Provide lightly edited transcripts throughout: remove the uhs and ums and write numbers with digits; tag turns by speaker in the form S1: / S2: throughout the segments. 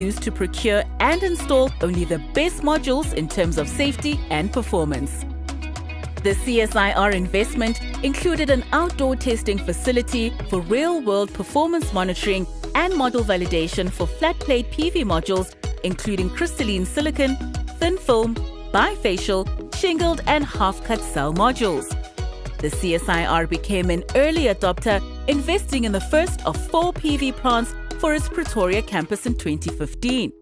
S1: used to procure and install only the best modules in terms of safety and performance. The CSIR investment included an outdoor testing facility for real-world performance monitoring and model validation for flat-plate PV modules, including crystalline silicon, thin film, bifacial, shingled and half-cut cell modules. The CSIR became an early adopter, investing in the first of 4 PV plants for its Pretoria campus in 2015.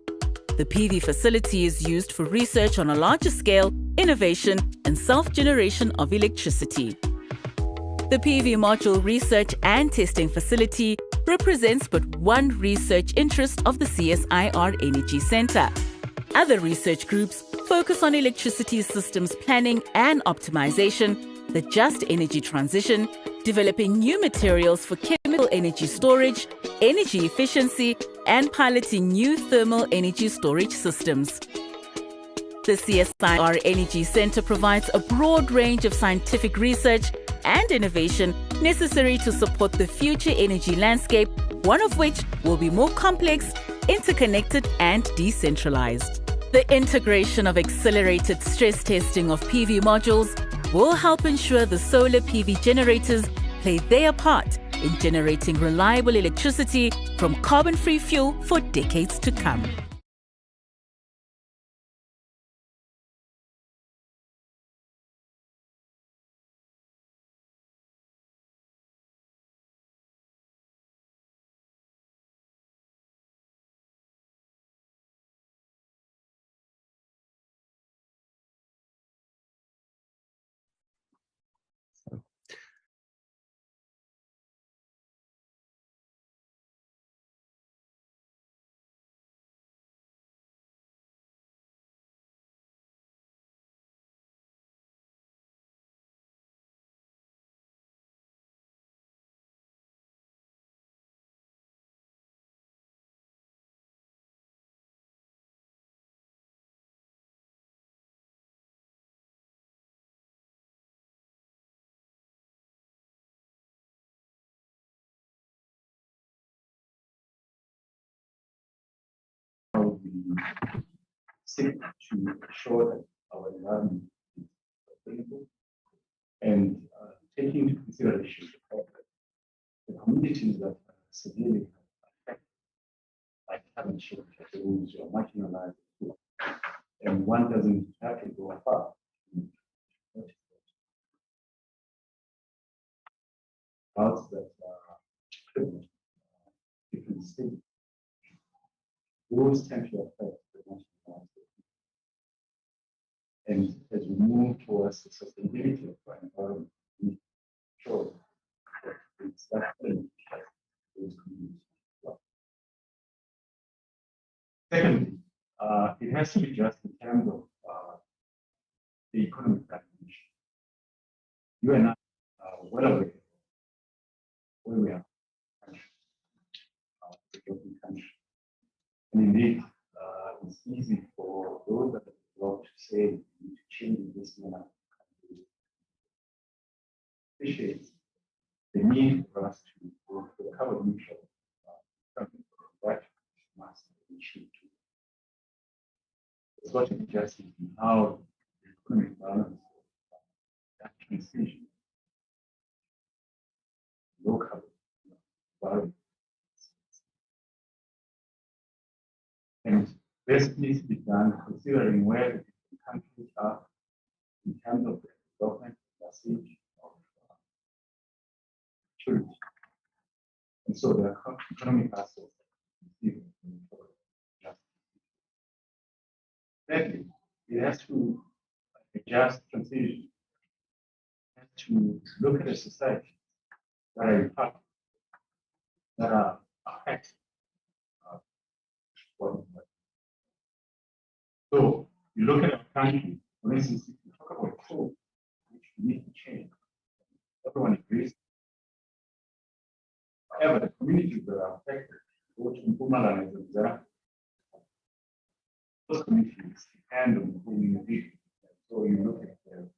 S1: The PV facility is used for research on a larger scale, innovation and self-generation of electricity. The PV module research and testing facility represents but one research interest of the CSIR Energy Centre. Other research groups focus on electricity systems planning and optimization, the just energy transition, developing new materials for chemical energy storage, energy efficiency, and piloting new thermal energy storage systems. The CSIR Energy Centre provides a broad range of scientific research and innovation necessary to support the future energy landscape, one of which will be more complex, interconnected, and decentralized. The integration of accelerated stress testing of PV modules will help ensure the solar PV generators play their part in generating reliable electricity from carbon-free fuel for decades to come.
S2: We seek to ensure that our environment is sustainable and taking into consideration the fact that the communities that are severely affected by climate change, those who are marginalized, and one doesn't have to go far. Routes that are different states, those tend to affect the national landscape. And as we move towards the sustainability of our environment, we ensure that it's that thing that those communities well. Secondly, it has to be just in terms of the economic dimension. You and I are well aware where we are, the developing country. And indeed, it's easy for those that have developed to say we need to change in this manner. Appreciate the need for us to work for the carbon neutral something that must be achieved. It's got to be just in how the economic balance of that transition local environment. And this needs to be done considering where the different countries are in terms of the development message of maturity. And so the economic aspects thirdly, it has to adjust transition. It has to look at a society that are impacted, that are affected. So you look at a country, for instance, if you talk about coal, which we need to change, everyone agrees. However, the communities that are affected, which in Pumalanga is an example, those communities depend on the community. So you look at the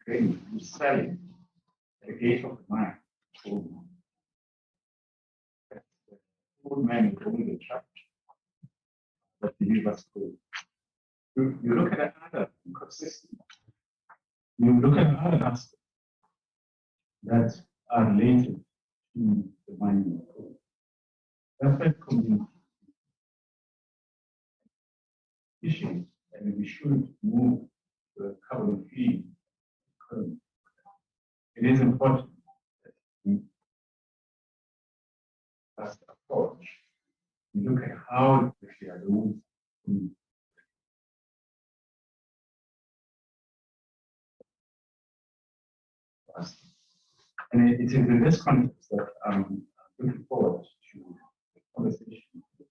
S2: grain, you sell it at the gate of the mine. So the old man is only the church. that deliver school. You look at another ecosystem. You look at other aspects that are related to the mining of coal. That's why community issues, and we should move to a carbon-free economy. It is important that we first approach. We look at how we are doing. And it is in this context that I'm looking forward to the conversation with the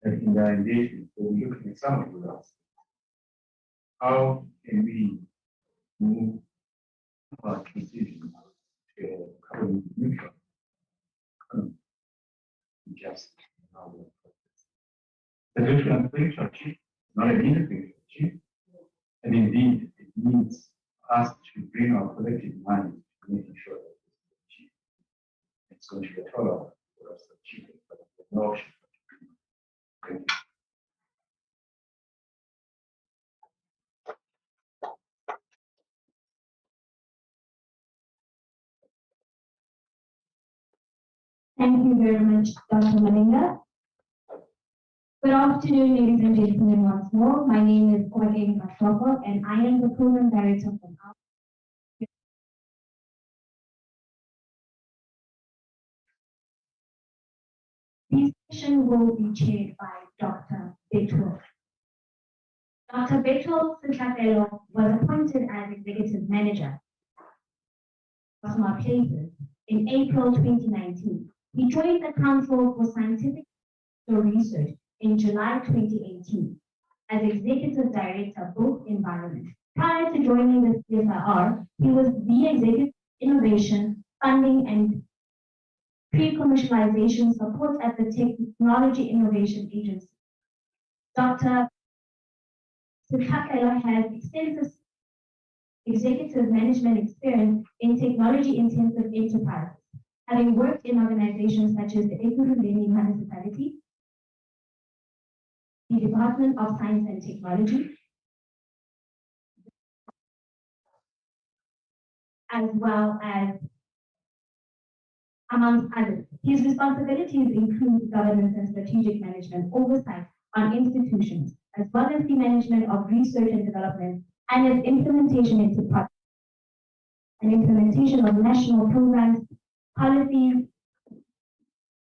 S2: that in their engagement, we'll be looking at some of the aspects. How can we move our transition to a carbon neutral economy? Just how we the different things to achieve, not an easy thing to achieve. And indeed, it needs us to bring our collective mind to making sure that this is achieved. It's going to be a total for us to achieve it, but there's no option. Thank you.
S3: Thank you very much, Dr. Malinga. Good afternoon, ladies and gentlemen, once more. My name is Kwageni Katoko, and I am the Program Director for our. This session will be chaired by Dr. Beto. Dr. Beto Sitlapelo was appointed as Executive Manager of Smart Places in April 2019. He joined the Council for Scientific Research in July 2018 as Executive Director, Book Environment. Prior to joining the CSIR, he was the Executive Innovation, Funding and Pre-Commercialization Support at the Technology Innovation Agency. Dr. Sitlapelo has extensive executive management experience in technology-intensive enterprises, having worked in organizations such as the Ekurhuleni Municipality, the Department of Science and Technology, as well as, amongst others. His responsibilities include governance and strategic management, oversight on institutions, as well as the management of research and development, and its implementation into projects, and implementation of national programs, policies,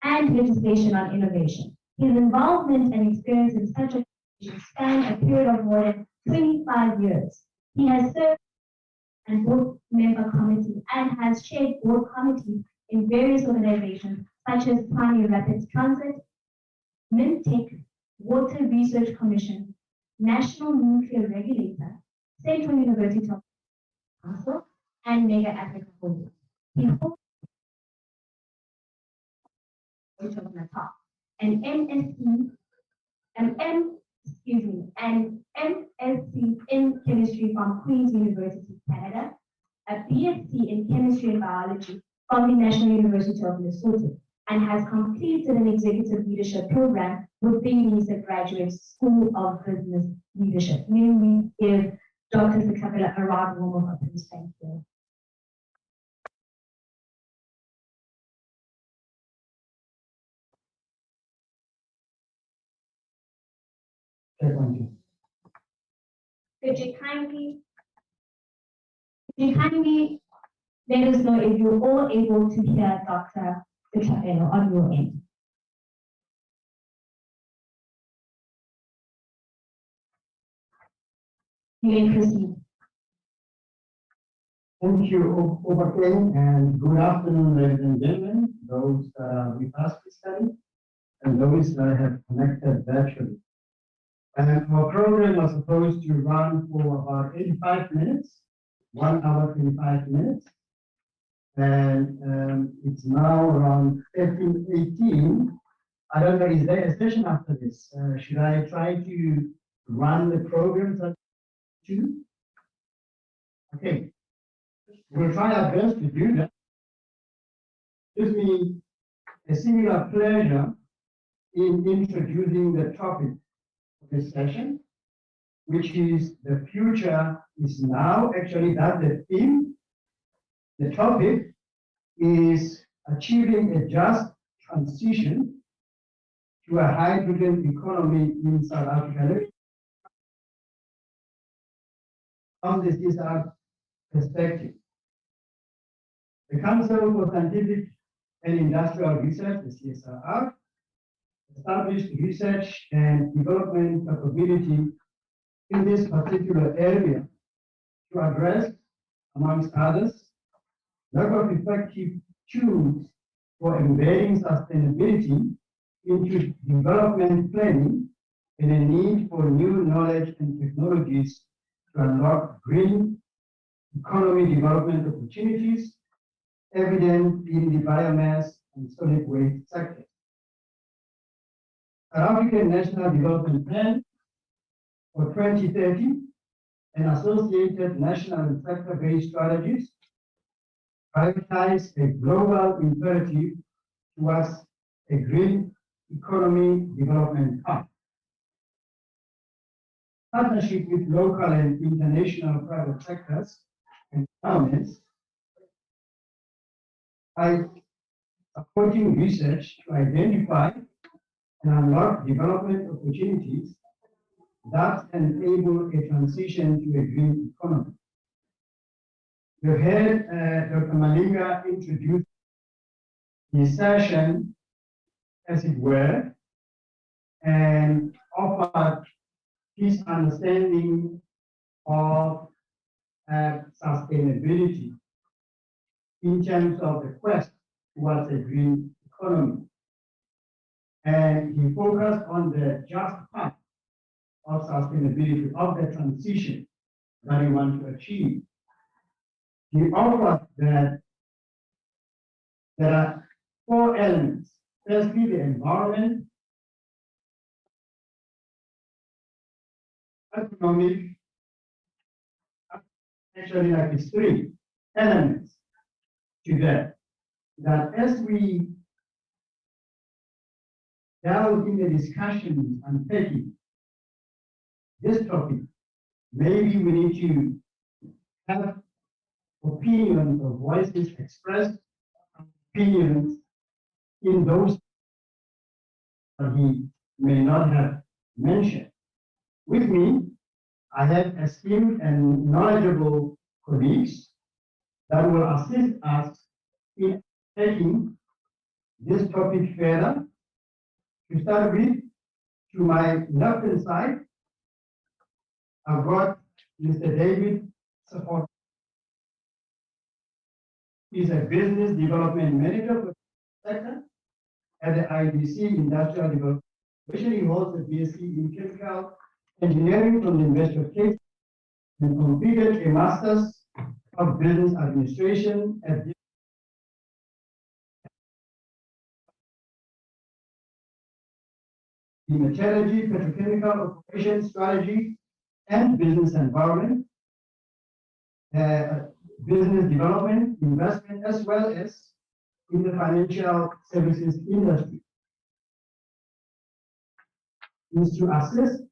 S3: and legislation on innovation. His involvement and experience in such organizations span a period of more than 25 years. He has served on board member committee and has chaired board committees in various organizations such as Tshwane Rapid Transit, MINTEC, Water Research Commission, National Nuclear Regulator, Central University of Council, and Mega Africa Holdings. He holds of Natal, an MSc, an MSc in chemistry from Queen's University, Canada, a BSc in chemistry and biology from the National University of Lesotho, and has completed an executive leadership program with the UNICEF Graduate School of Business Leadership. May we give Dr. Sitlapelo a round of applause. Thank you.
S4: Thank you.
S3: Could you kindly let us know if you're all able to hear Dr. Sitlapelo on your end? You may proceed.
S4: Thank you, Obakeng, and good afternoon, ladies and gentlemen, those with us physically and those that have connected virtually. And our program was supposed to run for about 85 minutes, 1 hour, 25 minutes. And it's now around 13:18. I don't know, is there a session after this? Should I try to run the programs at 2? Okay, we'll try our best to do that. Gives me a singular pleasure in introducing the topic of this session, which is the future is now. Actually, that's the theme. The topic is achieving a just transition to a hydrogen economy in South Africa. From the CSR perspective, the Council for Scientific and Industrial Research, the CSIR, established research and development capability in this particular area to address, amongst others, lack of effective tools for embedding sustainability into development planning and a need for new knowledge and technologies to unlock green economy development opportunities evident in the biomass and solid waste sectors. South African National Development Plan for 2030 and associated national and sector-based strategies prioritize a global imperative towards a green economy development path. Partnership with local and international private sectors and governments by supporting research to identify and unlock development opportunities that enable a transition to a green economy. You heard Dr. Malinga introduce the session, as it were, and offered his understanding of sustainability in terms of the quest towards a green economy. And he focused on the just path of sustainability, of the transition that we want to achieve. He offered that there are 4 elements. Firstly, the environment, economic, actually like it's 3 elements to that. That as we delve in the discussion and taking this topic, maybe we need to have opinions or voices expressed, opinions in those that he may not have mentioned. With me, I have esteemed and knowledgeable colleagues that will assist us in taking this topic further. To start with, to my left-hand side, I've got Mr. David Support. He's a business development manager for the sector at the IDC Industrial Development. He holds a BSc in chemical engineering from the University of Cape and completed a master's of business administration at the metallurgy, petrochemical operations strategy, and business environment, business development, investment, as well as in the financial services industry. Is to assist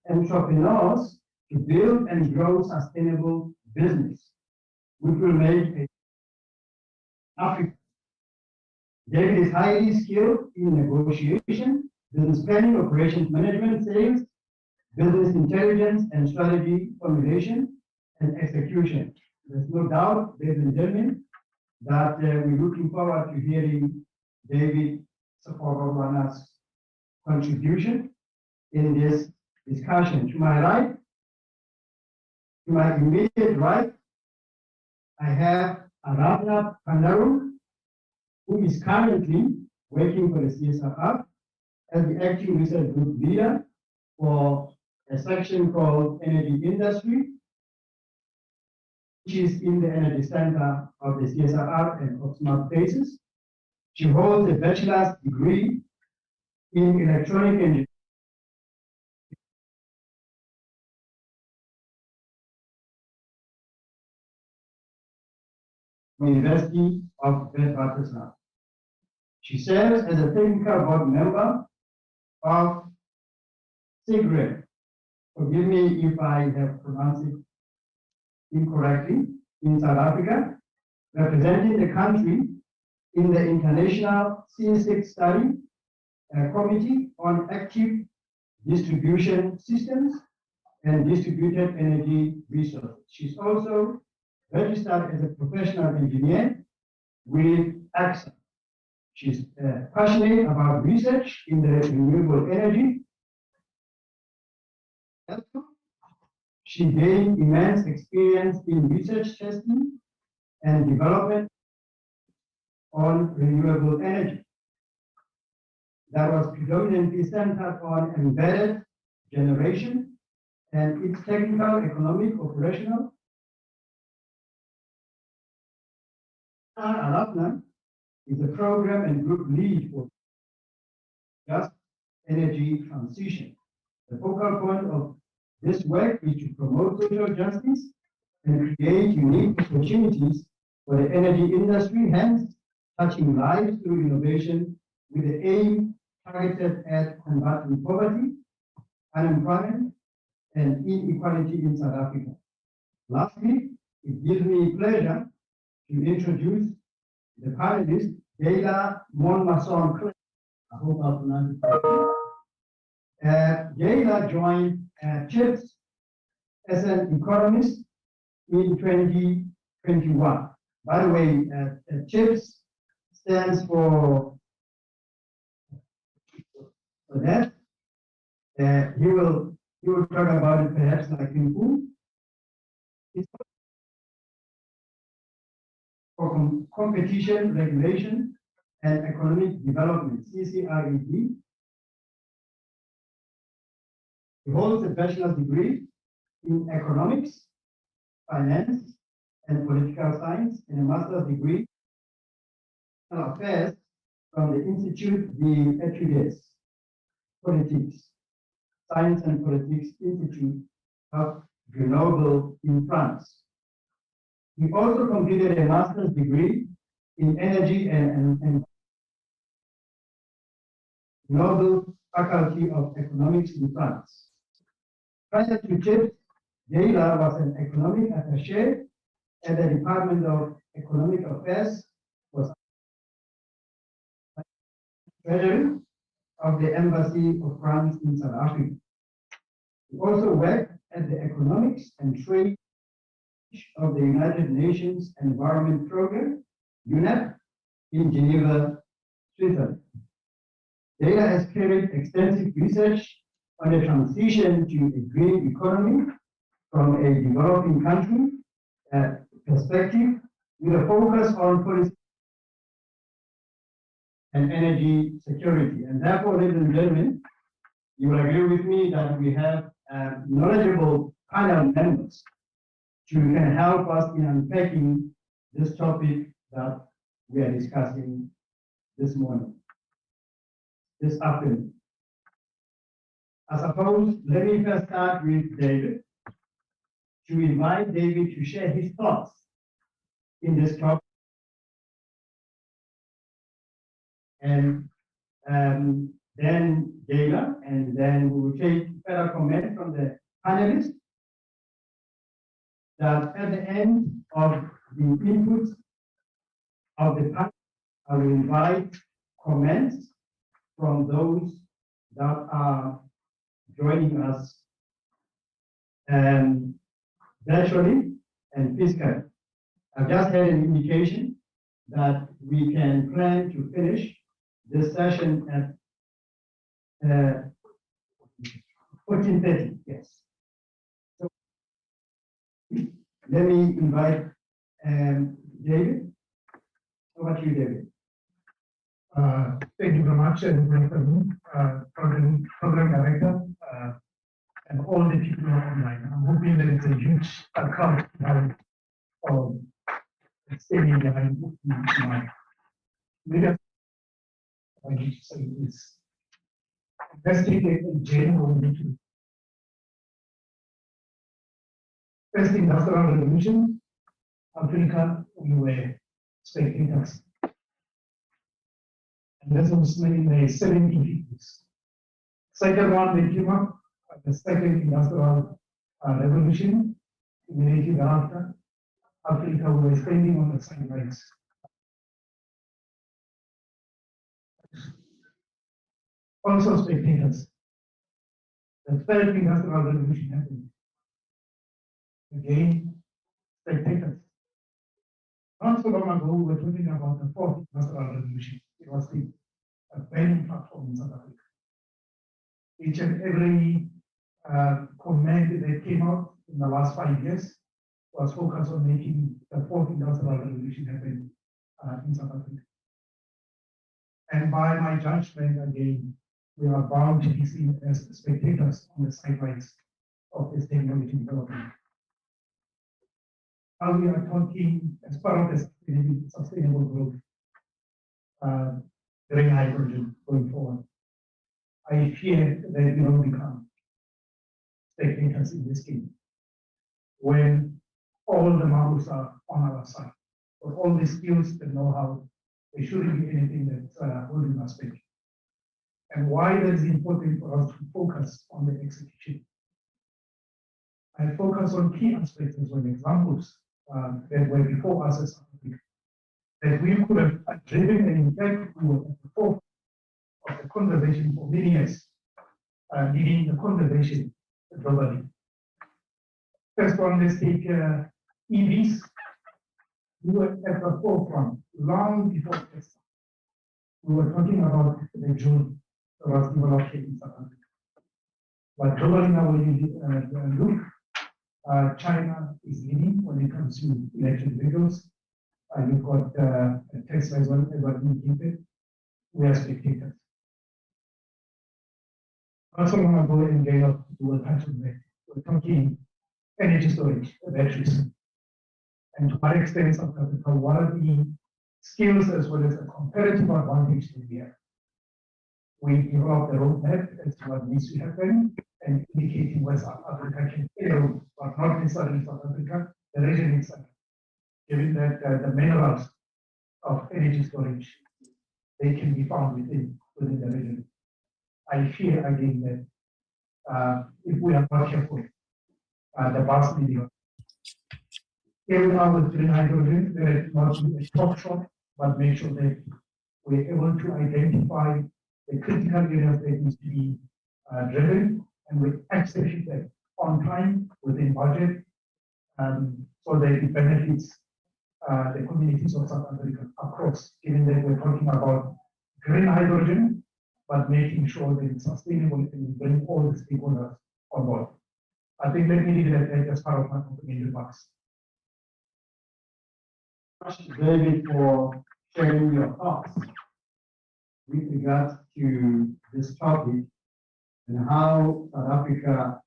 S4: entrepreneurs to build and grow sustainable business, which will make Africa. David is highly skilled in negotiation, business planning, operations management, sales, business intelligence, and strategy formulation and execution. There's no doubt, ladies and gentlemen, that we're looking forward to hearing David Sokorobana's contribution in this discussion. To my right, to my immediate right, I have Aradhana Pandaru, who is currently working for the CSIR as the acting research group leader for a section called Energy Industry, which is in the Energy Center of the CSIR and Oxford Places. She holds a bachelor's degree in electronic engineering from the University of Witwatersrand. She serves as a technical board member of cigarette. Forgive me if I have pronounced it incorrectly, in South Africa, representing the country in the International C6 Study Committee on Active Distribution Systems and Distributed Energy Resources. She's also registered as a professional engineer with AXA. She's passionate about research in the renewable energy. She gained immense experience in research testing and development on renewable energy. That was predominantly centered on embedded generation and its technical, economic, operational. Alapna is a program and group lead for just energy transition. The focal point of this work is to promote social justice and create unique opportunities for the energy industry, hence touching lives through innovation with the aim targeted at combating poverty, unemployment, and inequality in South Africa. Lastly, it gives me pleasure to introduce the panelist, Gayla Monmason. I hope I pronounced it correctly. Gayla joined CHIPS as an economist in 2021. By the way, CHIPS stands for that. He will talk about it perhaps like in food. It's for competition, regulation, and economic development, CCRED. He holds a bachelor's degree in economics, finance, and political science, and a master's degree in affairs from the Institut d'Études Politiques, Science and Politics Institute of Grenoble in France. He also completed a master's degree in energy and Grenoble Faculty of Economics in France. Prior to CHIPS, Gayla was an economic attaché at the Department of Economic Affairs for Treasury of the Embassy of France in South Africa. He also worked at the Economics and Trade of the United Nations Environment Program, UNEP, in Geneva, Switzerland. Gayla has carried extensive research on the transition to a green economy from a developing country perspective, with a focus on policy and energy security. And therefore, ladies and gentlemen, you will agree with me that we have knowledgeable panel members to can help us in unpacking this topic that we are discussing this morning, this afternoon. I suppose, let me first start with David, to invite David to share his thoughts in this topic. And then Gayla, and then we will take further comment from the panelists. That at the end of the input of the panel, I will invite comments from those that are joining us virtually and physically. I've just had an indication that we can plan to finish this session at 14:30. Yes. So let me invite David. Over to you, David.
S5: Thank you very much, and good afternoon, program director, and all the people online. I'm hoping that it's a huge crowd of staying behind my leader. I need to say is investigate in general into first industrial revolution. Africa, we were spectators. And this was in the 70s. Second one, they came up, the second industrial revolution, immediately thereafter. Africa was standing on the sidelines. Also spectators. The third industrial revolution happened. Again, spectators. Not so long ago, we were talking about the fourth industrial revolution. It was a banning platform in South Africa. Each and every comment that came out in the last 5 years was focused on making the fourth industrial revolution happen in South Africa. And by my judgment, again, we are bound to be seen as spectators on the sidelines of this technology development. Now we are talking as part of the sustainable growth, green hydrogen going forward. I fear that we will become spectators in this game when all the marbles are on our side, for all the skills, the know-how, there shouldn't be anything that's holding us back. And why that is important for us to focus on the execution. I focus on key aspects as well, examples that were before us as Africa, that we could have driven, and in fact, we were at the forefront of the conversation for many years, leading the conversation globally. First one, let's take EVs. We were at the forefront long before Tesla. We were talking about the June that was developed in South Africa. But globally now, when you look, China is leading when it comes to electric vehicles. You've got Tesla as well, as indicated. We are spectators. Not so long ago, in Gale, we were touching that. We're talking energy storage, batteries. And to what extent South Africa, what are the skills as well as the comparative advantage that we have? We developed a roadmap as to what needs to happen and indicating where South Africa can play a role, but not necessarily South Africa, the region itself. Given that the minerals of energy storage, they can be found within the region. I fear again that if we are not careful, the vast media. Here we are with green hydrogen, let it not be a top shot, but make sure that we're able to identify the critical areas that needs to be driven, and we execute that on time, within budget, so that it benefits the communities of South Africa across, given that we're talking about green hydrogen, but making sure that it's sustainable and we bring all the stakeholders on board. I think let me leave it at that as part of my opening remarks.
S4: Thank you, David, for sharing your thoughts with regards to this topic and how South Africa,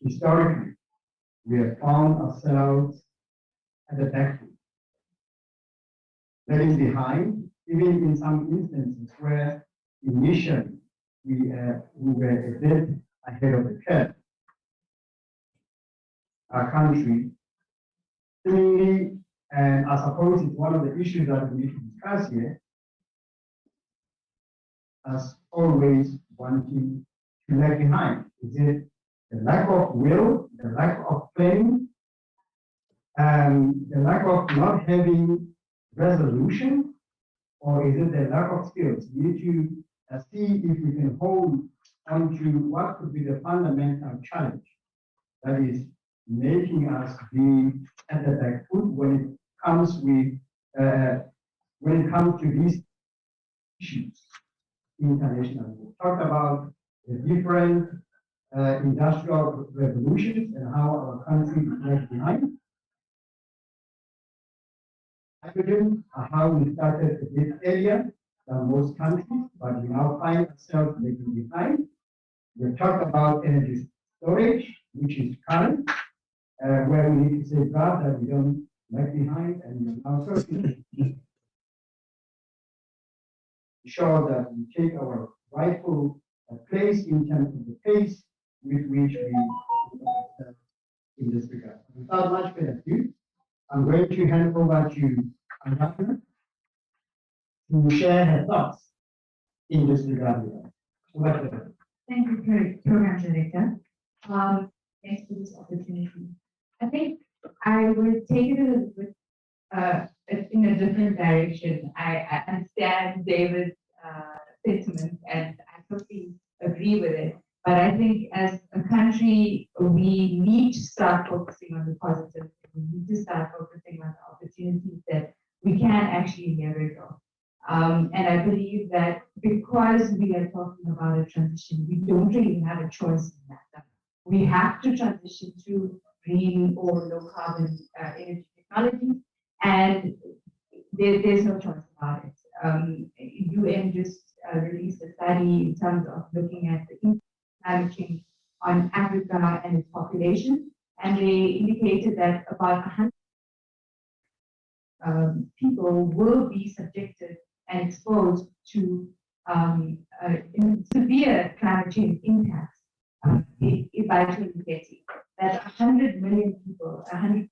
S4: historically, we have found ourselves at the back, lagging behind, even in some instances where initially we were a bit ahead of the curve. Our country, seemingly, and I suppose it's one of the issues that we need to discuss here, as always wanting to lag behind. Is it the lack of will, the lack of planning, and the lack of not having resolution, or is it the lack of skills? We need to see if we can hold on to what could be the fundamental challenge that is making us be at the back foot when it comes to these issues internationally. We talked about the different industrial revolutions and how our country is left behind. Hydrogen, how we started a bit earlier than most countries, but we now find ourselves lagging behind. We talked about energy storage, which is current, where we need to safeguard that we don't lag behind, and we now certainly ensure that we take our rightful place in terms of the pace with which we in this regard. Without much further ado, I'm going to hand over to Anita to share her thoughts in this regard.
S6: Thank you, Program Director. Thanks for this opportunity. I think I would take it a little bit in a different direction. I understand David's sentiment and I totally agree with it. But I think as a country, we need to start focusing on the positives. We need to start focusing on the opportunities that we can actually leverage on. And I believe that because we are talking about a transition, we don't really have a choice in that. We have to transition to green or low carbon energy technology, and there's no choice about it. UN just released a study in terms of looking at the impact of climate change on Africa and its population, and they indicated that about 100 people will be subjected and exposed to severe climate change impacts by 2030. That's 100 million people, 100.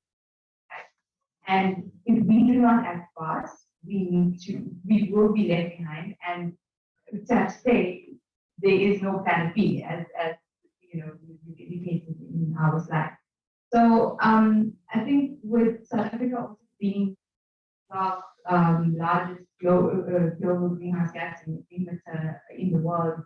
S6: And if we do not act fast, we will be left behind. And to say there is no plan B, as you know, you indicated in our slide. So I think with South Africa also being the largest global greenhouse gas emitter in the world,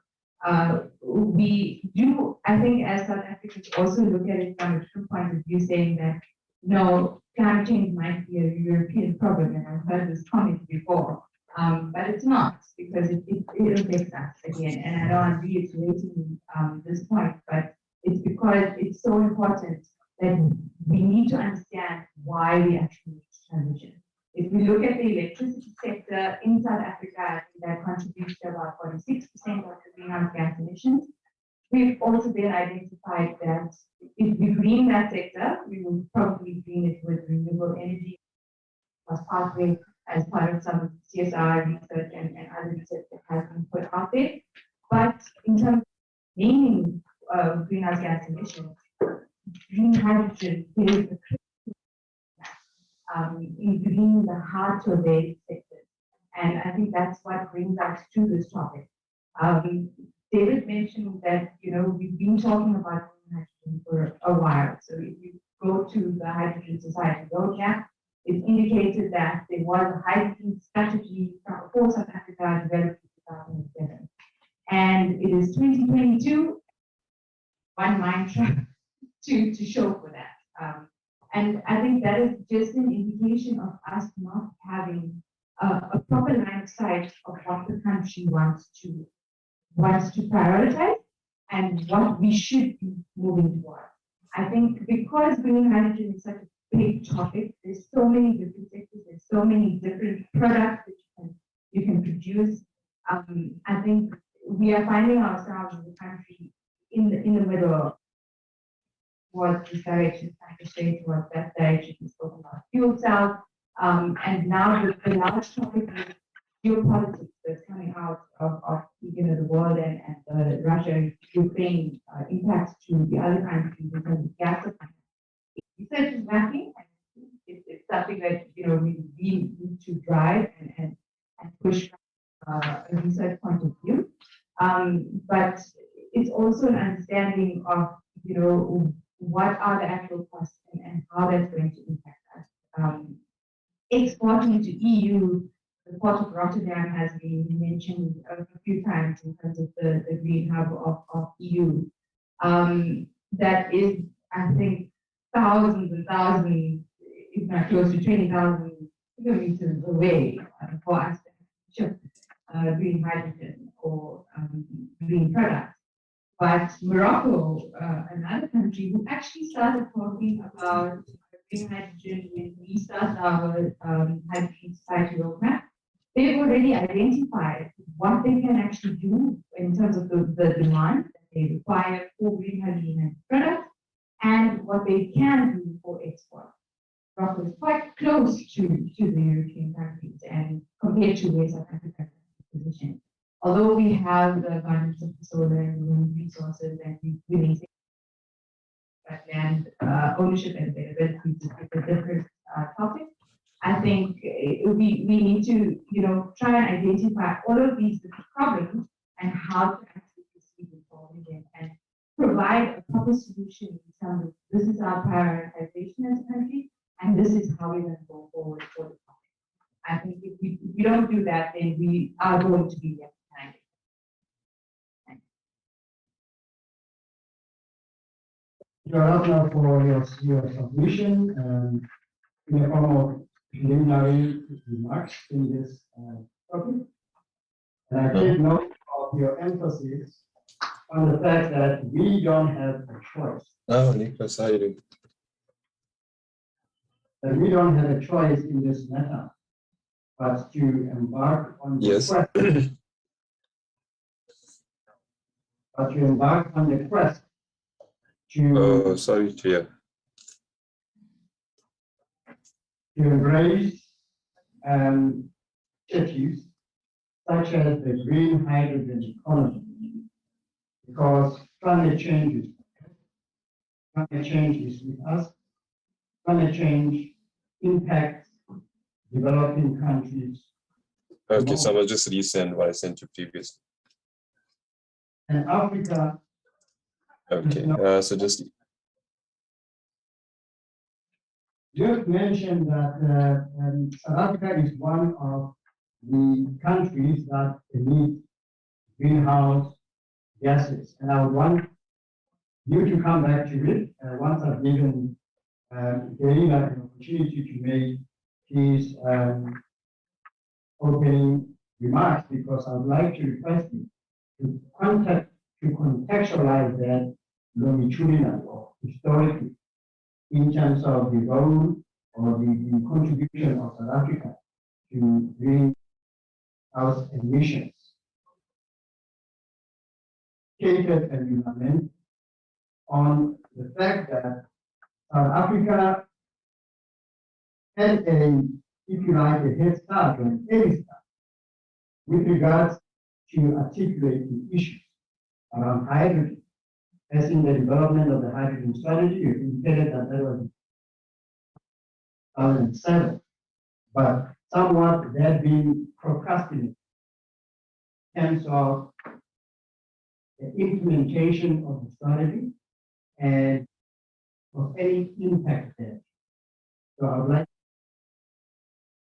S6: we do, I think, as South Africans also look at it from a different point of view, saying that no, climate change might be a European problem, and I've heard this comment before, but it's not, because it affects us again. And I know I'm reiterating this point, but it's because it's so important that we need to understand why we actually need to transition. If we look at the electricity sector in South Africa, I think that contributes to about 46% of the greenhouse gas emissions. We've also then identified that if we green that sector, we will probably green it with renewable energy as pathway, as part of some CSR research and other research that has been put out there. But in terms of gaining greenhouse gas emissions, green hydrogen plays a critical in greening the hard to abate sectors. And I think that's what brings us to this topic. David mentioned that, you know, we've been talking about green hydrogen for a while. So if you go to the Hydrogen Society roadmap, it indicated that there was a hydrogen strategy for South Africa developed in 2007. And it is 2022, one mantra to show for that. And I think that is just an indication of us not having a proper line of sight of what the country wants to prioritize and what we should be moving towards. I think because green hydrogen is such a big topic, there's so many different sectors, there's so many different products that you can produce. I think we are finding ourselves in the country in the middle towards this direction, trying to stray towards that direction. We spoke about fuel cells, and now the large topic is geopolitics that's coming out of you know, the world and the Russia-Ukraine impacts to the other countries in terms of gas supply. Research is lacking, and it's something that, you know, we need to drive and push from a research point of view. But it's also an understanding of, you know, what are the actual costs and how that's going to impact us. Exporting to EU, the Port of Rotterdam has been mentioned a few times in terms of the green hub of EU. That is, I think, thousands and thousands, if not close to 20,000 kilometers away for us to ship green hydrogen or green products. But Morocco, another country who actually started talking about green hydrogen when we started our Hydrogen Society roadmap, they've already identified what they can actually do in terms of the demand that they require for green hydrogen products and what they can do for export. Morocco is quite close to the European countries and compared to where South Africa is positioned. Although we have the abundance of solar and wind resources and we really think that land ownership and availability is a different topic, I think we need to, you know, try and identify all of these different problems and how to actually proceed in solving provide a proper solution in terms of this is our prioritization as a country, and this is how we're going to go forward for the topic. I think if we don't do that, then we are going to be left behind.
S4: You are up now for your submission in the form of preliminary remarks in this topic. And I take note of your emphasis on the fact that we don't have a choice.
S7: Oh, Nicholas, how are you doing?
S4: That we don't have a choice in this matter, but to embark on the
S7: Yes.
S4: quest. But to embark on the quest to,
S7: Oh, sorry to hear.
S4: to embrace issues such as the green hydrogen economy, because climate change is with us. Climate change impacts developing countries.
S7: Okay, so I'll just resend what I sent you previously.
S4: And Africa.
S7: Okay, so just
S4: Just mentioned that South Africa is one of the countries that emit greenhouse gases. And I would want you to come back to it once I've given Gary an opportunity to make his opening remarks, because I would like to request you to contextualize that longitudinally or historically in terms of the role or the contribution of South Africa to greenhouse emissions. Stated and you lament on the fact that South Africa had if you like, a head start or an early start with regards to articulating issues around hydrogen. As in the development of the hydrogen strategy, you indicated that that was 2007, but somewhat that had been procrastinated in terms of the implementation of the strategy and of any impact there. So I would like to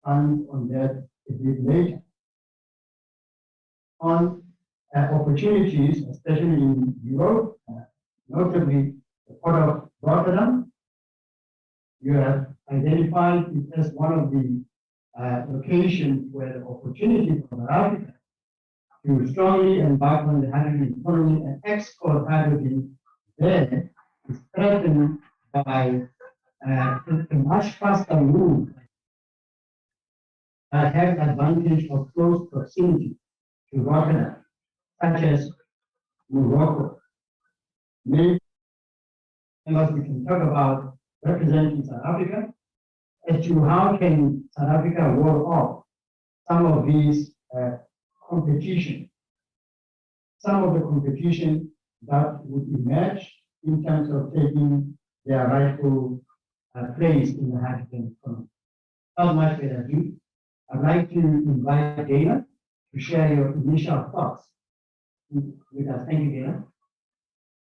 S4: comment on that a bit later. On opportunities, especially in Europe, notably the Port of Rotterdam, you have identified it as one of the locations where the opportunity for Africa to strongly embark on the hydrogen economy and export hydrogen there is threatened by a much faster move that has the advantage of close proximity to Rotterdam, such as Morocco. Maybe we can talk about representing South Africa as to how can South Africa ward off some of these competition, some of the competition that would emerge in terms of taking their rightful place in the hydrogen economy. How much better do? I'd like to invite Dana to share your initial thoughts with us. Thank you, Dana.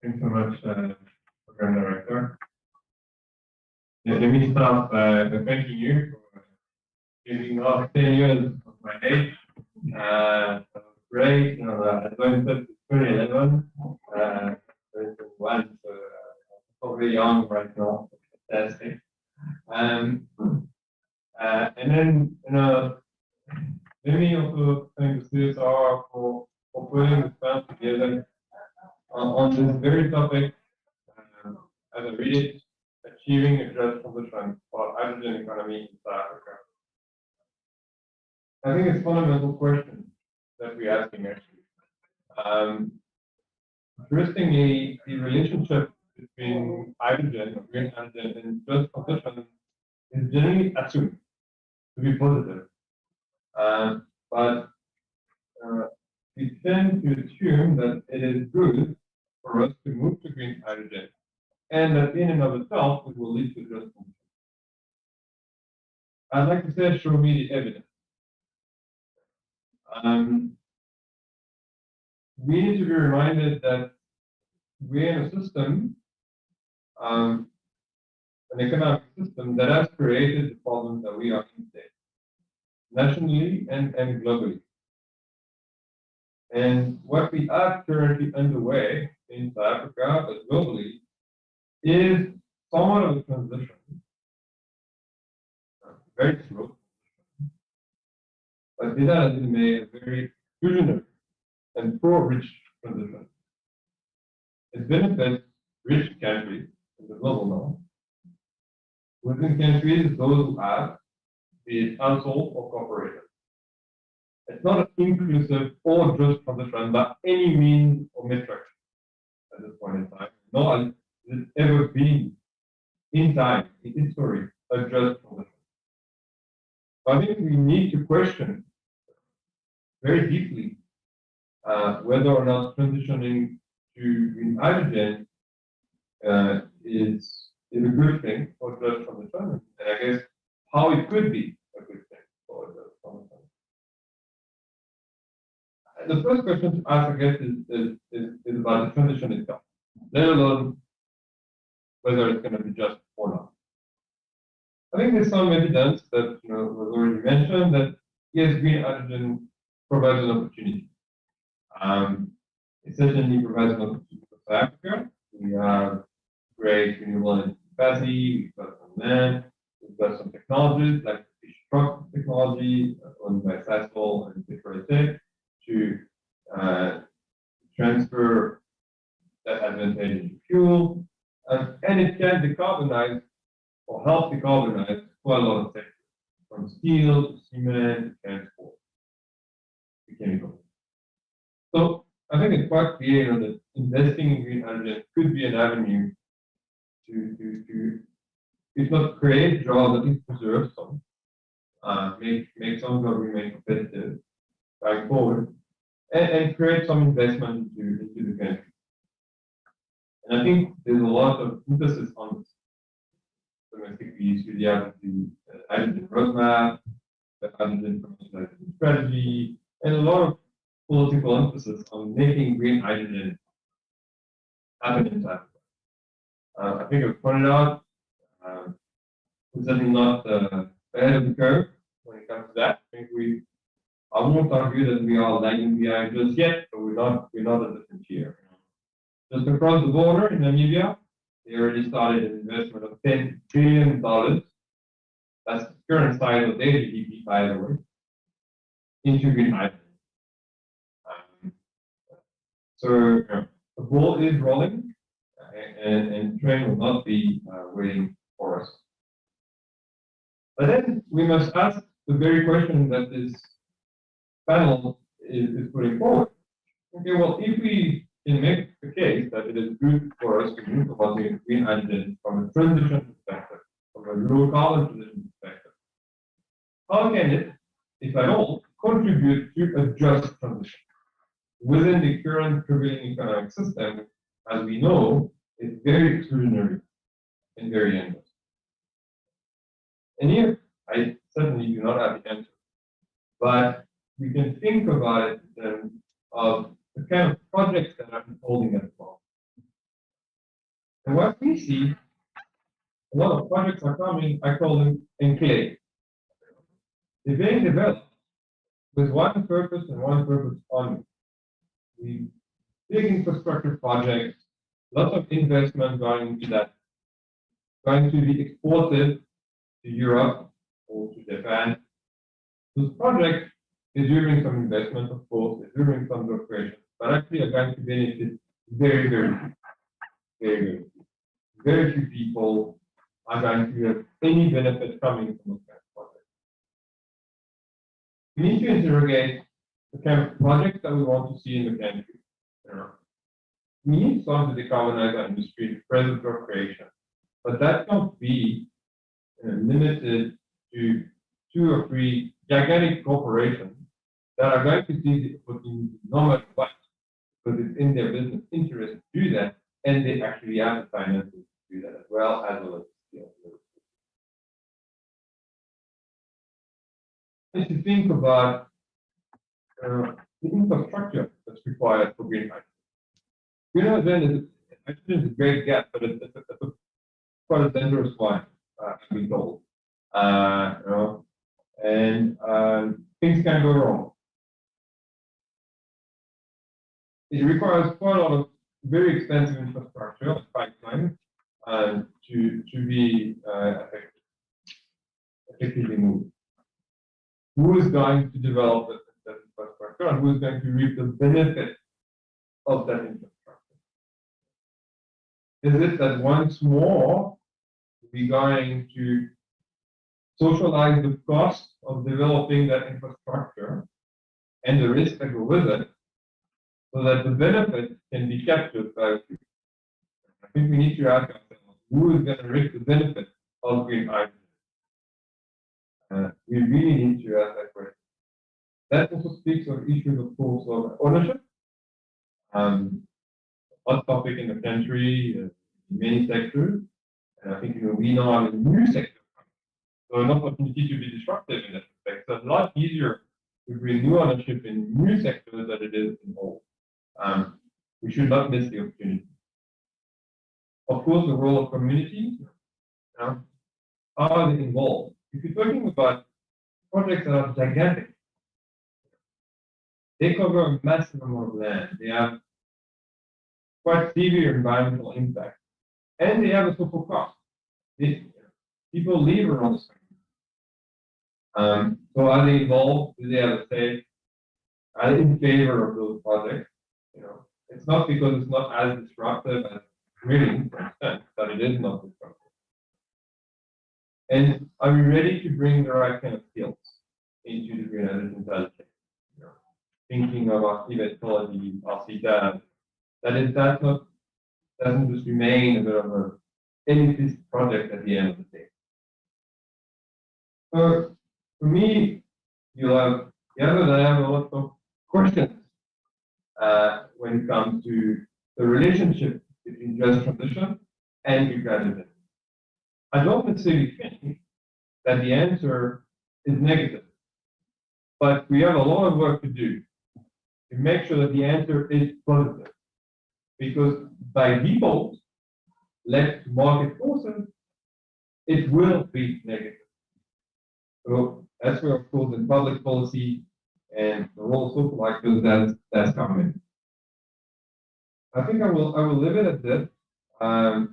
S8: Thanks so much, Program Director. Let me start by thanking you for giving us 10 years of my age. Great, you know, I joined in 2011, 2021, so probably young right now. Fantastic. And then, you know, let me also thank the CSR for putting this plan together on this very topic. As I read it, achieving a just transition for hydrogen economy in South Africa. I think it's a fundamental question that we're asking actually. Interestingly, the relationship between hydrogen, or green hydrogen, and just transition is generally assumed to be positive. But we tend to assume that it is good for us to move to green hydrogen, and that in and of itself it will lead to just transition. I'd like to say, show me the evidence. We need to be reminded that we're in a system, an economic system that has created the problems that we are in today, nationally and globally. And what we are currently underway in South Africa, but globally, is somewhat of a transition, very slow, but this has been made a very visionary and pro-rich transition. It benefits rich countries in the global north. Within countries, those who have, be it household or corporation. It's not an inclusive or just transition by any means or metric at this point in time. Nor has it ever been in time, in history, a just transition. I think we need to question very deeply whether or not transitioning to green hydrogen is a good thing for just transition, and I guess how it could be a good thing for just transition. The first question to ask, I guess, is about the transition itself, let alone whether it's going to be just or not. I think there's some evidence that was already mentioned that yes, green hydrogen provides an opportunity. It certainly provides an opportunity for South Africa. We have great renewable energy capacity, we've got some land, we've got some technologies like fish truck technology owned by Sasol and Petrotech to transfer that advantage into fuel, and it can decarbonize or help decarbonize quite a lot of sectors, from steel to cement to transport to chemicals. So I think it's quite clear that investing in green hydrogen could be an avenue to if not create jobs, at least preserve some, make some jobs remain competitive going forward, and create some investment into the country. And I think there's a lot of emphasis on this. Domestic use, the hydrogen roadmap, the hydrogen commercialization strategy, and a lot of political emphasis on making green hydrogen happen in South Africa. I think I've pointed out, we're certainly not ahead of the curve when it comes to that. I won't argue that we are lagging behind just yet, but we're not at the frontier. Just across the border in Namibia, they already started an investment of $10 billion. That's the current size of their GDP, by the way, into green hydrogen. So the ball is rolling, and the train will not be waiting for us. But then we must ask the very question that this panel is putting forward. Okay, well, if we can make the case that it is good for us to move about the green hydrogen from a transition perspective, from a low carbon transition perspective, how can it, if at all, contribute to a just transition? Within the current prevailing economic system, as we know, is very exclusionary and very endless. And here, I certainly do not have the answer, but we can think about it in terms of the kind of projects that are unfolding at the moment. And what we see, a lot of projects are coming, I call them enclaves. They're being developed with one purpose and one purpose only. The big infrastructure projects, lots of investment going into that, going to be exported to Europe or to Japan. Those projects, they're doing some investment, of course, they're doing some job creation, but actually are going to benefit very, very few. Very, very few. Very few people are going to have any benefit coming from those kind of projects. We need to interrogate the kind of projects that we want to see in the country. We need some to decarbonize our industry to present job creation, but that can't be limited to 2 or 3 gigantic corporations that are going to see the opportunity no matter what, because it's in their business interest to do that, and they actually have the finances to do that as well as the skills. If you think about the infrastructure that's required for green hydrogen. Green hydrogen hydrogen is a great gas, but it's quite a dangerous one, I've been told. You know, and things can go wrong. It requires quite a lot of very expensive infrastructure, pipelines, to be effectively moved. Who is going to develop that infrastructure, and who is going to reap the benefit of that infrastructure? Is it that once more we're going to socialize the cost of developing that infrastructure and the risk that go with it, so that the benefit can be captured by a few? I think we need to ask ourselves, who is going to reap the benefit of green hydrogen? We really need to ask that question. That also speaks of issues, of course, of ownership. Hot topic in the country, in many sectors, and I think we now have a new sector, so an opportunity to be disruptive in that respect. So it's a lot easier to bring new ownership in new sectors than it is in old. We should not miss the opportunity. Of course, the role of communities. How are they involved? If you're talking about projects that are gigantic, they cover a massive amount of land. They have quite severe environmental impact, and they have a social cost. People live around the site. So are they involved? Do they have a say? Are they in favor of those projects? It's not because it's not as disruptive as drilling, for instance, that it is not disruptive. And are we ready to bring the right kind of skills into the green hydrogen value chain? Thinking of our eventuality, our CTAB, that doesn't just remain a bit of an elitist project at the end of the day. So for me, I have a lot of questions when it comes to the relationship between just transition and green hydrogen. I don't necessarily think that the answer is negative, but we have a lot of work to do to make sure that the answer is positive, because by default, left to market forces, it will be negative. So that's where, of course, in public policy and the role of social actors that's coming. I think I will leave it at this. I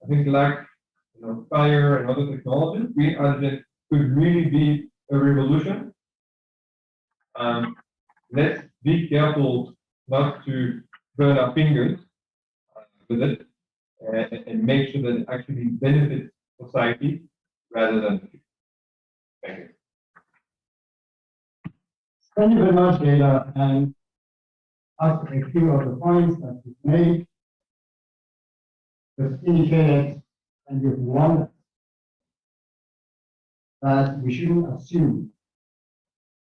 S8: think fire and other technologies, green hydrogen could really be a revolution. Let's be careful not to burn our fingers with it, and make sure that it actually benefits society rather than the future. Thank you.
S4: Thank you very much, Gaila, and after a few of the points that you made, you've indicated and you've warned us that we shouldn't assume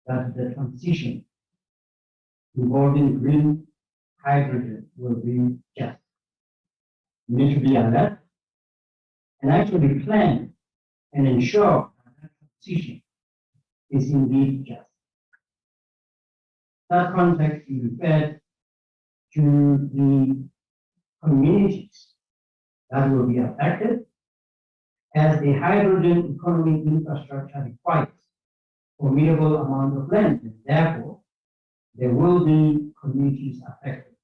S4: that the transition involving green hydrogen will be just. We need to be alert and actually plan and ensure that transition is indeed just. That context is referred to the communities that will be affected, as the hydrogen economy infrastructure requires formidable amount of land, and therefore there will be communities affected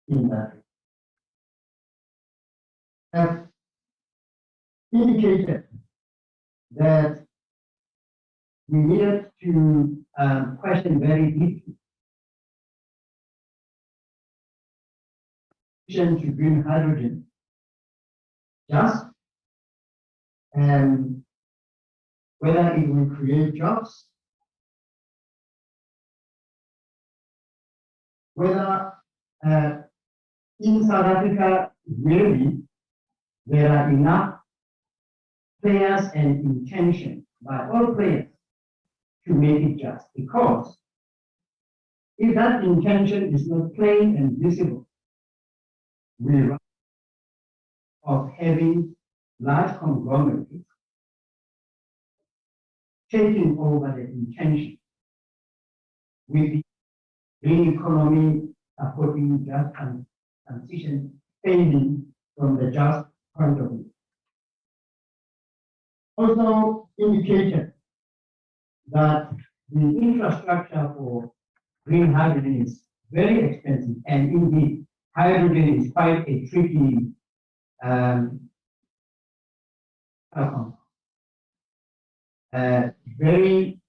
S4: in that. Have indicated that we needed to question very deeply to green hydrogen just, and whether it will create jobs, whether in South Africa really there are enough players and intention by all players to make it just, because if that intention is not plain and visible, we run of having large conglomerates taking over the intention with the green economy supporting just transition failing from the just point of view. Also indicated that the infrastructure for green hydrogen is very expensive, and indeed, hydrogen is quite a tricky very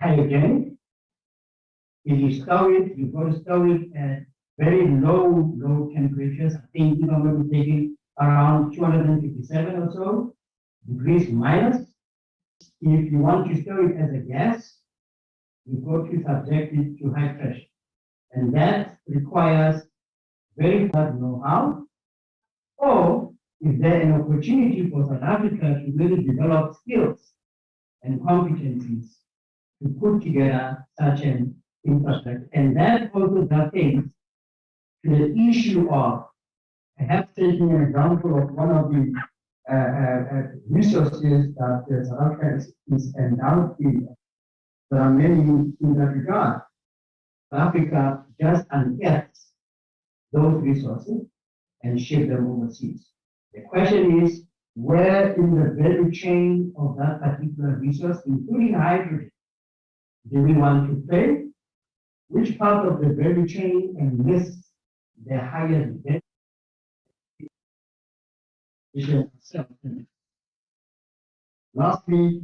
S4: hygienic. If you store it, you've got to store it at very low temperatures. I think, if I'm not mistaken, around 257 or so degrees minus. If you want to store it as a gas, you've got to subject it to high pressure. And that requires very hard know-how. Or is there an opportunity for South Africa to really develop skills and competencies to put together such an infrastructure? And that also pertains to the issue of perhaps taking an example of one of the resources that South Africa is endowed with. There are many in that regard. Africa just unearths those resources and ship them overseas. The question is, where in the value chain of that particular resource, including hydrogen, do we want to play? Which part of the value chain enlists the highest value? Lastly,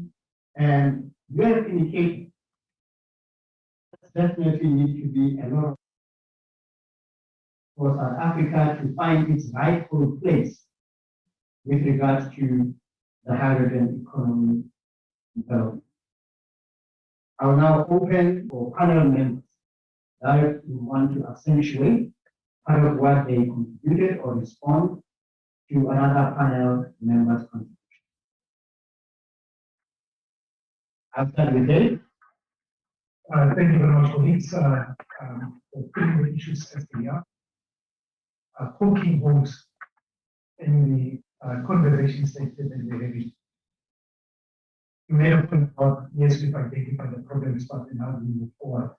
S4: you have indicated definitely need to be a lot for South Africa to find its rightful place with regards to the hydrogen economy development. I will now open for panel members that want to accentuate part of what they contributed or respond to another panel member's contribution. I'll start with Dave.
S5: Thank you very much, colleagues, for putting the issues as they are. Poking holes in the conversations that we're having. You made a point about, yes, we've identified the problems, but now we move forward.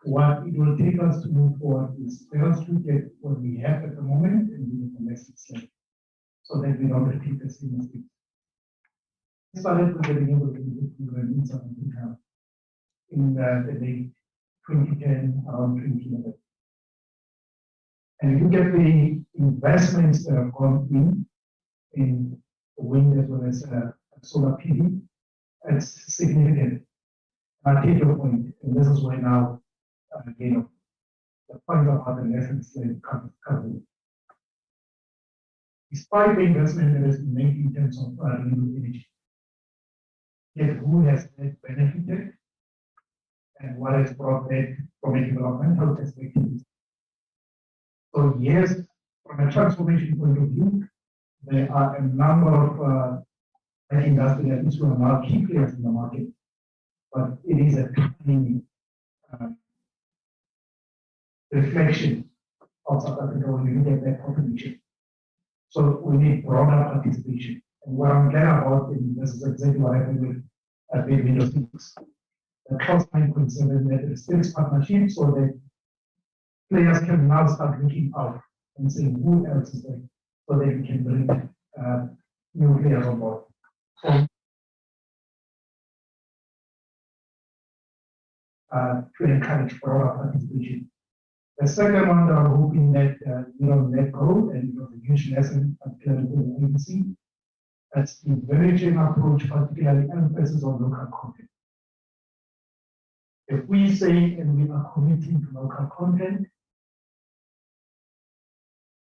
S5: What it will take us to move forward is let us look at what we have at the moment and we make the lessons learned so that we don't repeat the same mistakes. We started with the renewable energy program in South Africa in the late 2010, around 2011. And you get the investments that have gone in wind as well as solar PV, it's significant. I take your point, and this is why now, the point about the lessons learned covered. Despite the investment that has been made in terms of renewable energy, yet who has benefited and what has brought that from a developmental perspective. So yes, from a transformation point of view, there are a number of industrial who are now key players in the market, but it is a tiny reflection of South Africa when you look at that population. So we need broader participation. And what I'm glad about, and this is exactly what happened with Big Window 6, the cross-line concern that it states partnership so that players can now start looking out and saying who else is there so that we can bring new players on board. So, to encourage broader participation. The second one, I'm hoping that let go, and it was a huge lesson at the agency. That's the value chain approach, particularly emphasis on local content. If we say and we are committing to local content,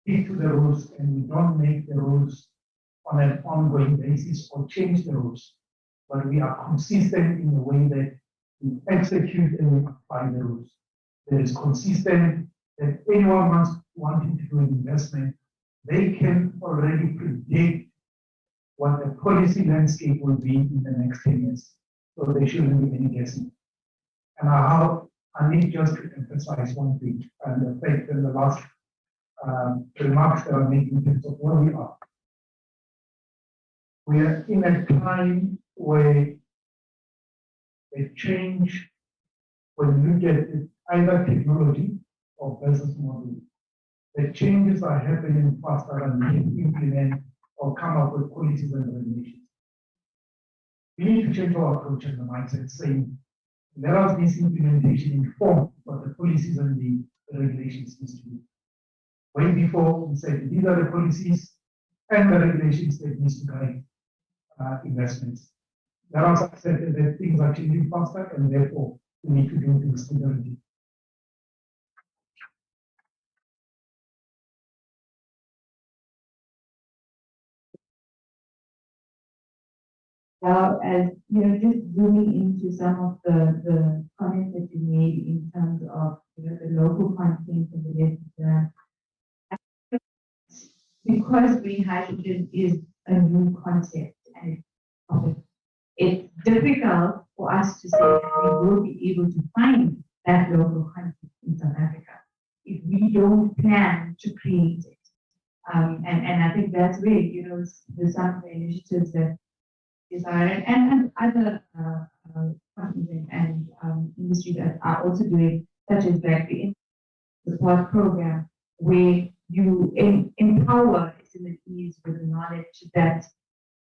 S5: stick to the rules and we don't make the rules on an ongoing basis or change the rules, but we are consistent in the way that we execute and we apply the rules. That is consistent, that anyone wanting to do an investment, they can already predict what the policy landscape will be in the next 10 years. So they shouldn't be any guessing. And I need just to emphasize one thing, and the fact that the last remarks that I'm making in terms of where we are. We are in a time where a change, when you look at it, either technology or business model, the changes are happening faster than we can implement or come up with policies and regulations. We need to change our approach and the mindset, saying, let us this implementation inform what the policies and the regulations needs to be. Way before we said these are the policies and the regulations that needs to guide investments. Let us accept that things are changing faster and therefore we need to do things differently.
S6: Now, as you know, just zooming into some of the comments that you made in terms of the local content and the because green hydrogen is a new concept and it's difficult for us to say that we will be able to find that local content in South Africa if we don't plan to create it. And I think that's where, there's some of the initiatives that desire and other companies and industry that are also doing, such as like the support program, where you empower SMEs with the knowledge that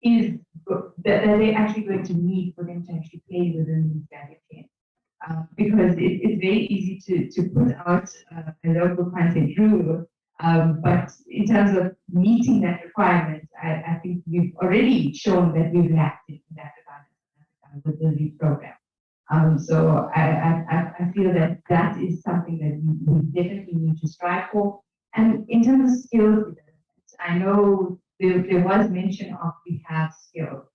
S6: they're actually going to need for them to actually play within this value chain. Because it's very easy to put out a local content rule, but in terms of meeting that requirement, I think we've already shown that we've lacked in that regard with the LEAD program. So I feel that that is something that we definitely need to strive for. And in terms of skills development, I know there was mention of we have skills,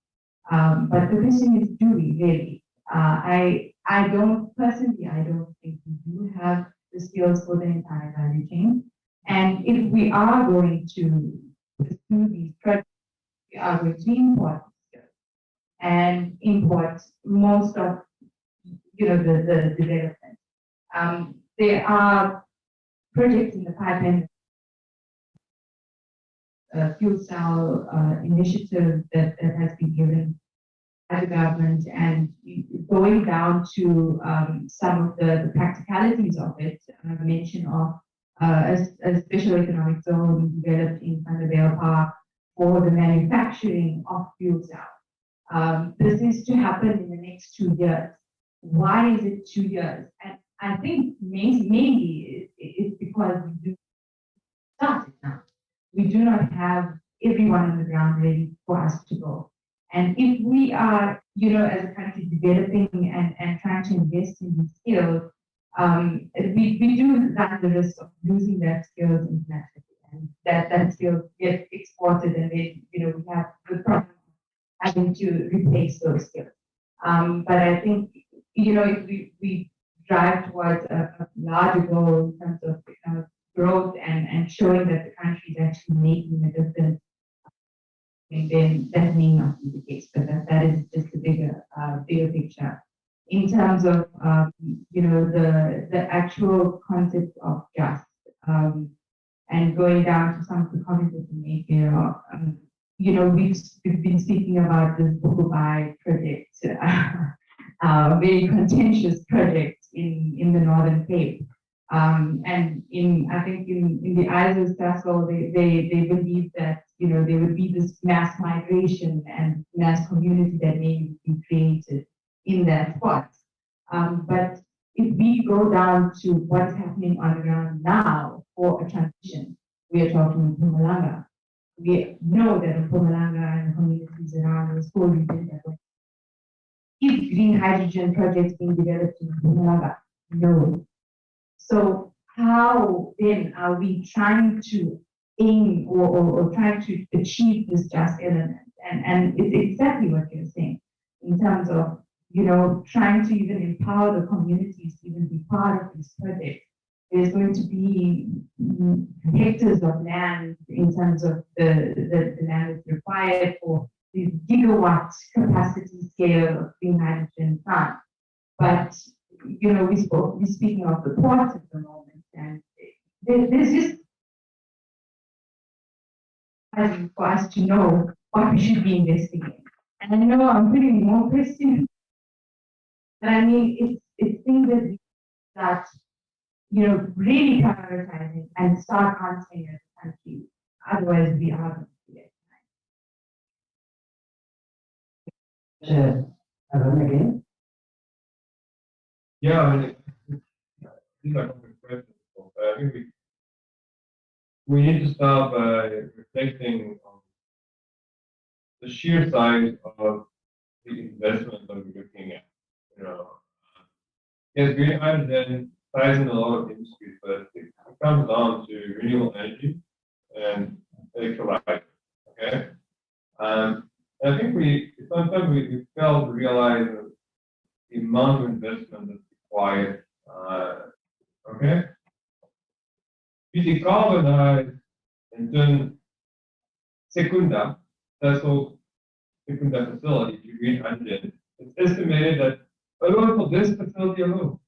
S6: but the question is, do we really? I don't think we do have the skills for the entire value chain. And if we are going to pursue these projects, we are going to import skills and import most of the development. There are projects in the pipeline, fuel cell initiative that has been given by the government, and going down to some of the practicalities of it, mention of a special economic zone developed in Vanderbilt Park for the manufacturing of fuel cells. This is to happen in the next 2 years. Why is it 2 years? And I think mainly it's because we do start it now. We do not have everyone on the ground ready for us to go. And if we are, as a country developing and trying to invest in these skills, we do run the risk of losing that skills internationally, and that skills get exported, and then we have the problem of having to replace those skills. But I think if we drive towards a larger goal in terms of growth and showing that the country is actually making a difference, and then that may not be the case, but that is just a bigger picture. In terms of the actual concept of just and going down to some of the comments that you made here, we've been speaking about this Bukubai project, very contentious project in the Northern Cape. And I think in the eyes of Cecil, they believe that there would be this mass migration and mass community that may be created in that spot. But if we go down to what's happening on the ground now for a transition, we are talking Mpumalanga. We know that Mpumalanga and communities around this whole region that is green hydrogen projects being developed in Mpumalanga. No. So how then are we trying to aim or trying to achieve this just element? And it's exactly what you're saying in terms of trying to even empower the communities to even be part of this project. There's going to be hectares of land in terms of the land that's required for the gigawatt capacity scale of green hydrogen plant. But we're speaking of the ports at the moment, and there's just for us to know what we should be investing in. And I know I'm putting more questions, but I mean, it's things that really prioritizing and start answering as a country. Otherwise, we are going to be
S4: Yes. Arun again?
S8: Yeah, I mean, these are complex questions. I think we need to start by reflecting on the sheer size of the investment that we're looking at. Yes, green hydrogen ties in a lot of industries, but it comes down to renewable energy and electrolyte. Okay, and I think sometimes we fail to realize the amount of investment that's required. Okay, we decarbonize and turn Secunda, Tesla Secunda facility to green hydrogen. It's estimated that alone for this facility alone,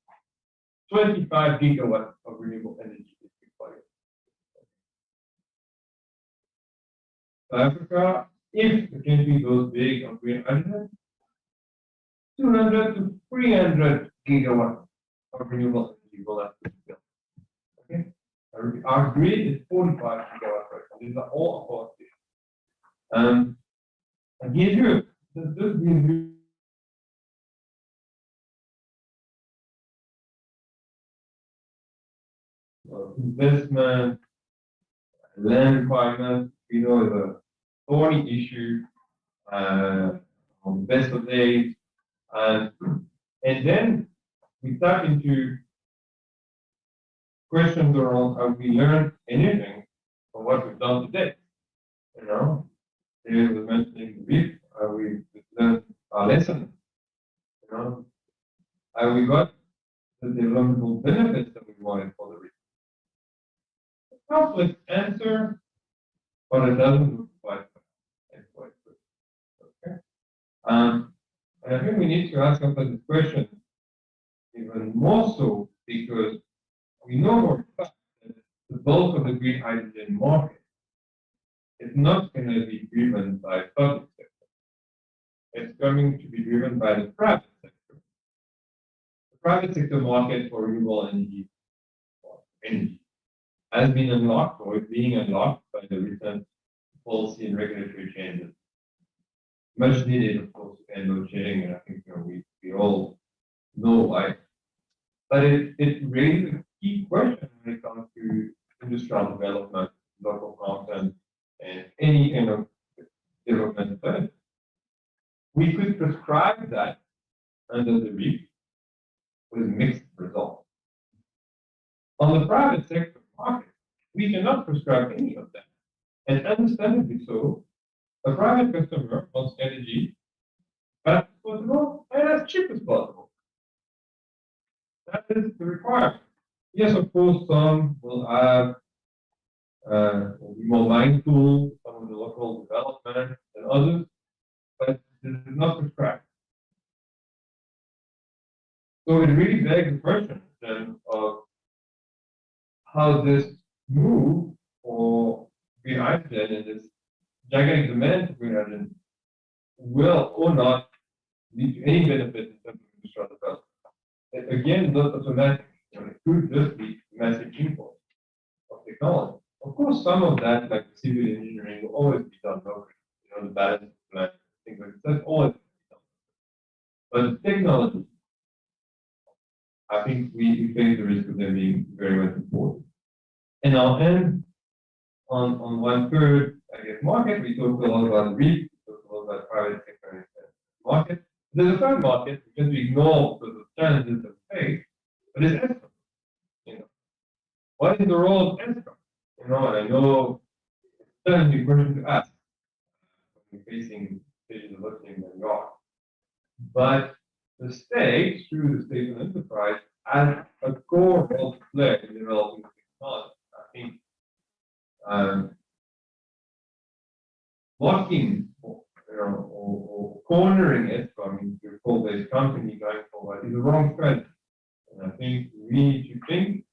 S8: 25 gigawatts of renewable energy is required. South Africa, if the country goes big on green hydrogen, 200 to 300 gigawatts of renewable energy will have to be built. Okay, our grid is 45 gigawatts right now. These are all of I give you this gives you investment, land requirements, is a thorny issue on the best of days. And then we start into questions around have we learned anything from what we've done today? David was mentioning the reef, we learned our lesson. Have we got the developmental benefits that we wanted for the reef? Complex answer, but it doesn't look quite good. Okay. And I think we need to ask ourselves this question even more so because we know for a fact that the bulk of the green hydrogen market is not going to be driven by the public sector. It's going to be driven by the private sector. The private sector market for renewable energy has been unlocked or is being unlocked by the recent policy and regulatory changes. Much needed, of course, and load shedding, and I think we all know why. But it raises a key question when it comes to industrial development, local content, and any kind of development plan. We could prescribe that under the REAP with mixed results. On the private sector market, we cannot prescribe any of that. And understandably so, a private customer wants energy fast as possible and as cheap as possible. That is the requirement. Yes, of course, some will be more mindful, some of the local development than others, but this is not prescribed. So it really begs the question then of how this move for green hydrogen and this gigantic demand for green hydrogen will or not lead to any benefit in terms of industrial development. Again, not automatic. It could just be massive import of technology. Of course, some of that, like civil engineering, will always be done locally. The balance of plant, things like that, always be done. But the technology, I think we face the risk of them being very much important. And I'll end on 1/3, market. We talked a lot about REIT, we talked a lot about private sector market. There's a third market, we tend to ignore because of challenges that we face, but it's ESCOM. What is the role of ESCOM? And I know it's a challenging question to ask when we're facing stages of listening than we are. But the state, through the state and enterprise, has a core role to play in developing technology. I think blocking or cornering ESCOM into a coal-based company going forward is the wrong strategy. And I think we need to think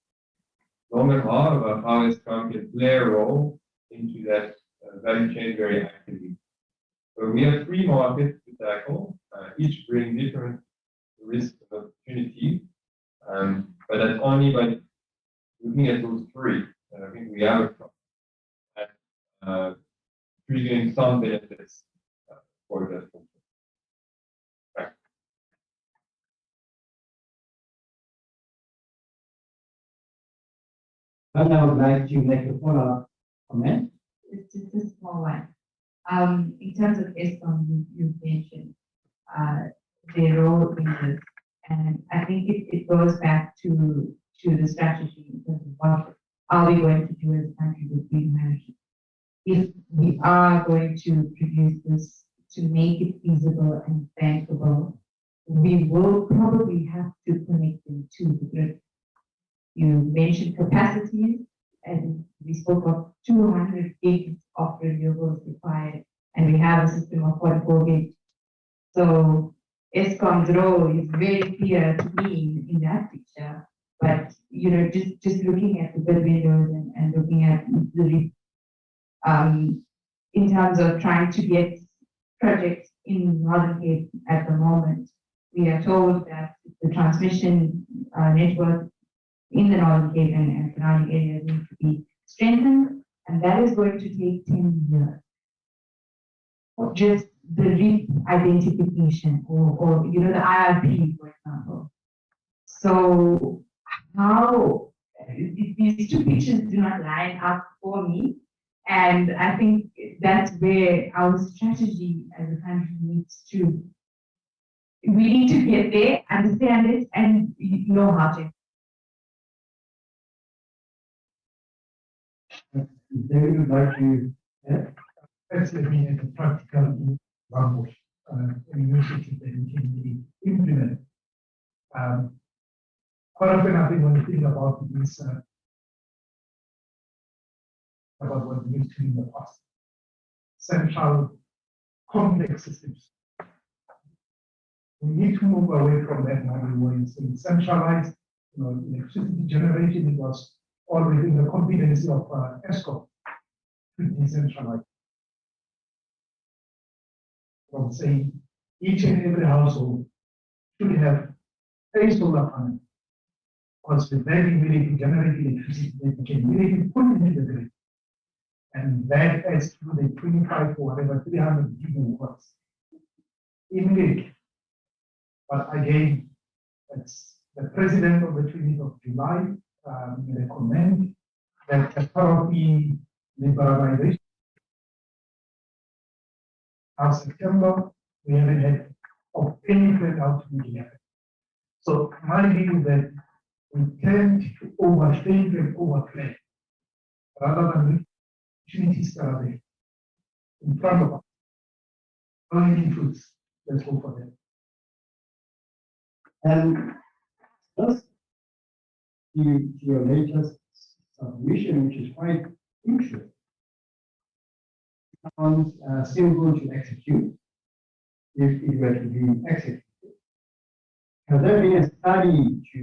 S8: long and hard about how ESCOM can play a role into that value chain very actively. So we have 3 markets to tackle, each bring different risks and opportunities, but that's only by looking at those three, I think we have a problem at triggering some benefits for that function.
S4: And I would like to make a follow-up comment.
S6: It's just a small one. In terms of ESCOM, you mentioned their role in this, and I think it goes back to the strategy in terms of what are we going to do as a country with green management. If we are going to produce this to make it feasible and bankable, we will probably have to connect them to the grid. You mentioned capacities, and we spoke of 200 gigs of renewables required, and we have a system of 44 gigs. So ESCOM's role is very clear to me in that picture. But just looking at the bid windows and looking at the in terms of trying to get projects in Northern Cape at the moment, we are told that the transmission network in the Northern Cape and surrounding areas need to be strengthened, and that is going to take 10 years. Or just the REAP identification or the IRP, for example. So how these two pictures do not line up for me, and I think that's where our strategy as a country needs to. We need to get there, understand it, and know how to.
S4: David would like to add?
S5: Let's let me make a practical example, an initiative that we can really implement. Quite often, I think when you think about this, about what we used to in the past, central complex systems. We need to move away from that model where it's centralized, electricity generation. It was all within the competency of ESCOM to decentralize. From saying each and every household should have a solar panel, because with that immediately generated electricity that you can immediately put into the grid. And that adds to the 25 or whatever 300 gigawatts immediately. But again, that's the president of the 20th of July recommend that as part of the liberalization of September, we haven't had of any plan out to be happen. So my view is that we tend to overthink and overplay rather than opportunities that are there in front of us. Earning fruits. Let's go for that.
S4: And just to your latest submission, which is quite interesting, sounds simple to execute if it were to be executed. Has there been a study to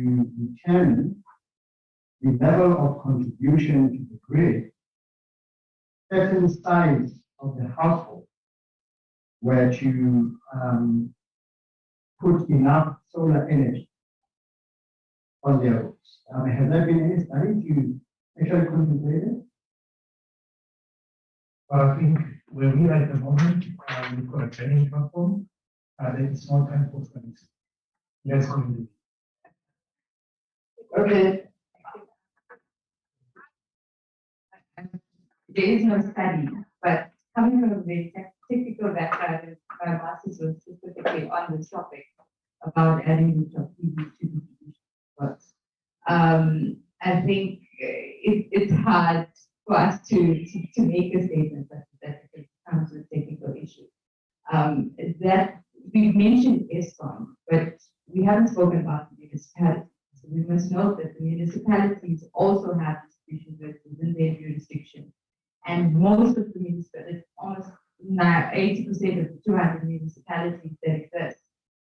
S4: determine the level of contribution to the grid, certain size of the household were to put enough solar energy on their roofs? Has there been any study to actually contemplate it?
S5: I think where we are at the moment, we've got a training platform, there is no time for studies. Let's continue.
S4: Okay.
S6: There is no study, but coming from a very technical background, my master's was specifically on this topic about adding rooftop PV to distribution networks. I think it's hard for us to make a statement that it comes with technical issues. That we've mentioned ESCOM, but we haven't spoken about the municipalities. So we must note that the municipalities also have distribution grids within their jurisdiction. And most of the municipalities, almost 80% of the 200 municipalities that exist,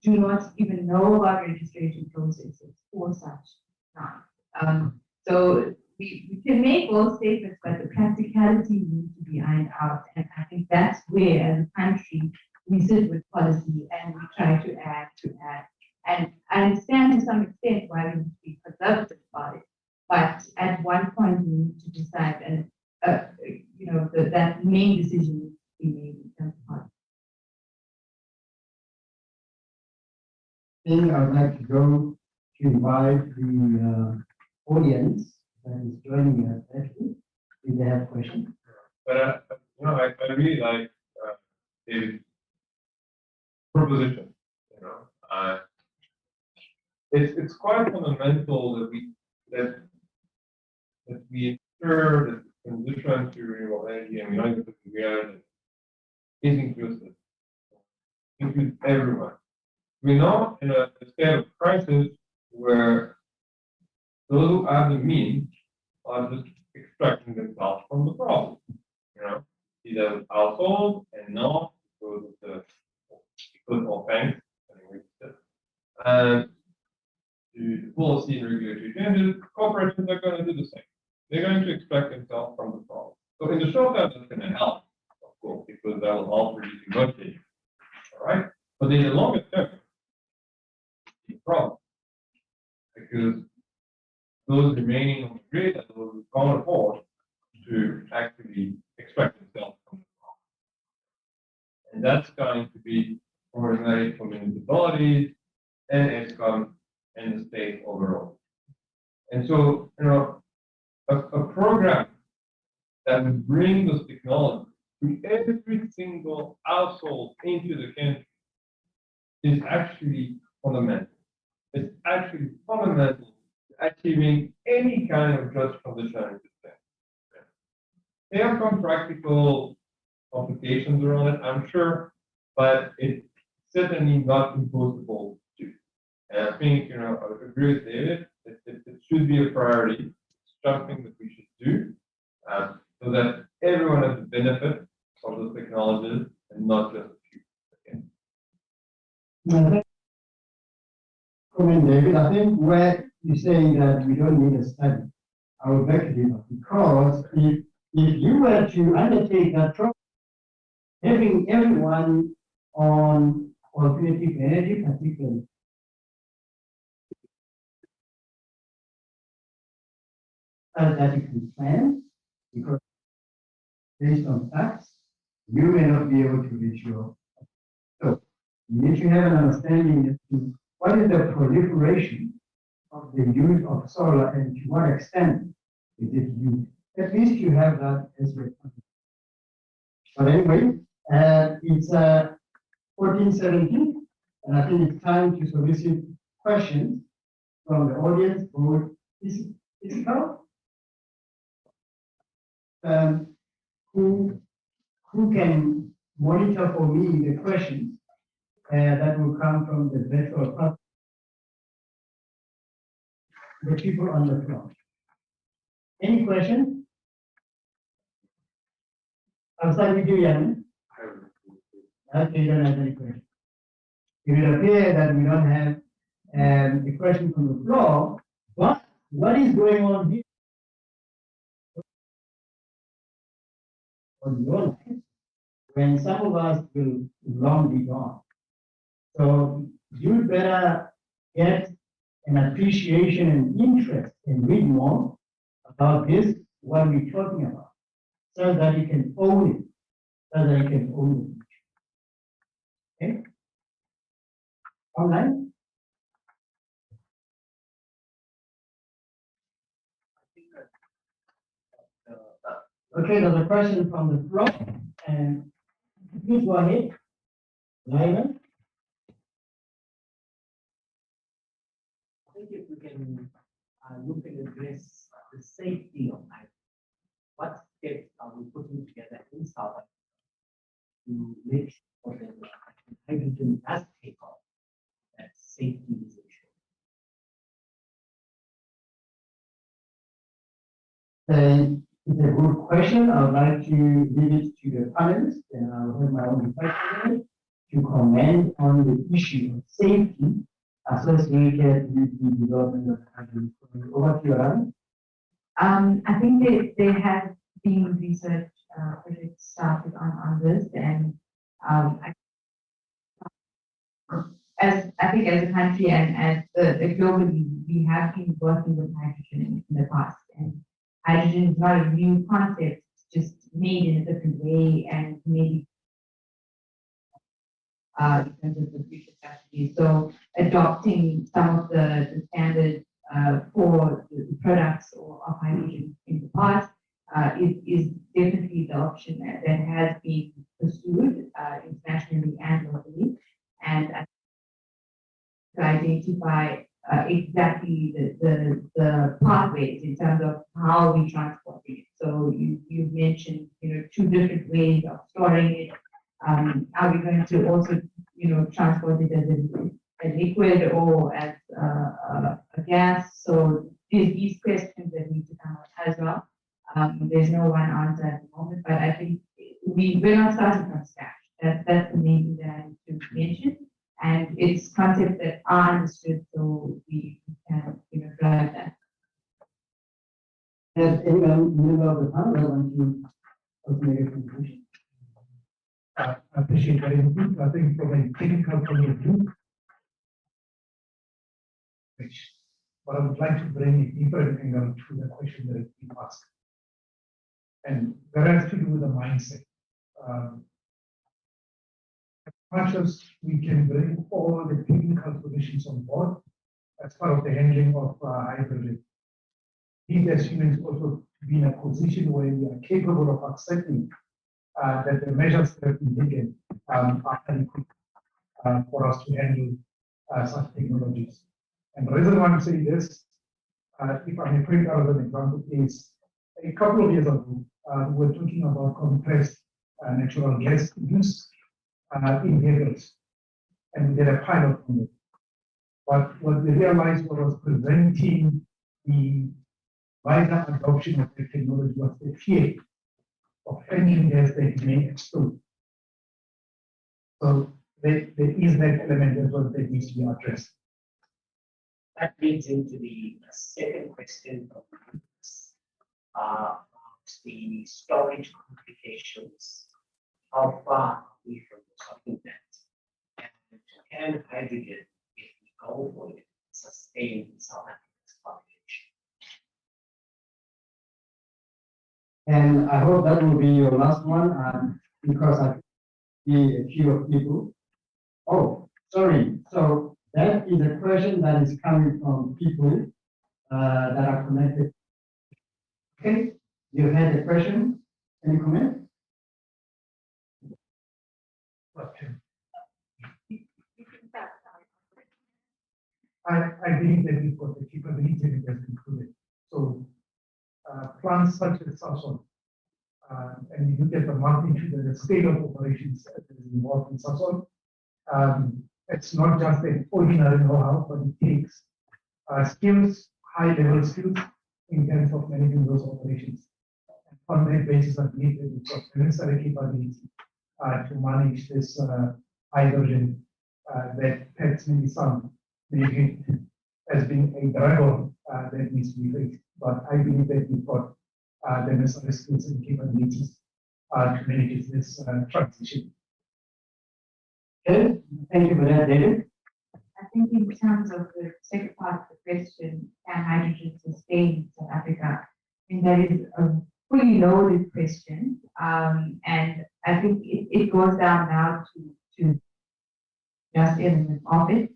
S6: do not even know about registration processes for such now. So we can make all statements, but the practicality needs to be ironed out. And I think that's where, as a country, we sit with policy and we try to add. And I understand to some extent why we need to be conservative about it. But at one point, we need to decide, and that main decision needs to be made in terms of how.
S4: I would like to go to invite the audience that is joining us actually, if they have questions.
S8: But I really like David's proposition. It's quite fundamental that we ensure that the transition to renewable energy and renewable reality is inclusive, includes everyone. We're not in a state of crisis where those who have the means are just extracting themselves from the problem. Either with households and not because of banks and the policy and regulatory changes, corporations are going to do the same. They're going to extract themselves from the problem. So in the short term, that's going to help, of course, because that will help reducing budgeting. All right? But in the longer term, it's a problem. Because those remaining on the grid are those who can't afford to actually extract themselves from the problem. And that's going to be problematic for municipalities and ESCOM and the state overall. And so, a program that would bring those technologies to every single household into the country is actually fundamental. It's actually fundamental to achieving any kind of just transition in this thing. There are some practical complications around it, I'm sure, but it's certainly not impossible to do. And I think, I would agree with David, it should be a priority. It's something that we should do so that everyone has the benefit of those technologies and not just a few.
S4: David, I think where you're saying that we don't need a study, I would beg to differ, because if you were to undertake that program, having everyone on alternative energy, particularly that you can plan, because based on facts, you may not be able to reach your. So you need to have an understanding as to what is the proliferation of the use of solar and to what extent is it used. At least you have that as your. But anyway, it's 14:17, and I think it's time to solicit questions from the audience, both physical. Who can monitor for me the questions that will come from the virtual platform, the people on the floor. Any questions? I'll start with you, Jan. Okay, you don't have any questions. It will appear that we don't have a question from the floor, but what is going on here? On your life, when some of us will long be gone. So you better get an appreciation and interest and read more about this, what we're talking about, so that you can own it, so that you can own it. Okay? Online? Okay, there's a question from the floor, and please go ahead. Lyman?
S9: I think if we can look and address the safety of hydrogen, what steps are we putting together in South Africa to make sure that hydrogen does take off, that safety is ensured?
S4: It's a good question. I would like to leave it to the panelists, and I'll have my own question to comment on the issue of safety associated with the development of hydrogen. Over to you, Alan.
S6: I think there has been research projects started on this, and as I think as a country and as globally, we have been working with hydrogen in the past, and hydrogen is not a new concept, it's just made in a different way and maybe in terms of the future strategy. So adopting some of the standards for the products or of hydrogen in the past is definitely the option that has been pursued internationally and locally, and to identify exactly the pathways in terms of how we transport it. So you mentioned, two different ways of storing it. Are we going to also, transport it as a liquid or as a gas? So these questions that need to come up as well. There's no one answer at the moment, but I think we're not starting from scratch. That's the main thing that I need to mention. And it's concepts that are understood, so we can, drive that.
S4: Has anyone member of the panel want to also make a conclusion?
S5: I appreciate that input. I think from a technical point of view, but I would like to bring a deeper angle to the question that has been asked. And that has to do with the mindset. As much as we can bring all the technical solutions on board as part of the handling of hydrogen, we need as humans also to be in a position where we are capable of accepting that the measures that have been taken are adequate for us to handle such technologies. And the reason why I'm saying this, if I may bring out an example, is a couple of years ago, we were talking about compressed natural gas use in vehicles, and we did a pilot on it. But what we realized was preventing the wider adoption of the technology was the fear of engine gas that may explode. So there is that element as well that needs to be addressed.
S9: That leads into the second question of about the storage complications. How far are we from solving that? And hydrogen, if we go for it, sustain South Africa's population?
S4: And I hope that will be your last one, because I see a few of people. Oh, sorry. So that is a question that is coming from people that are connected. Okay, you had a question. Any comment?
S5: I believe that we've got the capability that has been included. So plants such as Sasol, and you look at the magnitude and the scale of operations that is involved in Sasol, it's not just an ordinary know-how, but it takes skills, high-level skills in terms of managing those operations. And on that basis, I believe that we've got the necessary capability to manage this hydrogen that perhaps maybe some maybe as being a draggle that needs to be faced. But I believe that we've got the necessary skills and capabilities to manage this transition.
S4: Okay, thank you for that, David.
S6: I think in terms of the second part of the question, can hydrogen sustain South Africa? I think that is a fully loaded question. And I think it goes down now to just element of it.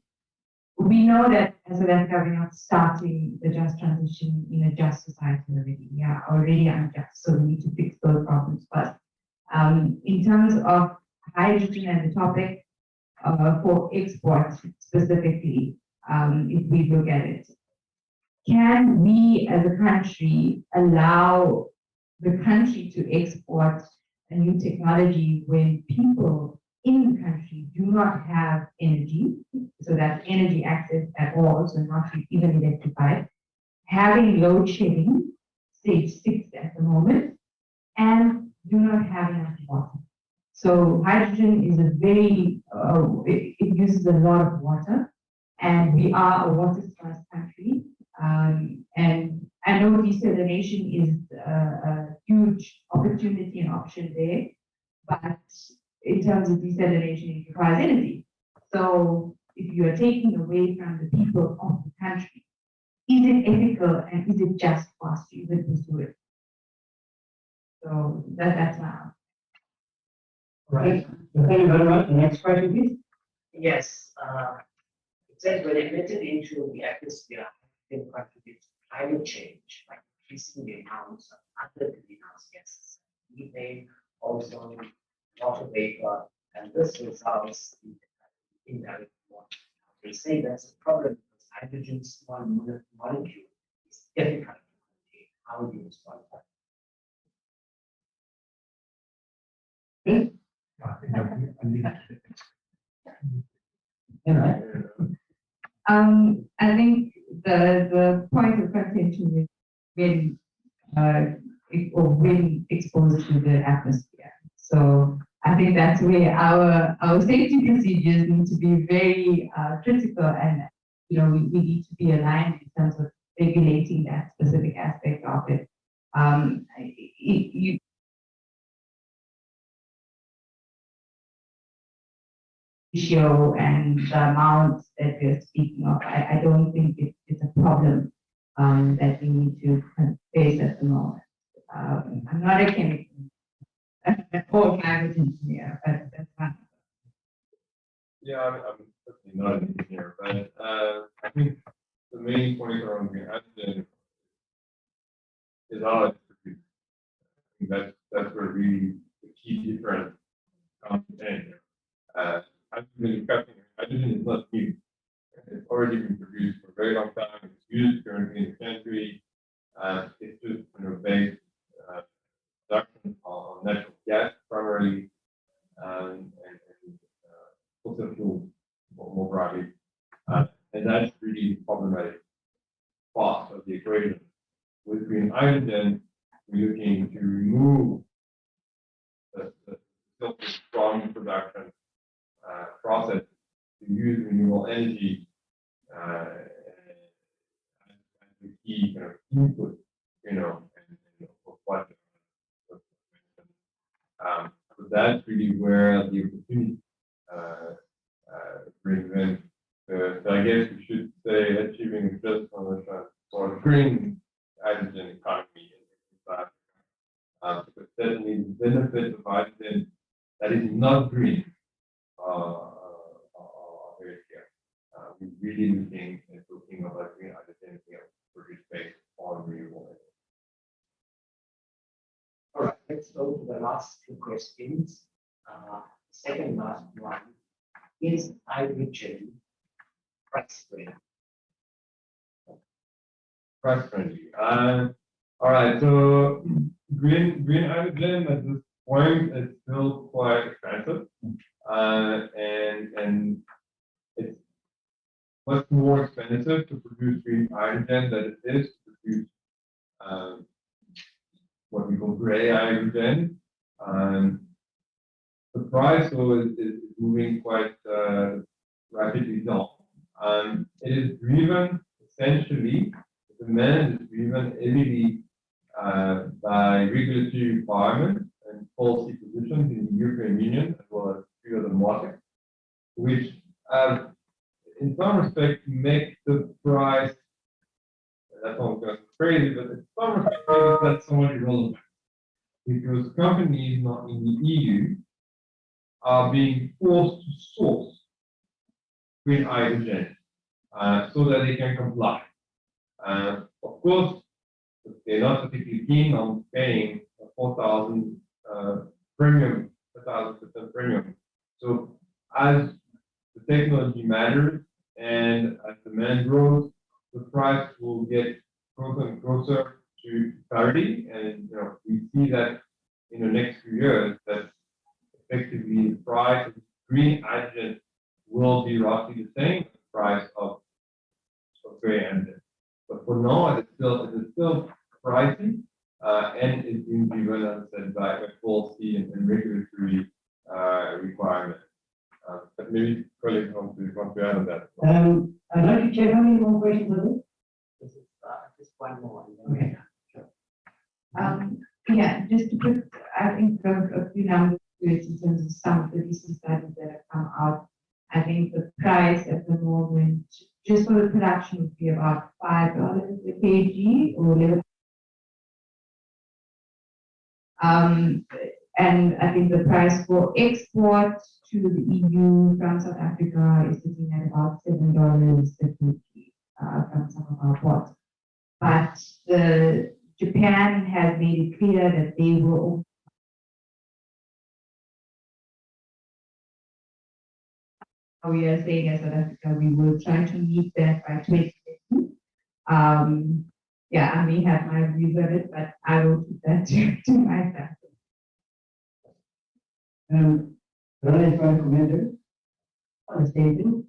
S6: We know that as South Africa, we're not starting the just transition in a just society already. We are already unjust, so we need to fix those problems first. In terms of hydrogen and the topic for export specifically, if we look at it, can we as a country allow the country to export a new technology when people in the country do not have energy, so that's energy access at all, so not even electrified, having load shedding, stage 6 at the moment, and do not have enough water. So hydrogen is a very, it uses a lot of water, and we are a water-starved country. And I know desalination is a huge opportunity and option there, but in terms of desalination, it requires energy. So if you are taking away from the people of the country, is it ethical and is it just for us to even pursue it? So that's my answer.
S4: Right. Thank you very much. The next question, please.
S9: Yes, it says when admitted into the atmosphere, it contributes to climate change by increasing the amounts of other greenhouse gases, methane, ozone, water vapor, and this results in indirect warming. They say that's a problem because hydrogen's small molecule is difficult to contain. How do you respond to that?
S6: I think the point of contention is when when exposed to the atmosphere. So I think that's where our safety procedures need to be very critical, and we need to be aligned in terms of regulating that specific aspect of it. Ratio and the amount that we're speaking of, I don't think it's a problem that we need to face at the moment. I'm not a chemical or climate engineer, but that's fine.
S8: Yeah, I'm certainly not an engineer, but I think the main point around green hydrogen is how it's produced. I think that's where really the key difference comes in. Hydrogen is not new. It's already been produced for a very long time. It's used currently in the country. It's just based production on natural gas primarily, and fossil fuels more broadly. And that's really the problematic part of the equation. With green hydrogen, we're looking to remove the filter from production process to use renewable energy as the key kind of input, of what. So that's really where the opportunity brings in. So I guess we should say achieving a just transition for green hydrogen economy in South Africa. Because certainly the benefits of hydrogen that is not green are very clear. We're really looking about green hydrogen produced based on renewable energy.
S9: All right, let's go to the last two questions. Second last one, is hydrogen price friendly?
S8: Price friendly. All right, so green hydrogen at this point is still quite expensive, and it's much more expensive to produce green hydrogen than it is to produce what we call gray hydrogen. The price though is moving quite rapidly down. It is driven essentially, the demand is driven heavily by regulatory requirements and policy positions in the European Union as well as few other markets, which in some respects make the price, that's not going crazy, but in some respects that's somewhat irrelevant because companies not in the EU are being forced to source green hydrogen so that they can comply. Of course, they're not particularly keen on paying a 4,000 premium, 1,000% premium. So as the technology matters and as demand grows, the price will get closer and closer to parity. And we see that in the next few years that effectively the price of green hydrogen will be roughly the same as the price of gray hydrogen. But for now, it is still pricey, and it's being driven, as I said, by policy and regulatory requirements. But maybe colleagues want to add on that.
S4: I'd like to check how many more questions are there?
S9: This is just one more.
S4: Okay.
S6: Yeah, just to put, I think a few numbers to it in terms of some of the recent studies that have come out. I think the price at the moment, just for the production, would be about $5 a kg or 11. And I think the price for export to the EU from South Africa is sitting at about $7 a kg from some of our ports. But Japan has made it clear that they will. We are saying as South Africa, we will try to meet that by 2050. Yeah, I may have my views on it, but I will keep that to myself.
S4: Can I try to comment on the statement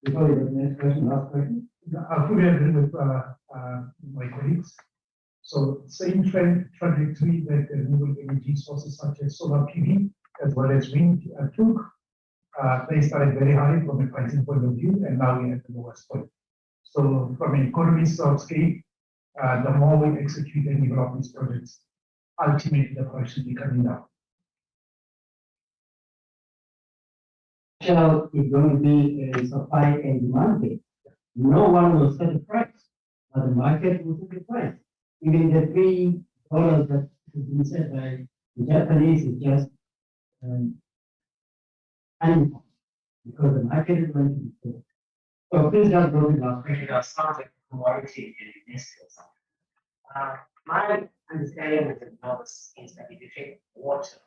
S4: before we go to the next question, last question?
S5: I fully agree with my colleagues. So same trajectory that renewable energy sources such as solar PV as well as wind took. They started very high from a pricing point of view, and now we're at the lowest point. So from an economist of scale, the more we execute and develop these projects, ultimately the price should be coming down.
S4: Is going to be a supply and demand thing. No one will set the price, but the market will set the price. Even the $3 that has been said by the Japanese is just animal, because the market is going to be full. So please just go to the last question.
S9: It sounds like commodity and investors. My understanding of the notes is that if you take water,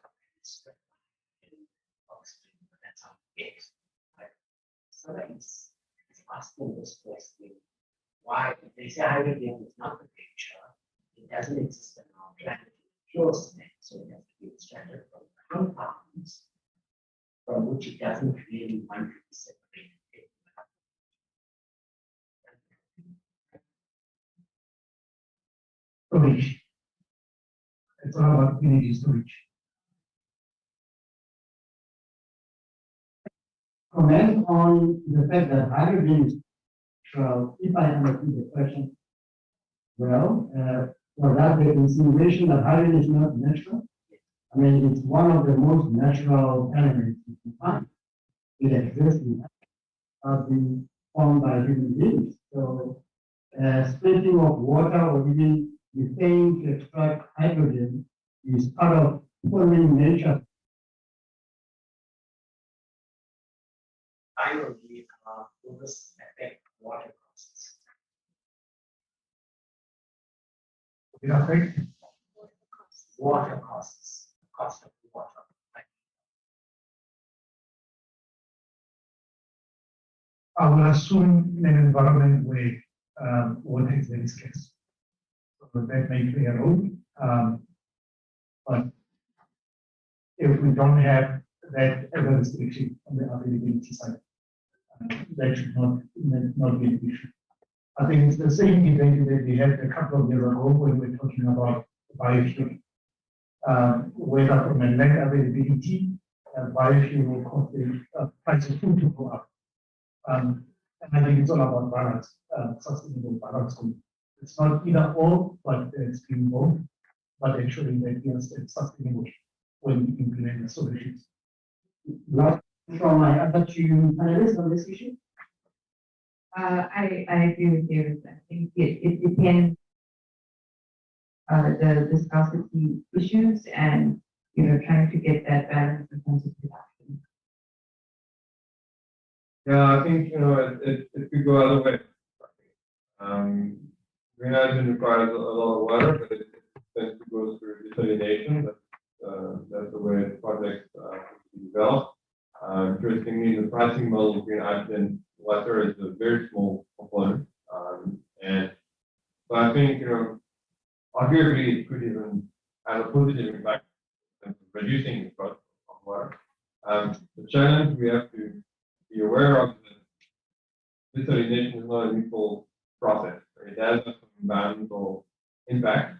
S9: that's how it is. So that is asking this question, why they say hydrogen is not the future, it doesn't exist in our planet, pure state, so it has to be extracted from compounds from which it doesn't really want to be separated.
S5: Storage. It's all about energy storage.
S4: Comment on the fact that hydrogen is natural, if I understood the question well, was that the insinuation that hydrogen is not natural? I mean, it's one of the most natural elements you can find. It exists in has been formed by human beings. So, splitting of water or even methane to extract hydrogen is part of forming nature.
S9: I don't believe will this affect water costs.
S5: It affects
S9: Water costs, cost of water.
S5: I will assume in an environment where water is very scarce. So that may play a role. But if we don't have that as a restriction on the availability side, that should not be an issue. I think it's the same debate that we had a couple of years ago when we were talking about biofuel. Whether from a land availability, biofuel cost the price of food to go up. And I think it's all about balance, sustainable balance. It's not either or, but it's being both, but ensuring that yes, it's sustainable when we implement the solutions.
S4: Last from my other two panelists on this issue.
S6: I agree with David. I think it depends the scarcity issues and trying to get that balance in terms of production.
S8: Yeah, I think it could go other way. Green hydrogen requires a lot of water, but it tends to go through desalination. That's the way the project is developed. Interestingly, in the pricing model of green hydrogen, water is a very small component, and so I think arguably it could even have a positive impact in reducing the cost of water. The challenge we have to be aware of is that desalination is not an equal process. It has some environmental impact.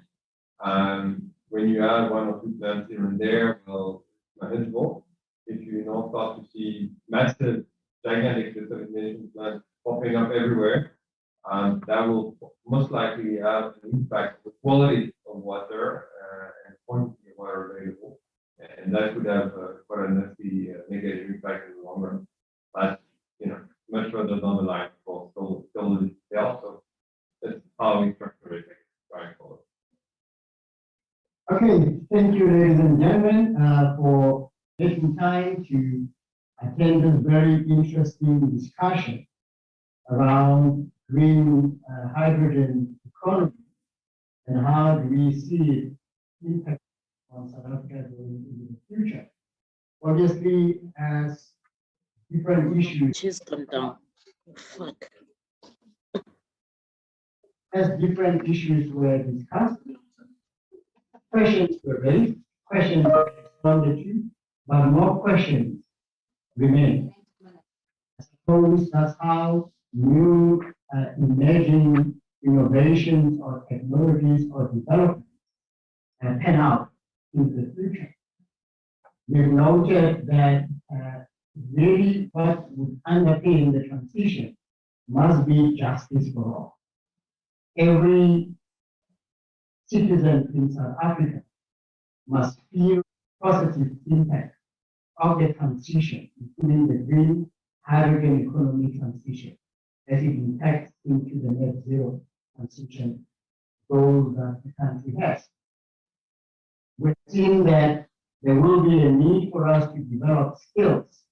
S8: When you add one or two plants here and there, well, it's manageable. If you now start to see massive, gigantic desalination plants popping up everywhere, that will most likely have an impact on the quality of water and quantity of water available. And that could have quite a nasty negative impact in the long run. But
S4: Okay, thank you, ladies and gentlemen, for taking time to attend this very interesting discussion around green hydrogen economy and how do we see it impact on South Africa going into the future. Obviously, as different issues,
S10: She's gone down. Fuck.
S4: as different issues were discussed, questions were raised, questions were responded to, but more questions remain. I suppose that's how new emerging innovations or technologies or developments pan out in the future. We've noted that really what would underpin the transition must be justice for all. Every citizen in South Africa must feel positive impact of the transition, including the green hydrogen economy transition, as it impacts into the net zero transition goals that the country has. We've seen that there will be a need for us to develop skills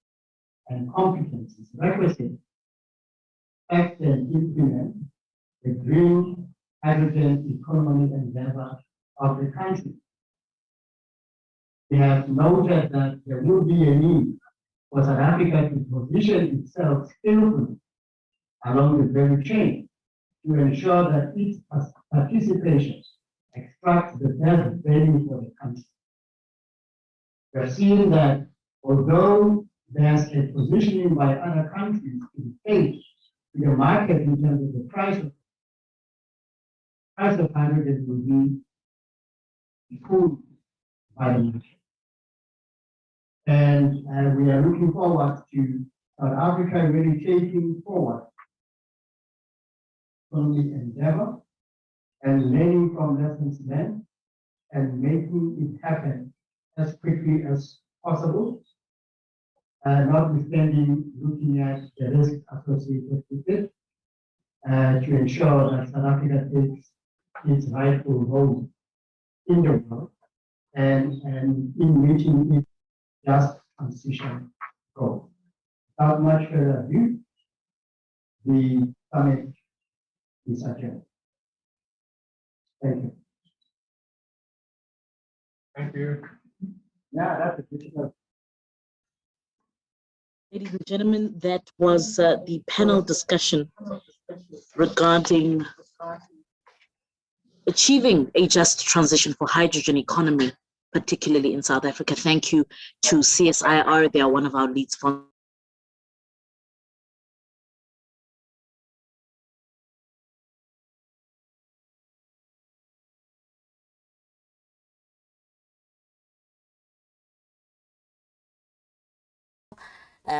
S4: and competencies requisite act and implement the green hydrogen economy endeavor of the country. We have noted that there will be a need for South Africa to position itself skillfully along the value chain to ensure that its participation extracts the best value for the country. We are seeing that although there's a positioning by other countries to engage in the market in terms of the price of hydrogen will be improved by the market. And we are looking forward to South Africa really taking forward economic endeavor and learning from lessons learned and making it happen as quickly as possible, notwithstanding looking at the risks associated with it, to ensure that South Africa takes its rightful role in the world and in meeting its just transition goal. Without much further ado, the summit is adjourned. Thank you.
S8: Thank you.
S4: Yeah, that's a difficult.
S10: Ladies and gentlemen, that was the panel discussion regarding achieving a just transition for hydrogen economy, particularly in South Africa. Thank you to CSIR. They are one of our lead sponsors.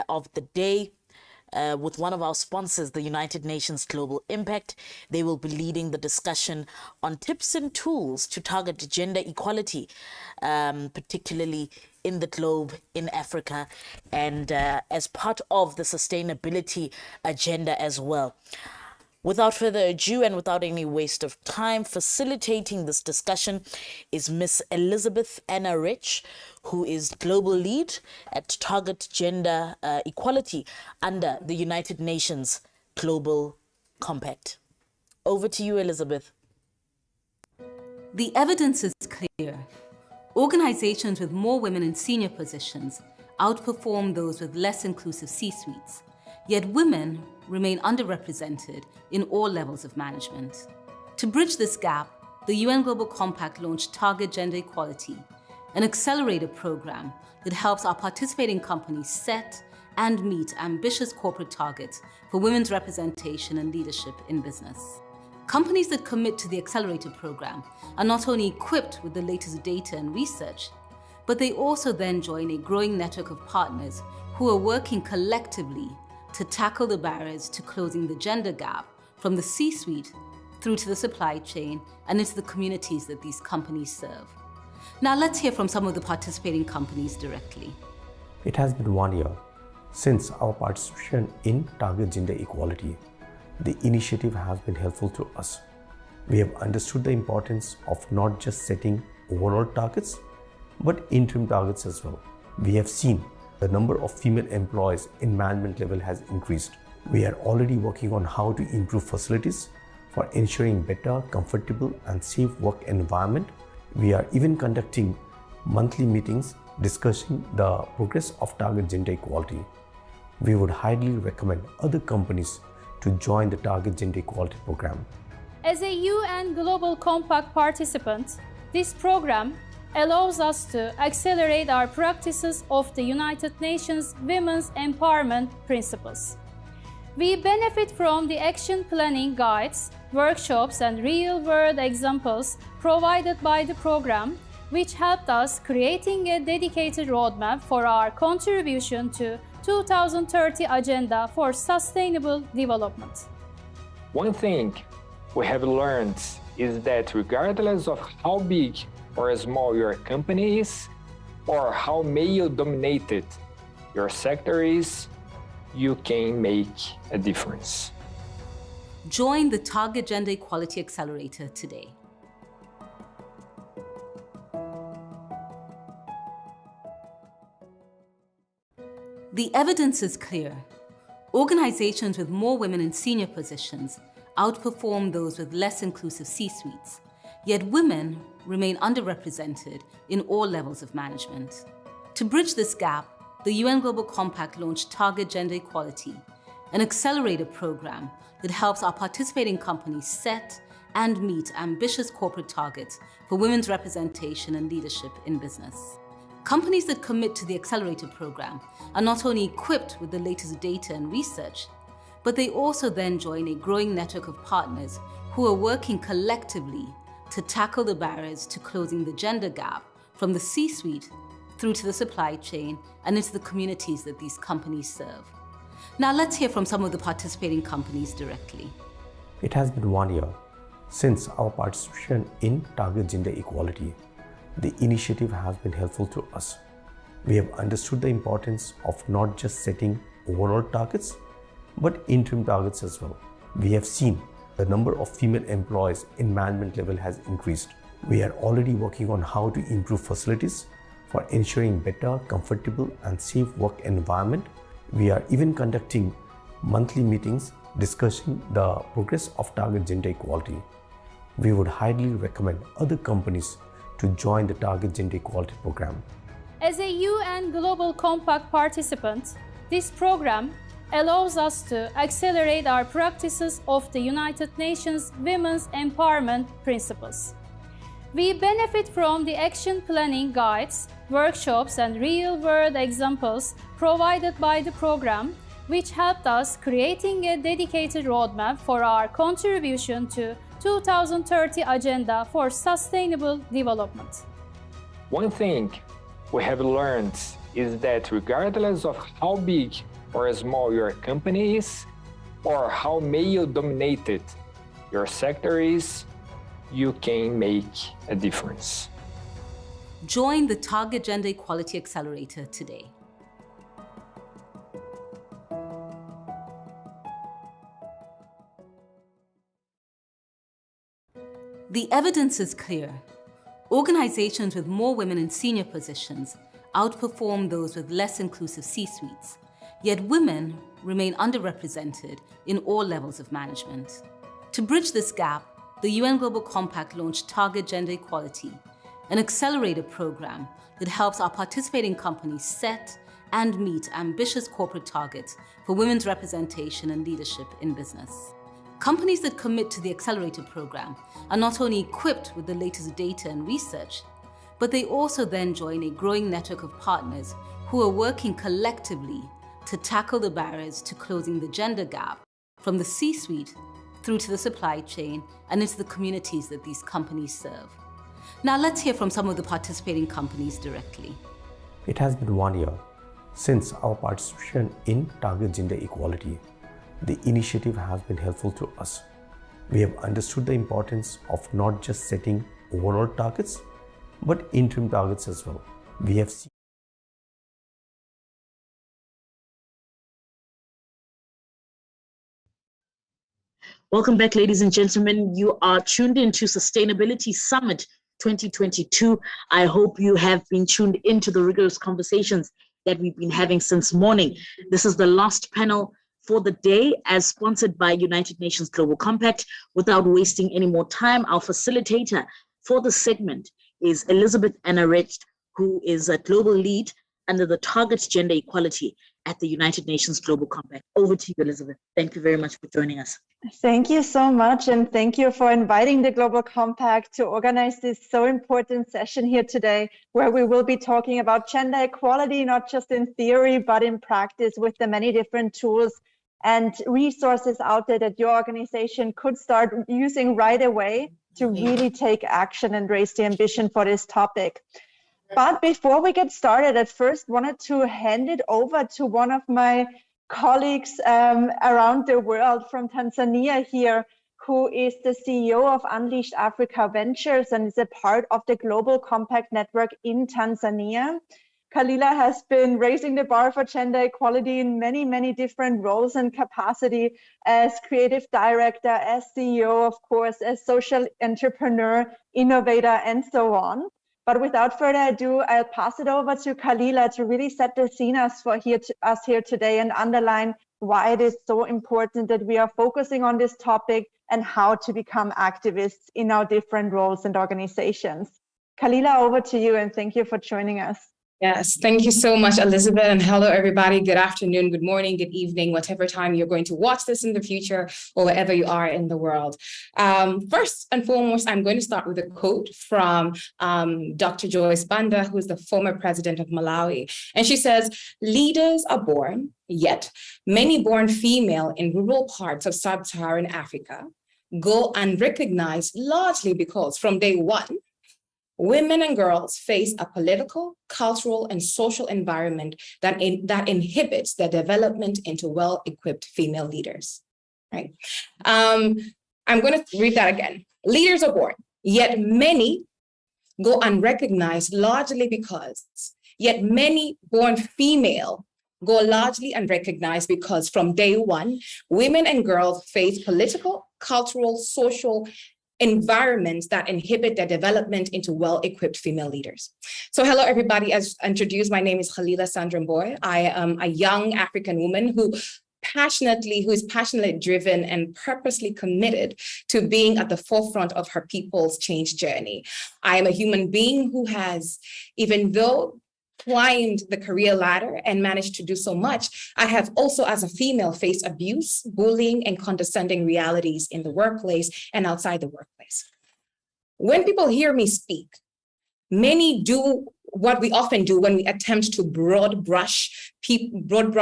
S10: Of the day with one of our sponsors, the United Nations Global Impact. They will be leading the discussion on tips and tools to target gender equality, particularly in the globe, in Africa, and as part of the sustainability agenda as well. Without further ado and without any waste of time, facilitating this discussion is Miss Elizabeth Anna Rich, who is Global Lead at Target Gender Equality under the United Nations Global Compact. Over to you, Elizabeth.
S11: The evidence is clear. Organizations with more women in senior positions outperform those with less inclusive C-suites, yet women remain underrepresented in all levels of management. To bridge this gap, the UN Global Compact launched Target Gender Equality, an accelerator program that helps our participating companies set and meet ambitious corporate targets for women's representation and leadership in business. Companies that commit to the accelerator program are not only equipped with the latest data and research, but they also then join a growing network of partners who are working collectively to tackle the barriers to closing the gender gap from the C-suite through to the supply chain and into the communities that these companies serve. Now let's hear from some of the participating companies directly.
S12: It has been 1 year since our participation in Target Gender Equality. The initiative has been helpful to us. We have understood the importance of not just setting overall targets, but interim targets as well. We have seen the number of female employees in management level has increased. We are already working on how to improve facilities for ensuring better, comfortable and safe work environment. We are even conducting monthly meetings discussing the progress of target gender equality. We would highly recommend other companies to join the Target Gender Equality program.
S13: As a UN Global Compact participant, this program allows us to accelerate our practices of the United Nations Women's Empowerment Principles. We benefit from the action planning guides, workshops and real-world examples provided by the program, which helped us creating a dedicated roadmap for our contribution to 2030 Agenda for Sustainable Development.
S14: One thing we have learned is that regardless of how big or small your company is, or how male-dominated your sector is, you can make a difference.
S11: Join the Target Gender Equality Accelerator today. The evidence is clear. Organizations with more women in senior positions outperform those with less inclusive C-suites, yet women remain underrepresented in all levels of management. To bridge this gap, the UN Global Compact launched Target Gender Equality, an accelerator program that helps our participating companies set and meet ambitious corporate targets for women's representation and leadership in business. Companies that commit to the accelerator program are not only equipped with the latest data and research, but they also then join a growing network of partners who are working collectively to tackle the barriers to closing the gender gap from the C-suite through to the supply chain and into the communities that these companies serve. Now let's hear from some of the participating companies directly.
S12: It has been 1 year since our participation in Target Gender Equality. The initiative has been helpful to us. We have understood the importance of not just setting overall targets, but interim targets as well. We have seen the number of female employees in management level has increased. We are already working on how to improve facilities for ensuring better, comfortable and safe work environment. We are even conducting monthly meetings discussing the progress of Target Gender Equality. We would highly recommend other companies to join the Target Gender Equality program.
S13: As a UN Global Compact participant, this program allows us to accelerate our practices of the United Nations Women's Empowerment Principles. We benefit from the action planning guides, workshops and real-world examples provided by the program, which helped us creating a dedicated roadmap for our contribution to 2030 Agenda for Sustainable Development.
S14: One thing we have learned is that regardless of how big or small your company is, or how male-dominated your sector is, you can make a difference.
S11: Join the Target Gender Equality Accelerator today. The evidence is clear. Organizations with more women in senior positions outperform those with less inclusive C-suites, yet women remain underrepresented in all levels of management. To bridge this gap, the UN Global Compact launched Target Gender Equality, an accelerator program that helps our participating companies set and meet ambitious corporate targets for women's representation and leadership in business. Companies that commit to the accelerator program are not only equipped with the latest data and research, but they also then join a growing network of partners who are working collectively to tackle the barriers to closing the gender gap from the C-suite through to the supply chain and into the communities that these companies serve. Now let's hear from some of the participating companies directly.
S12: It has been 1 year since our participation in Target Gender Equality. The initiative has been helpful to us. We have understood the importance of not just setting overall targets, but interim targets as well. We have seen
S15: Welcome back, ladies and gentlemen. You are tuned into Sustainability Summit
S10: 2022. I hope you have been tuned into the rigorous conversations that we've been having since morning. This is the last panel for the day, as sponsored by United Nations Global Compact. Without wasting any more time, our facilitator for the segment is Elizabeth Anna Recht, who is a global lead under the Target Gender Equality at the United Nations Global Compact. Over to you, Elizabeth. Thank you very much for joining us.
S15: Thank you so much, and thank you for inviting the Global Compact to organize this so important session here today, where we will be talking about gender equality, not just in theory, but in practice, with the many different tools and resources out there that your organization could start using right away to really take action and raise the ambition for this topic. But before we get started, at first wanted to hand it over to one of my colleagues around the world from Tanzania here, who is the CEO of Unleashed Africa Ventures and is a part of the Global Compact Network in Tanzania. Kalila has been raising the bar for gender equality in many, many different roles and capacity, as creative director, as CEO, of course, as social entrepreneur, innovator, and so on. But without further ado, I'll pass it over to Kalila to really set the scene us here today and underline why it is so important that we are focusing on this topic and how to become activists in our different roles and organizations. Kalila, over to you, and thank you for joining us.
S16: Yes, thank you so much, Elizabeth, and hello, everybody. Good afternoon, good morning, good evening, whatever time you're going to watch this in the future or wherever you are in the world. First and foremost, I'm going to start with a quote from Dr. Joyce Banda, who is the former president of Malawi. And she says, "Leaders are born, yet many born female in rural parts of sub-Saharan Africa go unrecognized, largely because from day one, women and girls face a political, cultural, and social environment that inhibits their development into well-equipped female leaders." Right? I'm going to read that again. Leaders are born, yet many go unrecognized, largely because, yet many born female go largely unrecognized because from day one, women and girls face political, cultural, social environments that inhibit their development into well-equipped female leaders. So hello, everybody. As introduced, my name is Khalila Sandramboy. I am a young African woman who is passionately driven and purposely committed to being at the forefront of her people's change journey. I am a human being who has, even though climbed the career ladder and managed to do so much, I have also, as a female, faced abuse, bullying, and condescending realities in the workplace and outside the workplace. When people hear me speak, many do what we often do when we attempt to broad brush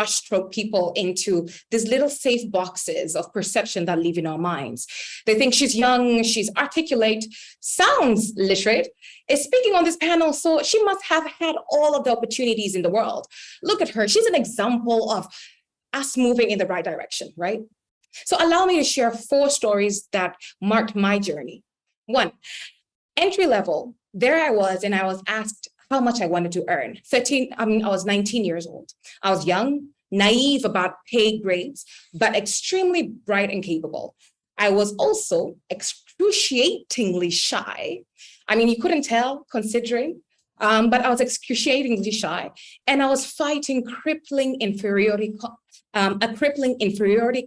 S16: stroke people into these little safe boxes of perception that live in our minds. They think she's young, she's articulate, sounds literate, is speaking on this panel, so she must have had all of the opportunities in the world. Look at her, she's an example of us moving in the right direction, right? So allow me to share 4 stories that marked my journey. 1, entry level, there I was, and I was asked how much I wanted to earn. I was 19 years old. I was young, naive about pay grades, but extremely bright and capable. I was also excruciatingly shy. I mean, you couldn't tell considering, but I was excruciatingly shy, and I was fighting a crippling inferiority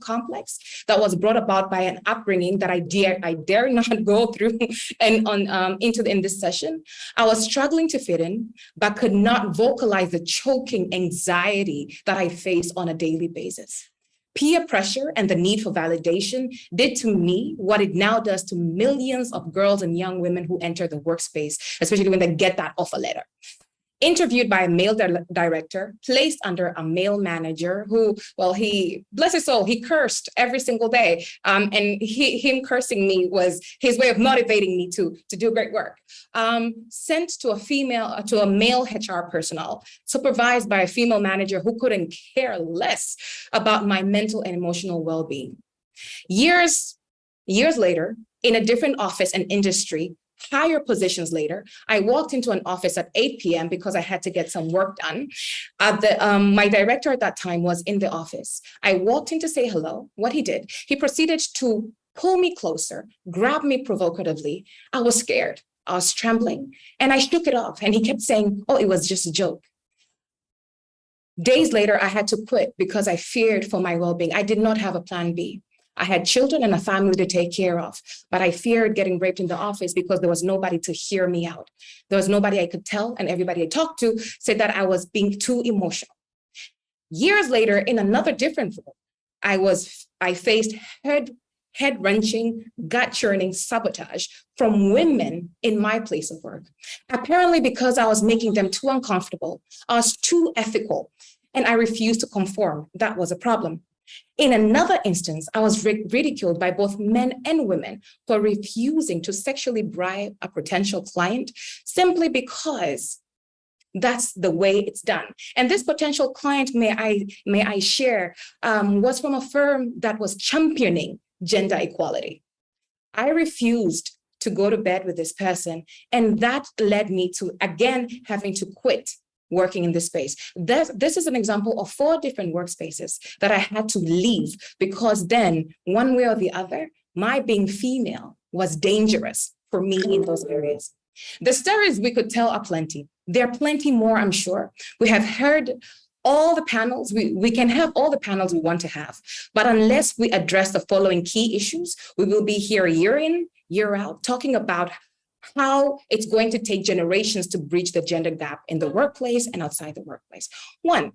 S16: complex that was brought about by an upbringing that I dare not go through in this session. I was struggling to fit in, but could not vocalize the choking anxiety that I face on a daily basis. Peer pressure and the need for validation did to me what it now does to millions of girls and young women who enter the workspace, especially when they get that offer letter. Interviewed by a male director, placed under a male manager who, well, he, bless his soul, he cursed every single day. And him cursing me was his way of motivating me to do great work. Sent to a male HR personnel, supervised by a female manager who couldn't care less about my mental and emotional well-being. Years later, in a different office and industry, higher positions later, I walked into an office at 8 p.m. because I had to get some work done. My director at that time was in the office. I walked in to say hello. What he did, he proceeded to pull me closer, grab me provocatively. I was scared. I was trembling, and I shook it off. And he kept saying, oh, it was just a joke. Days later, I had to quit because I feared for my well-being. I did not have a plan B. I had children and a family to take care of, but I feared getting raped in the office because there was nobody to hear me out. There was nobody I could tell, and everybody I talked to said that I was being too emotional. Years later, in another different role, I faced head-wrenching, gut-churning sabotage from women in my place of work. Apparently because I was making them too uncomfortable, I was too ethical, and I refused to conform. That was a problem. In another instance, I was ridiculed by both men and women for refusing to sexually bribe a potential client simply because that's the way it's done. And this potential client, may I share, was from a firm that was championing gender equality. I refused to go to bed with this person, and that led me to, again, having to quit working in this space. This is an example of 4 different workspaces that I had to leave because then, one way or the other, my being female was dangerous for me in those areas. The stories we could tell are plenty. There are plenty more, I'm sure. We have heard all the panels, we can have all the panels we want to have, but unless we address the following key issues, we will be here year in, year out, talking about how it's going to take generations to bridge the gender gap in the workplace and outside the workplace. 1,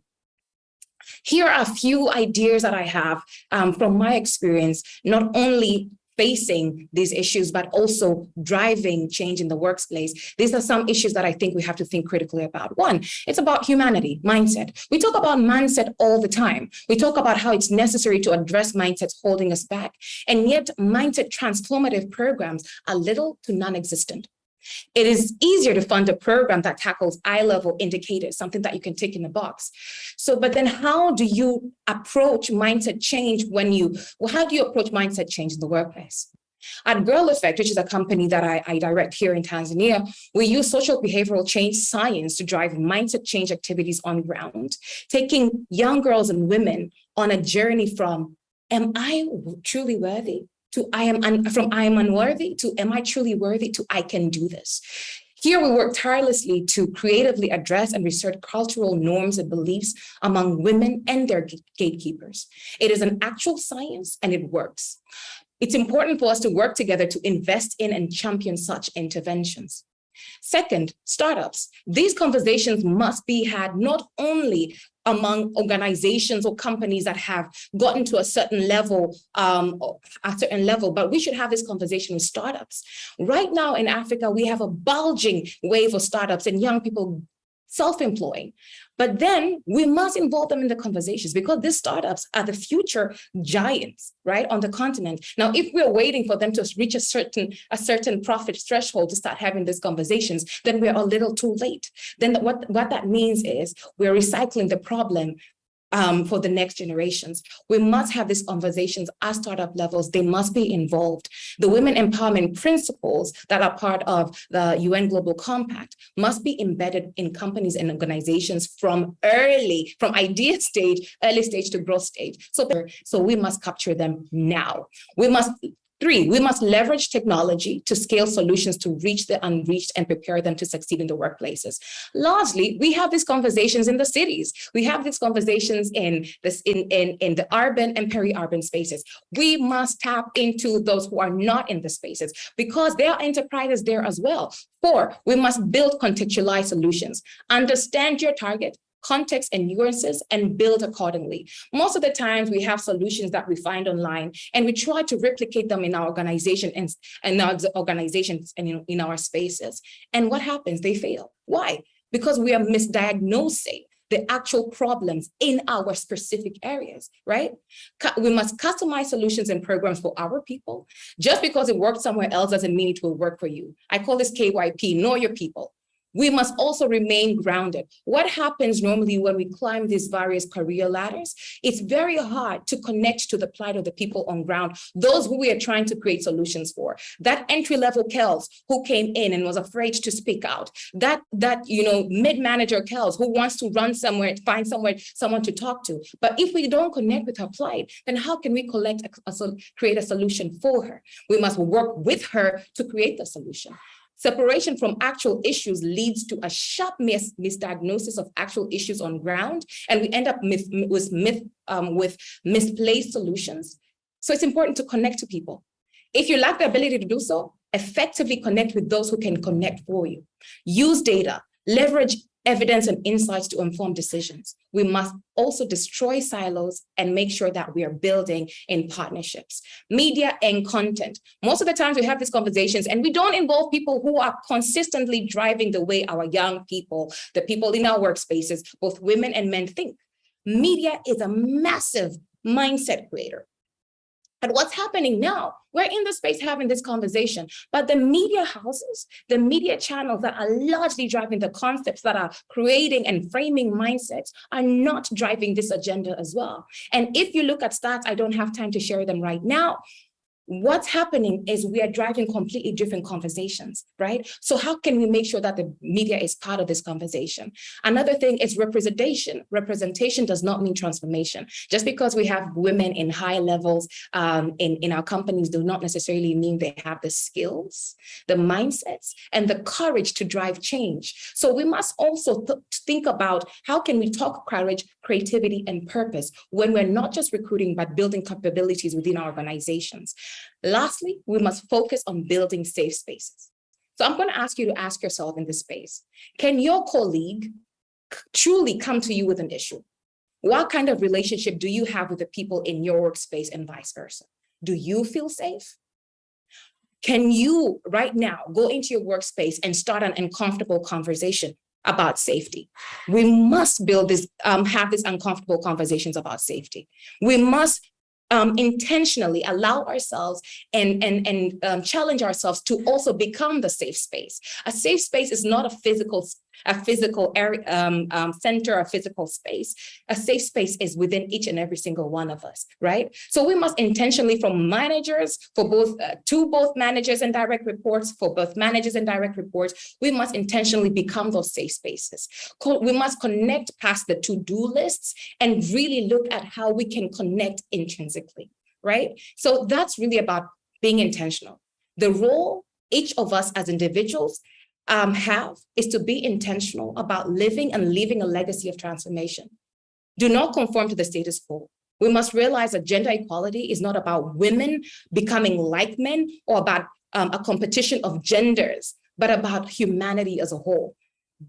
S16: here are a few ideas that I have from my experience, not only facing these issues, but also driving change in the workplace. These are some issues that I think we have to think critically about. 1, it's about humanity, mindset. We talk about mindset all the time. We talk about how it's necessary to address mindsets holding us back, and yet mindset transformative programs are little to non-existent. It is easier to fund a program that tackles eye-level indicators, something that you can tick in a box. But then how do you approach mindset change how do you approach mindset change in the workplace? At Girl Effect, which is a company that I direct here in Tanzania, we use social behavioral change science to drive mindset change activities on ground, taking young girls and women on a journey from, am I truly worthy? To I am unworthy, to am I truly worthy, to I can do this. Here we work tirelessly to creatively address and research cultural norms and beliefs among women and their gatekeepers. It is an actual science and it works. It's important for us to work together to invest in and champion such interventions. Second, startups. These conversations must be had not only among organizations or companies that have gotten to a certain level, but we should have this conversation with startups. Right now in Africa, we have a bulging wave of startups and young people self-employing. But then we must involve them in the conversations because these startups are the future giants, right, on the continent. Now, if we're waiting for them to reach a certain profit threshold to start having these conversations, then we're a little too late. Then what that means is we're recycling the problem for the next generations. We must have these conversations at startup levels. They must be involved. The women empowerment principles that are part of the UN Global Compact must be embedded in companies and organizations from idea stage, early stage to growth stage. So we must capture them now. 3, we must leverage technology to scale solutions to reach the unreached and prepare them to succeed in the workplaces. Lastly, we have these conversations in the cities. We have these conversations in the urban and peri-urban spaces. We must tap into those who are not in the spaces because there are enterprises there as well. 4, we must build contextualized solutions. Understand your target, context and nuances, and build accordingly. Most of the times we have solutions that we find online and we try to replicate them in our organization and in our spaces. And what happens? They fail. Why? Because we are misdiagnosing the actual problems in our specific areas, right? We must customize solutions and programs for our people. Just because it worked somewhere else doesn't mean it will work for you. I call this KYP, know your people. We must also remain grounded. What happens normally when we climb these various career ladders? It's very hard to connect to the plight of the people on ground, those who we are trying to create solutions for. That entry-level Kels who came in and was afraid to speak out. That mid-manager Kels who wants to run somewhere, find someone to talk to. But if we don't connect with her plight, then how can we create a solution for her? We must work with her to create the solution. Separation from actual issues leads to a sharp misdiagnosis of actual issues on ground, and we end up with misplaced solutions. So it's important to connect to people. If you lack the ability to do so, effectively connect with those who can connect for you. Use data, leverage evidence and insights to inform decisions. We must also destroy silos and make sure that we are building in partnerships. Media and content. Most of the times we have these conversations and we don't involve people who are consistently driving the way our young people, the people in our workspaces, both women and men think. Media is a massive mindset creator. And what's happening now, we're in the space having this conversation, but the media houses, the media channels that are largely driving the concepts that are creating and framing mindsets are not driving this agenda as well. And if you look at stats, I don't have time to share them right now. What's happening is we are driving completely different conversations, right? So how can we make sure that the media is part of this conversation? Another thing is representation. Representation does not mean transformation. Just because we have women in high levels in our companies do not necessarily mean they have the skills, the mindsets, and the courage to drive change. So we must also think about how can we talk courage, creativity, and purpose when we're not just recruiting, but building capabilities within our organizations. Lastly, we must focus on building safe spaces. So I'm going to ask you to ask yourself in this space, can your colleague truly come to you with an issue? What kind of relationship do you have with the people in your workspace and vice versa? Do you feel safe? Can you right now go into your workspace and start an uncomfortable conversation about safety? We must build this, have these uncomfortable conversations about safety. We must intentionally allow ourselves and challenge ourselves to also become the safe space. A safe space is not a physical area, center, a physical space. A safe space is within each and every single one of us, right? So we must intentionally, from managers, for both to both managers and direct reports, for both managers and direct reports, we must intentionally become those safe spaces. We must connect past the to-do lists and really look at how we can connect intrinsically, right? So that's really about being intentional. The role each of us as individuals have is to be intentional about living and leaving a legacy of transformation. Do not conform to the status quo. We must realize that gender equality is not about women becoming like men or about a competition of genders, but about humanity as a whole.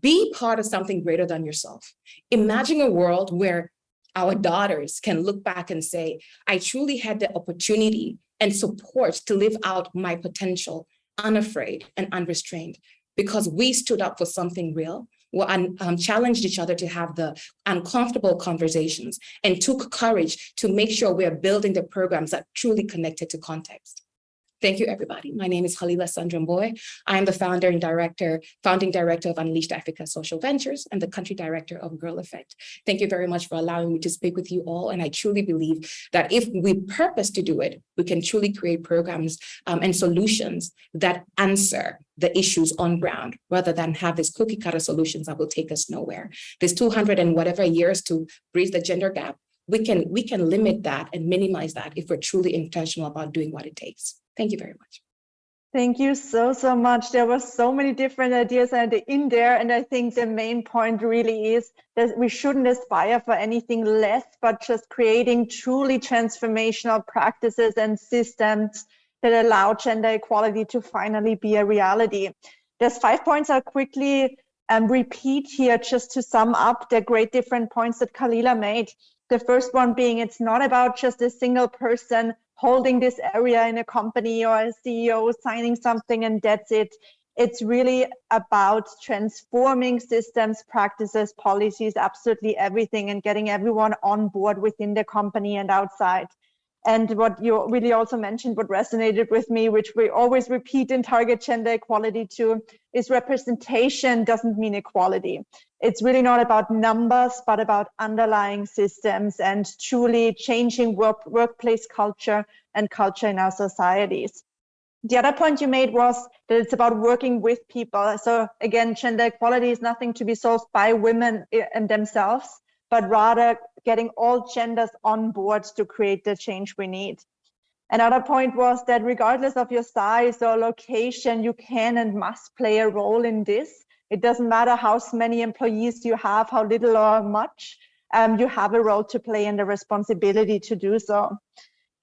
S16: Be part of something greater than yourself. Imagine a world where our daughters can look back and say, I truly had the opportunity and support to live out my potential, unafraid and unrestrained, because we stood up for something real, challenged each other to have the uncomfortable conversations, and took courage to make sure we are building the programs that truly connected to context. Thank you, everybody. My name is Khalila Sandramboy. I am the founding director of Unleashed Africa Social Ventures and the country director of Girl Effect. Thank you very much for allowing me to speak with you all. And I truly believe that if we purpose to do it, we can truly create programs and solutions that answer the issues on ground, rather than have these cookie cutter solutions that will take us nowhere. There's 200 and whatever years to bridge the gender gap. We can limit that and minimize that if we're truly intentional about doing what it takes. Thank you very much.
S15: Thank you so much. There were so many different ideas in there. And I think the main point really is that we shouldn't aspire for anything less, but just creating truly transformational practices and systems that allow gender equality to finally be a reality. There's 5 points I'll quickly repeat here just to sum up the great different points that Khalila made. The first one being, it's not about just a single person holding this area in a company or a CEO signing something and that's it. It's really about transforming systems, practices, policies, absolutely everything, and getting everyone on board within the company and outside. And what you really also mentioned, what resonated with me, which we always repeat in Target Gender Equality too, is representation doesn't mean equality. It's really not about numbers, but about underlying systems and truly changing workplace culture and culture in our societies. The other point you made was that it's about working with people. So again, gender equality is nothing to be solved by women and themselves, but rather getting all genders on board to create the change we need. Another point was that regardless of your size or location, you can and must play a role in this. It doesn't matter how many employees you have, how little or much, you have a role to play and the responsibility to do so.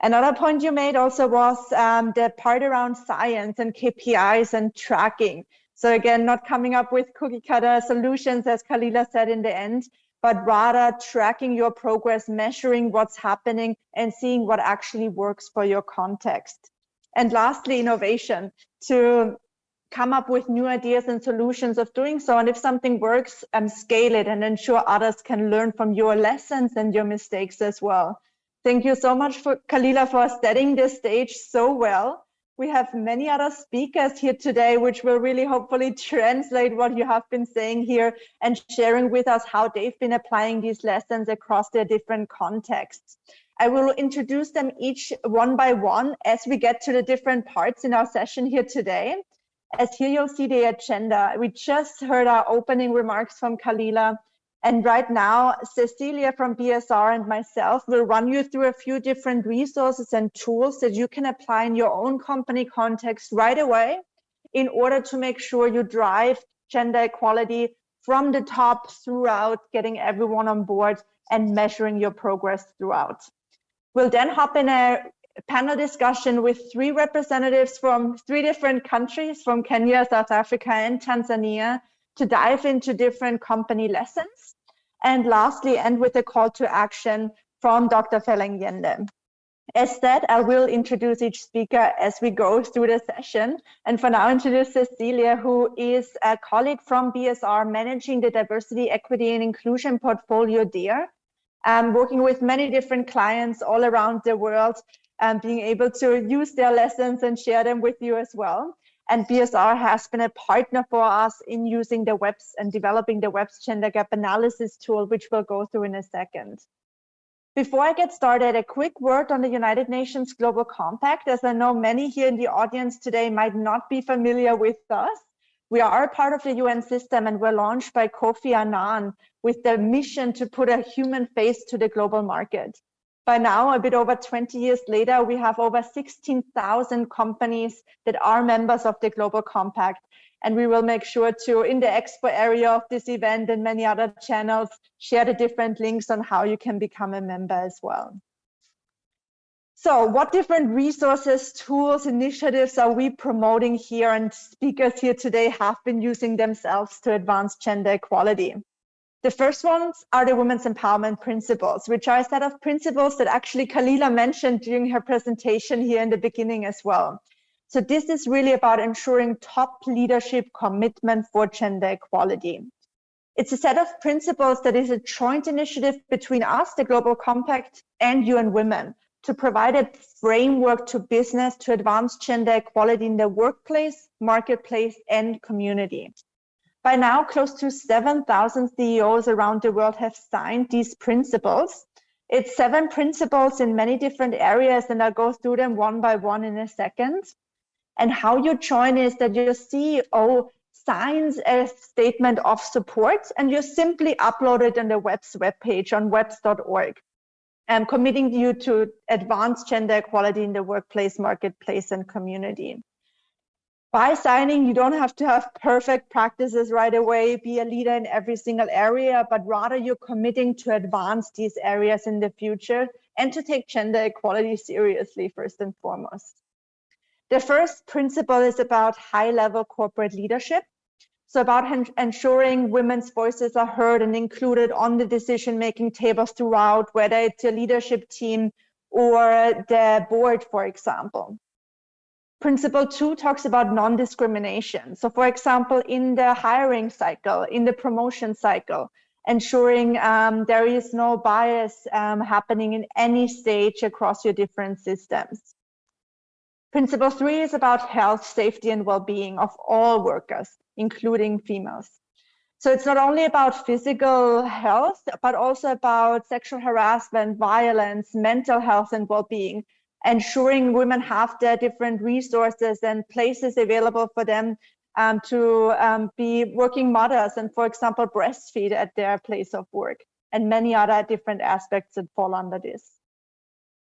S15: Another point you made also was the part around science and KPIs and tracking. So again, not coming up with cookie cutter solutions, as Kalila said in the end, but rather tracking your progress, measuring what's happening and seeing what actually works for your context. And lastly, innovation, to come up with new ideas and solutions of doing so. And if something works, scale it and ensure others can learn from your lessons and your mistakes as well. Thank you so much, Kalila, for setting the stage so well. We have many other speakers here today, which will really hopefully translate what you have been saying here and sharing with us how they've been applying these lessons across their different contexts. I will introduce them each one by one as we get to the different parts in our session here today. As here you'll see the agenda. We just heard our opening remarks from Kalila. And right now, Cecilia from BSR and myself will run you through a few different resources and tools that you can apply in your own company context right away in order to make sure you drive gender equality from the top throughout, getting everyone on board and measuring your progress throughout. We'll then hop in a panel discussion with 3 representatives from 3 different countries, from Kenya, South Africa, and Tanzania, to dive into different company lessons. And lastly, end with a call to action from Dr. Felengende. As said, I will introduce each speaker as we go through the session. And for now, introduce Cecilia, who is a colleague from BSR managing the diversity, equity, and inclusion portfolio there, working with many different clients all around the world, and being able to use their lessons and share them with you as well. And BSR has been a partner for us in using the WEBS and developing the WEBS gender gap analysis tool, which we'll go through in a second. Before I get started, a quick word on the United Nations Global Compact, as I know many here in the audience today might not be familiar with us. We are a part of the UN system and were launched by Kofi Annan with the mission to put a human face to the global market. By now, a bit over 20 years later, we have over 16,000 companies that are members of the Global Compact. And we will make sure to, in the expo area of this event and many other channels, share the different links on how you can become a member as well. So what different resources, tools, initiatives are we promoting here, and speakers here today have been using themselves to advance gender equality? The first ones are the Women's Empowerment Principles, which are a set of principles that actually Kalila mentioned during her presentation here in the beginning as well. So this is really about ensuring top leadership commitment for gender equality. It's a set of principles that is a joint initiative between us, the Global Compact, and UN Women to provide a framework to business to advance gender equality in the workplace, marketplace, and community. By now, close to 7,000 CEOs around the world have signed these principles. It's 7 principles in many different areas, and I'll go through them one by one in a second. And how you join is that your CEO signs a statement of support, and you simply upload it on the WEBS webpage on webs.org, committing you to advance gender equality in the workplace, marketplace, and community. By signing, you don't have to have perfect practices right away, be a leader in every single area, but rather you're committing to advance these areas in the future and to take gender equality seriously, first and foremost. The first principle is about high-level corporate leadership. So about ensuring women's voices are heard and included on the decision-making tables throughout, whether it's your leadership team or the board, for example. Principle 2 talks about non-discrimination. So for example, in the hiring cycle, in the promotion cycle, ensuring there is no bias happening in any stage across your different systems. Principle 3 is about health, safety, and well-being of all workers, including females. So it's not only about physical health, but also about sexual harassment, violence, mental health, and well-being, ensuring women have their different resources and places available for them to be working mothers and, for example, breastfeed at their place of work, and many other different aspects that fall under this.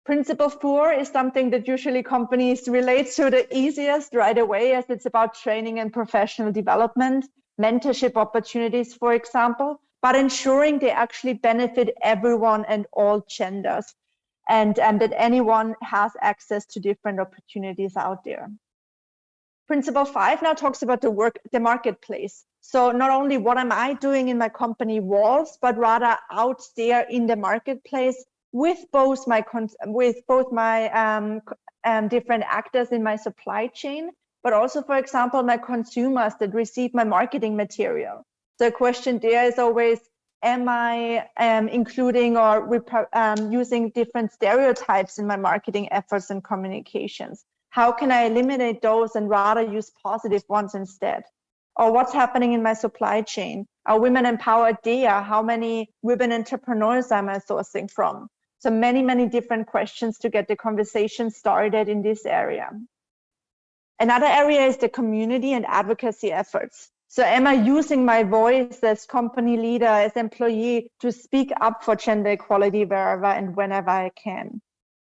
S15: Principle 4 is something that usually companies relate to the easiest right away, as it's about training and professional development, mentorship opportunities, for example, but ensuring they actually benefit everyone and all genders, and that anyone has access to different opportunities out there. Principle 5 now talks about the marketplace. So not only what am I doing in my company walls, but rather out there in the marketplace with both my different actors in my supply chain, but also, for example, my consumers that receive my marketing material. The question there is always, am I including or using different stereotypes in my marketing efforts and communications? How can I eliminate those and rather use positive ones instead? Or what's happening in my supply chain? Are women empowered there? How many women entrepreneurs am I sourcing from? So many, many different questions to get the conversation started in this area. Another area is the community and advocacy efforts. So am I using my voice as company leader, as employee, to speak up for gender equality wherever and whenever I can?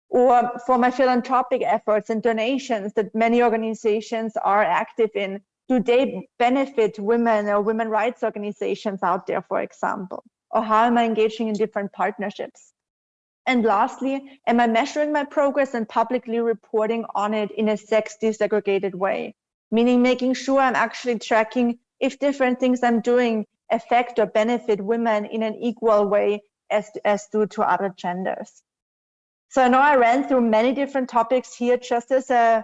S15: Or for my philanthropic efforts and donations that many organizations are active in, do they benefit women or women rights organizations out there, for example? Or how am I engaging in different partnerships? And lastly, am I measuring my progress and publicly reporting on it in a sex desegregated way? Meaning making sure I'm actually tracking if different things I'm doing affect or benefit women in an equal way as do to other genders. So I know I ran through many different topics here just as a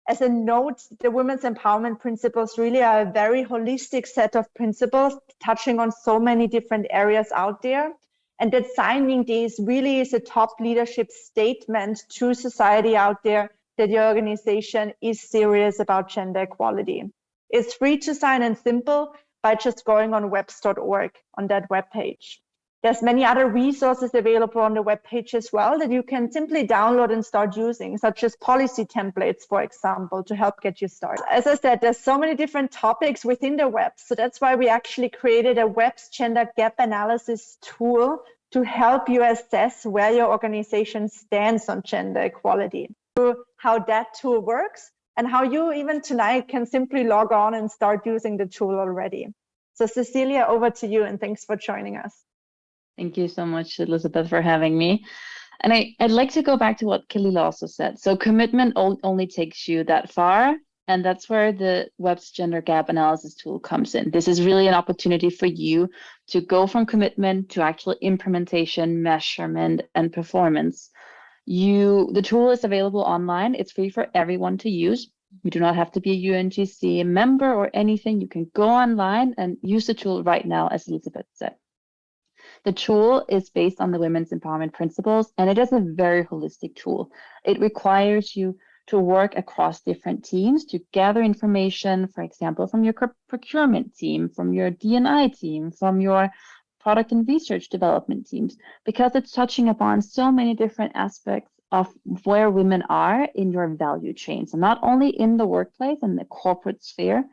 S15: note. The women's empowerment principles really are a very holistic set of principles touching on so many different areas out there. And that signing these really is a top leadership statement to society out there that your organization is serious about gender equality. It's free to sign and simple by just going on webs.org on that webpage. There's many other resources available on the webpage as well that you can simply download and start using, such as policy templates, for example, to help get you started. As I said, there's so many different topics within the web. So that's why we actually created a web's gender gap analysis tool to help you assess where your organization stands on gender equality, how that tool works, and how you even tonight can simply log on and start using the tool already. So Cecilia, over to you, and thanks for joining us.
S17: Thank you so much, Elizabeth, for having me. And I'd like to go back to what Kalila also said. So commitment only takes you that far, and that's where the web's gender gap analysis tool comes in. This is really an opportunity for you to go from commitment to actual implementation, measurement, and performance. The tool is available online. It's free for everyone to use. You do not have to be a UNGC member or anything. You can go online and use the tool right now, as Elizabeth said. The tool is based on the women's empowerment principles, and it is a very holistic tool. It requires you to work across different teams to gather information, for example, from your procurement team, from your D&I team, from your product and research development teams, because it's touching upon so many different aspects of where women are in your value chain. So not only in the workplace and the corporate sphere,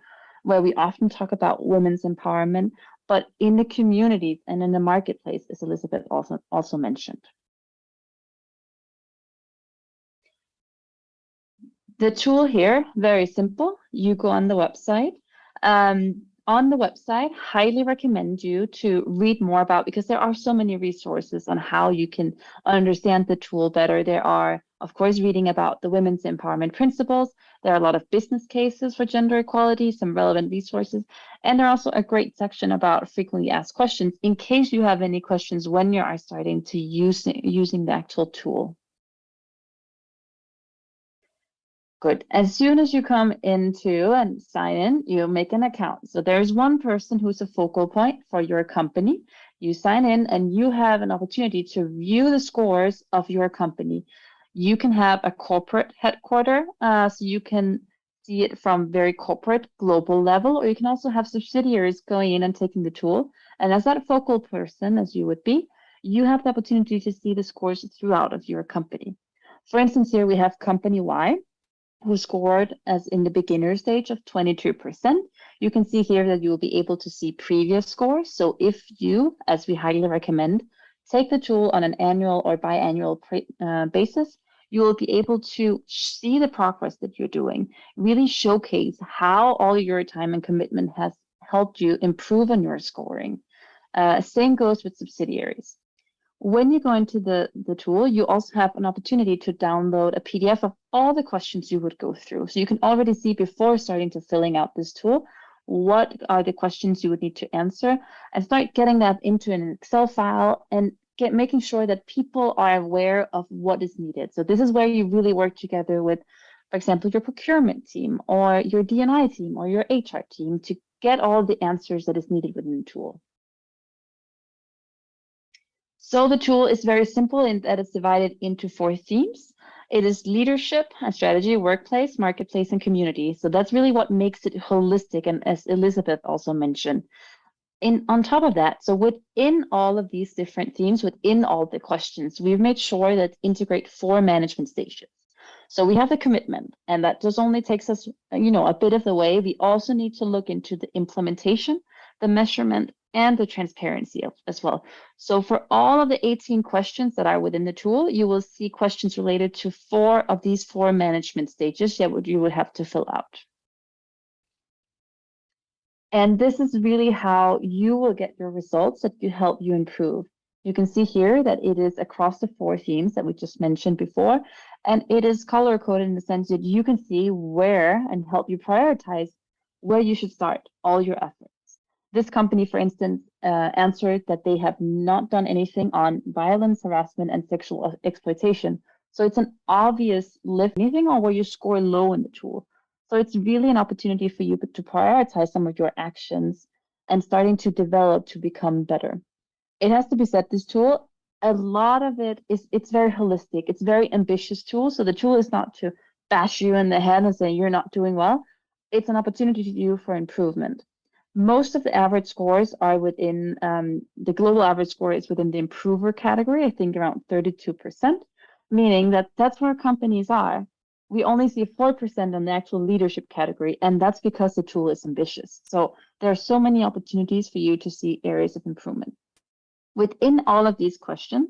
S17: where we often talk about women's empowerment, but in the communities and in the marketplace, as Elizabeth also mentioned. The tool here, very simple. You go on the website. On the website, highly recommend you to read more about, because there are so many resources on how you can understand the tool better. There are, of course, reading about the women's empowerment principles. There are a lot of business cases for gender equality, some relevant resources, and there's also a great section about frequently asked questions in case you have any questions when you are starting to using the actual tool. Good. As soon as you come into and sign in, you make an account. So there's one person who's a focal point for your company. You sign in and you have an opportunity to view the scores of your company. You can have a corporate headquarter, so you can see it from very corporate global level, or you can also have subsidiaries going in and taking the tool. And as that focal person, as you would be, you have the opportunity to see the scores throughout of your company. For instance, here we have company Y, who scored as in the beginner stage of 22%. You can see here that you will be able to see previous scores. So if you, as we highly recommend, take the tool on an annual or biannual basis, you will be able to see the progress that you're doing, really showcase how all your time and commitment has helped you improve on your scoring. Same goes with subsidiaries. When you go into the tool, you also have an opportunity to download a PDF of all the questions you would go through. So you can already see before starting to filling out this tool, what are the questions you would need to answer, and start getting that into an Excel file and making sure that people are aware of what is needed. So this is where you really work together with, for example, your procurement team or your D&I team or your HR team to get all the answers that is needed within the tool. So the tool is very simple in that it's divided into 4 themes. It is leadership and strategy, workplace, marketplace, and community. So that's really what makes it holistic, and as Elizabeth also mentioned. On top of that, so within all of these different themes, within all the questions, we've made sure that integrate 4 management stages. So we have the commitment, and that just only takes us, a bit of the way. We also need to look into the implementation, the measurement, and the transparency as well. So for all of the 18 questions that are within the tool, you will see questions related to 4 of these 4 management stages that you would have to fill out. And this is really how you will get your results that you help you improve. You can see here that it is across the 4 themes that we just mentioned before, and it is color-coded in the sense that you can see where and help you prioritize where you should start all your efforts. This company, for instance, answered that they have not done anything on violence, harassment, and sexual exploitation. So it's an obvious lift, anything or where you score low in the tool. So it's really an opportunity for you to prioritize some of your actions and starting to develop to become better. It has to be said, this tool, a lot of it's very holistic. It's very ambitious tool. So the tool is not to bash you in the head and say you're not doing well. It's an opportunity to you for improvement. Most of the average scores are within, the global average score is within the improver category, I think around 32%, meaning that that's where companies are. We only see 4% on the actual leadership category, and that's because the tool is ambitious. So there are so many opportunities for you to see areas of improvement. Within all of these questions,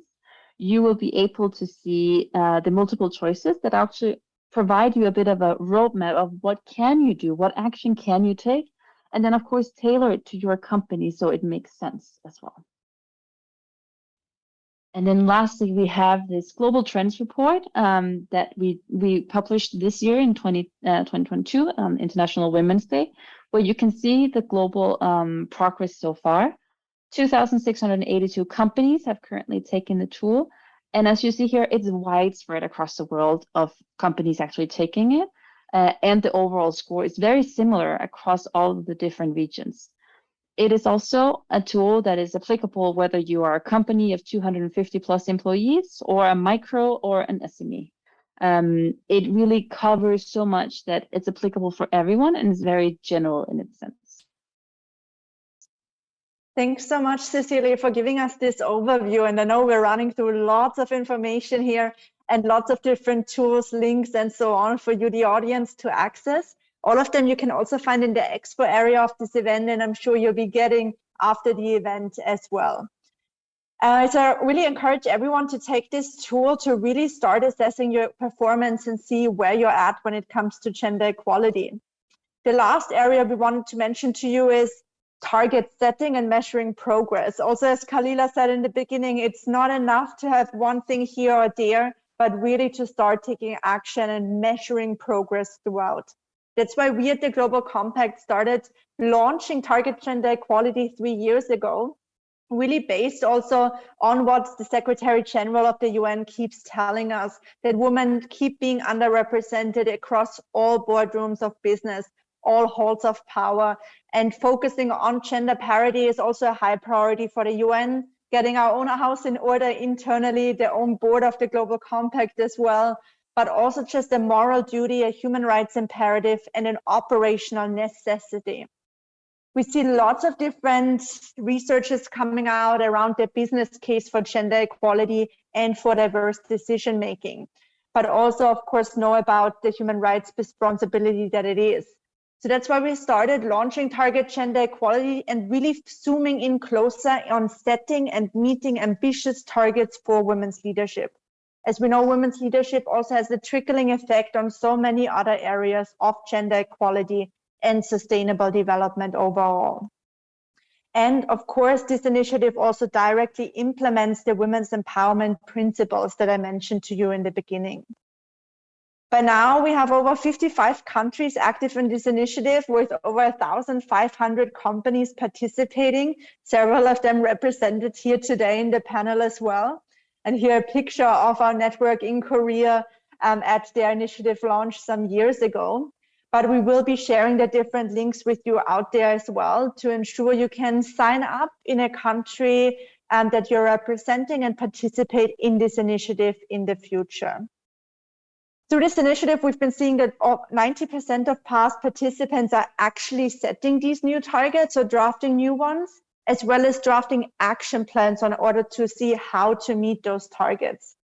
S17: you will be able to see the multiple choices that actually provide you a bit of a roadmap of what can you do, what action can you take, and then of course tailor it to your company so it makes sense as well. And then lastly, we have this global trends report that we published this year in 2022, International Women's Day, where you can see the global progress so far. 2,682 companies have currently taken the tool. And as you see here, it's widespread across the world of companies actually taking it. And the overall score is very similar across all of the different regions. It is also a tool that is applicable whether you are a company of 250 plus employees or a micro or an SME. It really covers so much that it's applicable for everyone and is very general in its sense.
S15: Thanks so much, Cecilia, for giving us this overview. And I know we're running through lots of information here and lots of different tools, links, and so on for you, the audience, to access. All of them you can also find in the expo area of this event, and I'm sure you'll be getting after the event as well. So I really encourage everyone to take this tool to really start assessing your performance and see where you're at when it comes to gender equality. The last area we wanted to mention to you is target setting and measuring progress. Also, as Kalila said in the beginning, it's not enough to have one thing here or there, but really to start taking action and measuring progress throughout. That's why we at the Global Compact started launching Target Gender Equality 3 years ago, really based also on what the Secretary General of the UN keeps telling us, that women keep being underrepresented across all boardrooms of business, all halls of power, and focusing on gender parity is also a high priority for the UN, getting our own house in order internally, the own board of the Global Compact as well, but also just a moral duty, a human rights imperative, and an operational necessity. We see lots of different researches coming out around the business case for gender equality and for diverse decision making, but also, of course, know about the human rights responsibility that it is. So that's why we started launching Target Gender Equality and really zooming in closer on setting and meeting ambitious targets for women's leadership. As we know, women's leadership also has a trickling effect on so many other areas of gender equality and sustainable development overall. And of course, this initiative also directly implements the women's empowerment principles that I mentioned to you in the beginning. By now, we have over 55 countries active in this initiative with over 1,500 companies participating, several of them represented here today in the panel as well. And here a picture of our network in Korea at their initiative launch some years ago. But we will be sharing the different links with you out there as well to ensure you can sign up in a country that you're representing and participate in this initiative in the future. Through this initiative, we've been seeing that 90% of past participants are actually setting these new targets or drafting new ones, as well as drafting action plans in order to see how to meet those targets.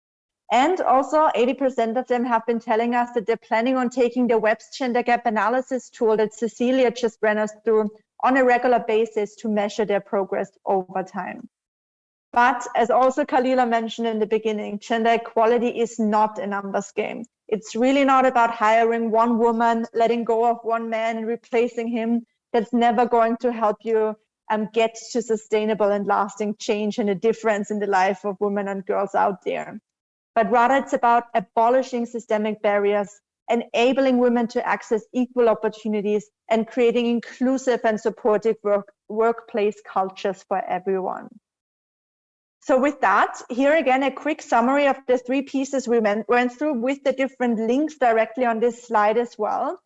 S15: And also 80% of them have been telling us that they're planning on taking the WEB's gender gap analysis tool that Cecilia just ran us through on a regular basis to measure their progress over time. But as also Kalila mentioned in the beginning, gender equality is not a numbers game. It's really not about hiring one woman, letting go of one man and replacing him. That's never going to help you get to sustainable and lasting change and a difference in the life of women and girls out there. But rather it's about abolishing systemic barriers, enabling women to access equal opportunities, and creating inclusive and supportive workplace cultures for everyone. So with that, here again, a quick summary of the three pieces we went through with the different links directly on this slide as well.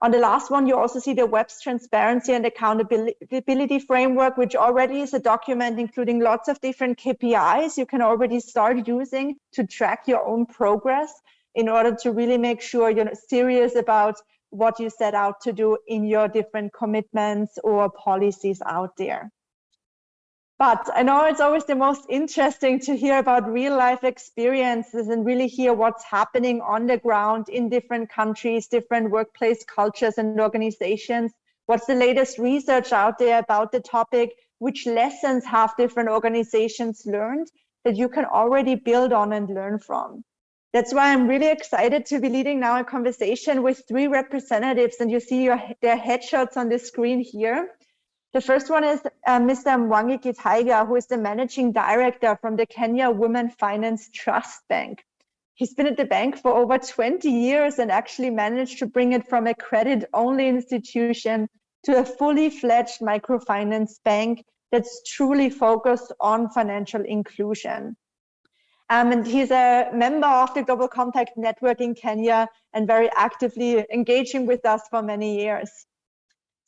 S15: On the last one, you also see the WEB's transparency and accountability framework, which already is a document including lots of different KPIs you can already start using to track your own progress in order to really make sure you're serious about what you set out to do in your different commitments or policies out there. But I know it's always the most interesting to hear about real life experiences and really hear what's happening on the ground in different countries, different workplace cultures and organizations. What's the latest research out there about the topic? Which lessons have different organizations learned that you can already build on and learn from? That's why I'm really excited to be leading now a conversation with three representatives, and you see their headshots on the screen here. The first one is Mr. Mwangi Kitaiga, who is the managing director from the Kenya Women Finance Trust Bank. He's been at the bank for over 20 years and actually managed to bring it from a credit-only institution to a fully fledged microfinance bank that's truly focused on financial inclusion. And he's a member of the Global Compact Network in Kenya and very actively engaging with us for many years.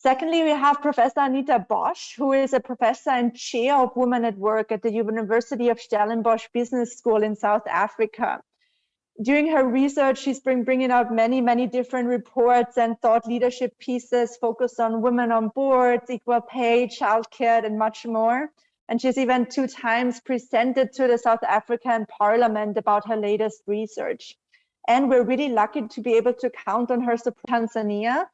S15: Secondly, we have Professor Anita Bosch, who is a professor and chair of Women at Work at the University of Stellenbosch Business School in South Africa. During her research, she's been bringing out many different reports and thought leadership pieces focused on women on boards, equal pay, childcare, and much more. And she's even 2 times presented to the South African Parliament about her latest research. And we're really lucky to be able to count on her support in Tanzania.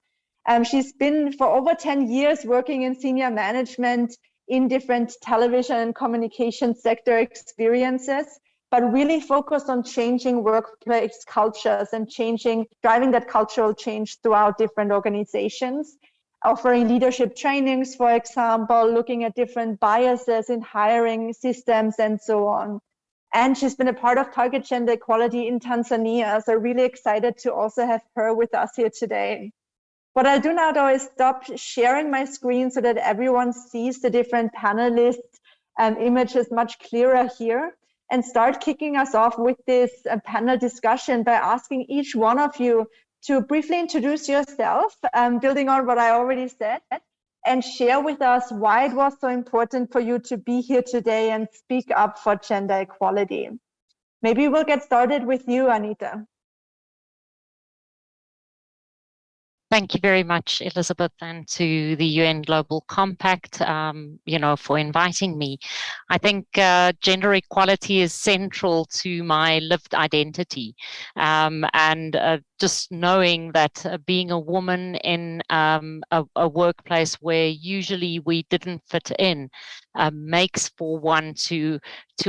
S15: She's been for over 10 years working in senior management in different television and communication sector experiences, but really focused on changing workplace cultures and driving that cultural change throughout different organizations, offering leadership trainings, for example, looking at different biases in hiring systems and so on. And she's been a part of Target Gender Equality in Tanzania, so really excited to also have her with us here today. What I'll do now, though, is stop sharing my screen so that everyone sees the different panelists and images much clearer here, and start kicking us off with this panel discussion by asking each one of you to briefly introduce yourself, building on what I already said, and share with us why it was so important for you to be here today and speak up for gender equality. Maybe we'll get started with you, Anita.
S18: Thank you very much, Elizabeth, and to the UN Global Compact, for inviting me. I think gender equality is central to my lived identity, and just knowing that being a woman in a workplace where usually we didn't fit in makes for one to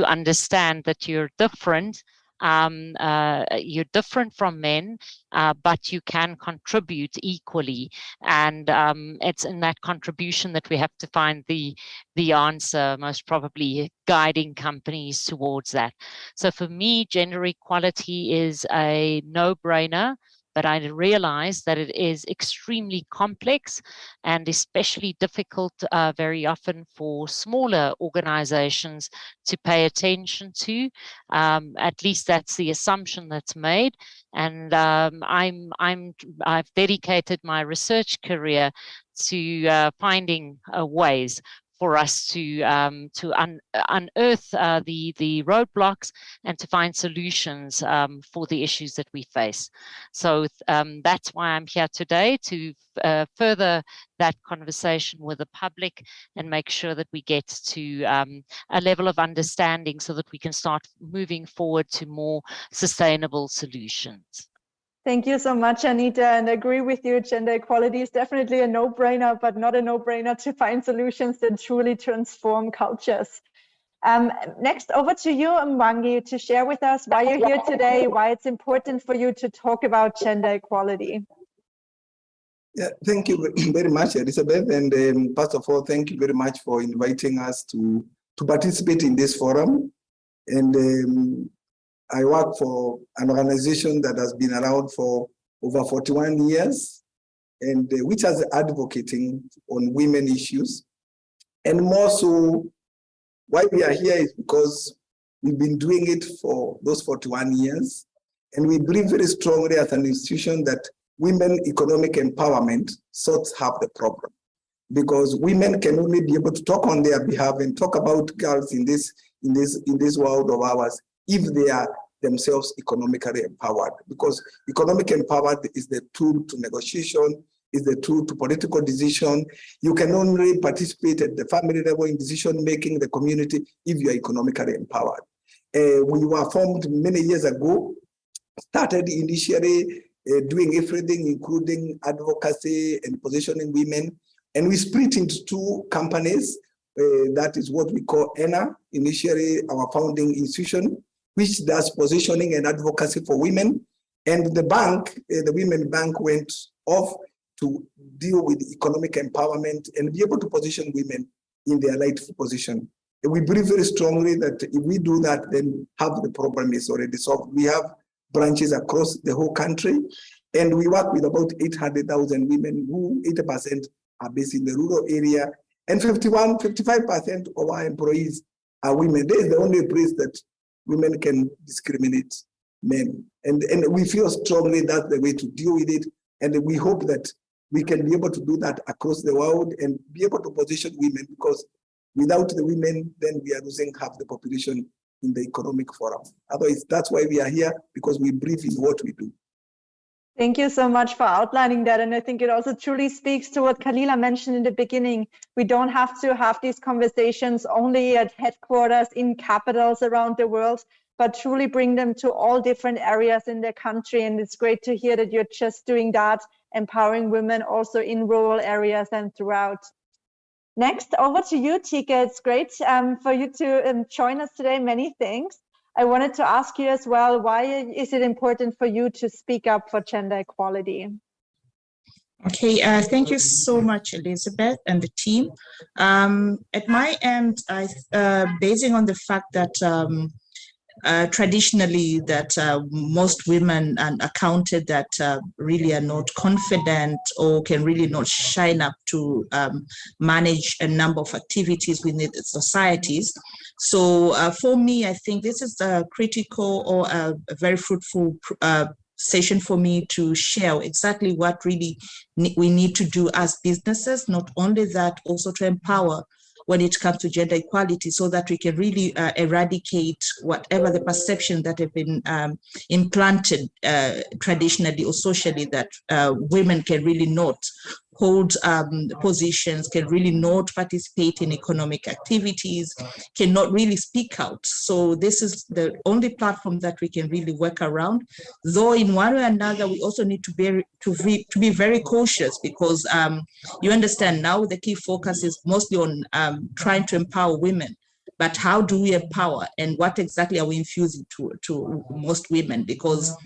S18: understand that you're different, you're different from men, but you can contribute equally. And it's in that contribution that we have to find the answer, most probably guiding companies towards that. So for me, gender equality is a no-brainer, but I realize that it is extremely complex and especially difficult very often for smaller organizations to pay attention to. At least that's the assumption that's made. And I've dedicated my research career to finding ways for us to unearth the roadblocks and to find solutions for the issues that we face. So that's why I'm here today, to further that conversation with the public and make sure that we get to a level of understanding so that we can start moving forward to more sustainable solutions.
S15: Thank you so much, Anita, and I agree with you. Gender equality is definitely a no-brainer, but not a no-brainer to find solutions that truly transform cultures. Next, over to you, Mwangi, to share with us why you're here today, why it's important for you to talk about gender equality.
S19: Yeah, thank you very much, Elizabeth. And first of all, thank you very much for inviting us to participate in this forum. And I work for an organization that has been around for over 41 years, and which has advocating on women issues. And more so, why we are here is because we've been doing it for those 41 years. And we believe very strongly as an institution that women economic empowerment sorts out the problem. Because women can only be able to talk on their behalf and talk about girls in this world of ours if they are themselves economically empowered. Because economic empowered is the tool to negotiation, is the tool to political decision. You can only participate at the family level in decision making, the community, if you are economically empowered. We were formed many years ago, started initially doing everything, including advocacy and positioning women. And we split into two companies. That is what we call ENA, initially our founding institution, which does positioning and advocacy for women. And the bank, the Women Bank, went off to deal with economic empowerment and be able to position women in their rightful position. And we believe very strongly that if we do that, then half the problem is already solved. We have branches across the whole country, and we work with about 800,000 women who 80% are based in the rural area, and 55% of our employees are women. This is the only place that women can discriminate men. And we feel strongly that's the way to deal with it. And we hope that we can be able to do that across the world and be able to position women, because without the women, then we are losing half the population in the economic forum. Otherwise, that's why we are here, because we believe in what we do.
S15: Thank you so much for outlining that. And I think it also truly speaks to what Kalila mentioned in the beginning. We don't have to have these conversations only at headquarters in capitals around the world, but truly bring them to all different areas in the country. And it's great to hear that you're just doing that, empowering women also in rural areas and throughout. Next, over to you, Tika. It's great for you to join us today. Many thanks. I wanted to ask you as well, why is it important for you to speak up for gender equality?
S20: Okay, thank you so much, Elizabeth and the team. At my end, basing on the fact that traditionally that most women are accounted that really are not confident or can really not shine up to manage a number of activities within the societies. So for me, I think this is a critical or a very fruitful session for me to share exactly what really we need to do as businesses, not only that, also to empower when it comes to gender equality, so that we can really eradicate whatever the perception that have been implanted traditionally or socially, that women can really not hold positions, can really not participate in economic activities, cannot really speak out. So this is the only platform that we can really work around. Though in one way or another, we also need to be very cautious, because you understand now the key focus is mostly on trying to empower women. but how do we empower, and what exactly are we infusing to most women? Because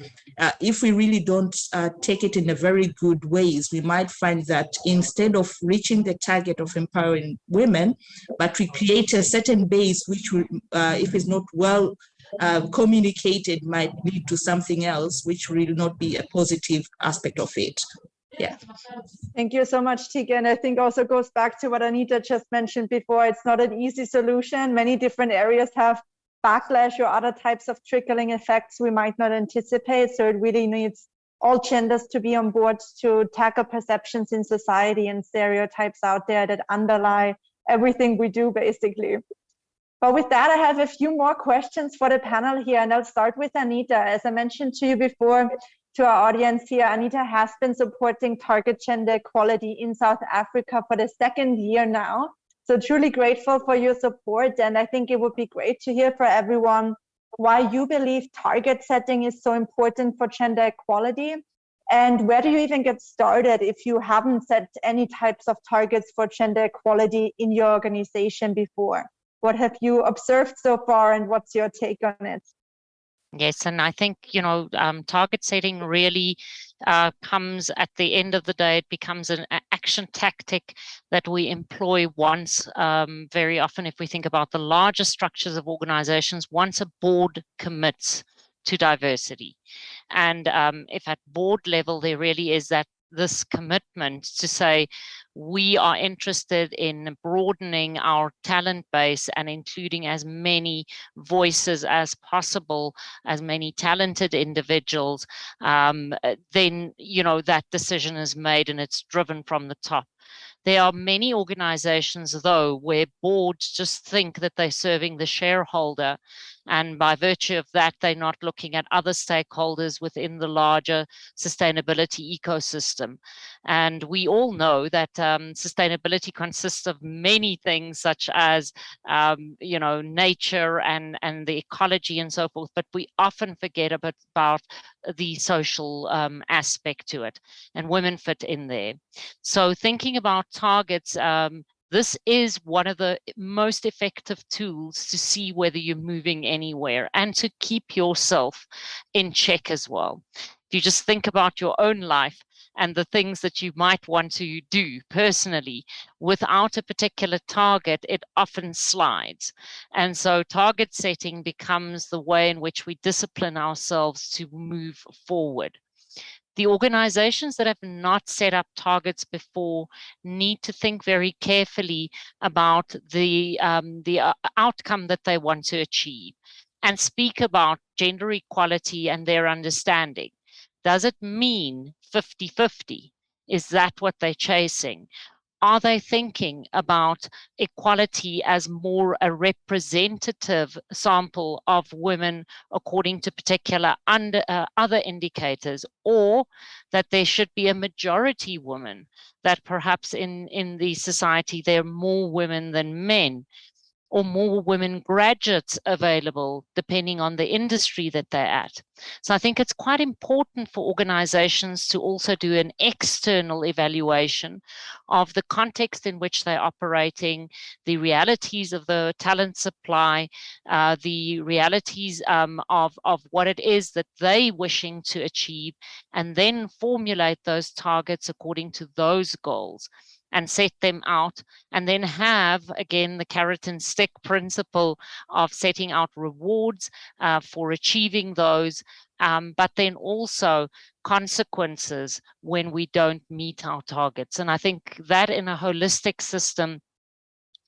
S20: if we really don't take it in a very good ways, we might find that instead of reaching the target of empowering women, but we create a certain base which will, if it's not well communicated, might lead to something else, which will not be a positive aspect of it. Yeah.
S15: Thank you so much, Tika. And I think also goes back to what Anita just mentioned before. It's not an easy solution. Many different areas have backlash or other types of trickling effects we might not anticipate. So it really needs all genders to be on board to tackle perceptions in society and stereotypes out there that underlie everything we do, basically. But with that, I have a few more questions for the panel here, and I'll start with Anita. As I mentioned to you before, to our audience here, Anita has been supporting target gender equality in South Africa for the 2nd year now. So truly grateful for your support. And I think it would be great to hear from everyone why you believe target setting is so important for gender equality. And where do you even get started if you haven't set any types of targets for gender equality in your organization before? What have you observed so far, and what's your take on it?
S18: Yes, and I think, target setting really comes at the end of the day, it becomes an action tactic that we employ once, very often if we think about the larger structures of organizations, once a board commits to diversity. And if at board level, there really is this commitment to say, we are interested in broadening our talent base and including as many voices as possible, as many talented individuals, then, that decision is made and it's driven from the top. There are many organizations, though, where boards just think that they're serving the shareholder. And by virtue of that, they're not looking at other stakeholders within the larger sustainability ecosystem. And we all know that sustainability consists of many things, such as, nature and the ecology and so forth. But we often forget about the social aspect to it. And women fit in there. So thinking about targets, this is one of the most effective tools to see whether you're moving anywhere and to keep yourself in check as well. If you just think about your own life and the things that you might want to do personally, without a particular target, it often slides. And so target setting becomes the way in which we discipline ourselves to move forward. The organizations that have not set up targets before need to think very carefully about the outcome that they want to achieve and speak about gender equality and their understanding. Does it mean 50-50? Is that what they're chasing? Are they thinking about equality as more a representative sample of women according to particular other indicators, or that there should be a majority women, that perhaps in the society there are more women than men, or more women graduates available, depending on the industry that they're at. So I think it's quite important for organizations to also do an external evaluation of the context in which they're operating, the realities of the talent supply, the realities of what it is that they're wishing to achieve, and then formulate those targets according to those goals and set them out, and then have, again, the carrot and stick principle of setting out rewards for achieving those, but then also consequences when we don't meet our targets. And I think that in a holistic system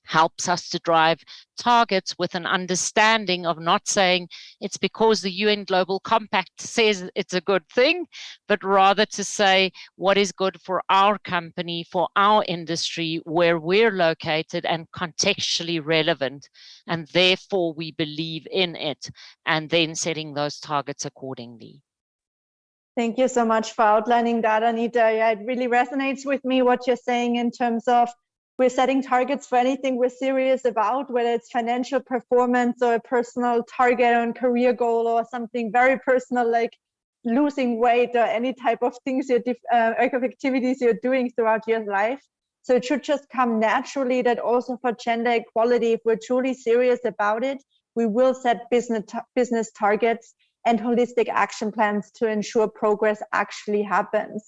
S18: helps us to drive targets with an understanding of not saying it's because the UN Global Compact says it's a good thing, but rather to say what is good for our company, for our industry, where we're located and contextually relevant. And therefore we believe in it, and then setting those targets accordingly.
S15: Thank you so much for outlining that, Anita. Yeah, it really resonates with me what you're saying in terms of we're setting targets for anything we're serious about, whether it's financial performance or a personal target and career goal, or something very personal like losing weight, or any type of things activities you're doing throughout your life. So it should just come naturally that also for gender equality, if we're truly serious about it, we will set business targets and holistic action plans to ensure progress actually happens.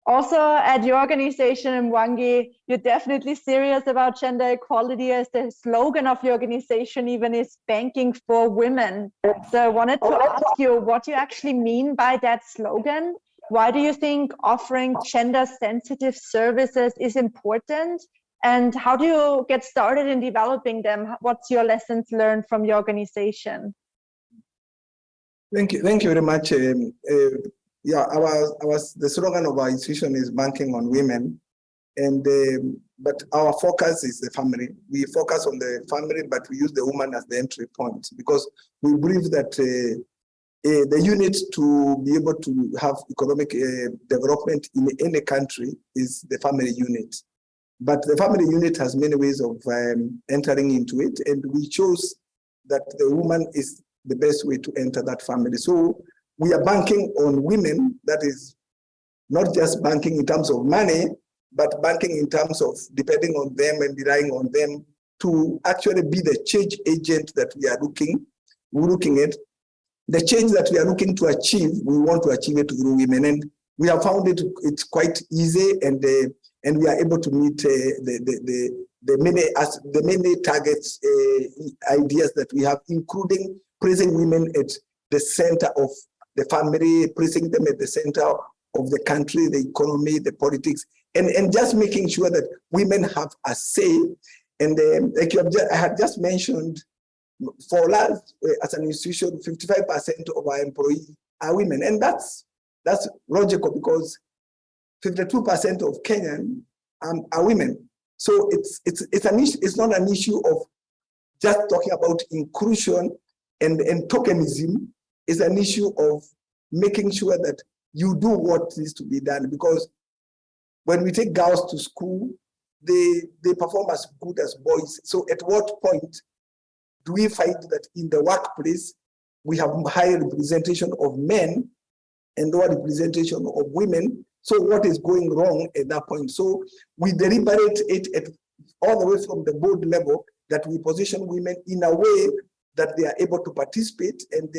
S15: Also, at your organization in Mwangi, you're definitely serious about gender equality, as the slogan of your organization even is banking for women. So I wanted to ask you what you actually mean by that slogan. Why do you think offering gender-sensitive services is important? And how do you get started in developing them? What's your lessons learned from your organization?
S19: Thank you very much. Yeah, the slogan of our institution is banking on women, and but our focus is the family. We focus on the family, but we use the woman as the entry point because we believe that the unit to be able to have economic development in any country is the family unit. But the family unit has many ways of entering into it, and we chose that the woman is the best way to enter that family. So we are banking on women. That is not just banking in terms of money, but banking in terms of depending on them and relying on them to actually be the change agent that we are looking at. The change that we are looking to achieve, we want to achieve it through women. And we have found it's quite easy, and we are able to meet the many targets, ideas that we have, including placing women at the center of the family, placing them at the center of the country, the economy, the politics, and just making sure that women have a say. And like I had just mentioned, for us as an institution, 55% of our employees are women, and that's logical because 52% of Kenyan are women. So it's an issue. It's not an issue of just talking about inclusion and tokenism. It's an issue of making sure that you do what needs to be done, because when we take girls to school, they perform as good as boys. So at what point do we find that in the workplace we have higher representation of men and lower representation of women? So what is going wrong at that point? So we deliberate it all the way from the board level, that we position women in a way that they are able to participate, and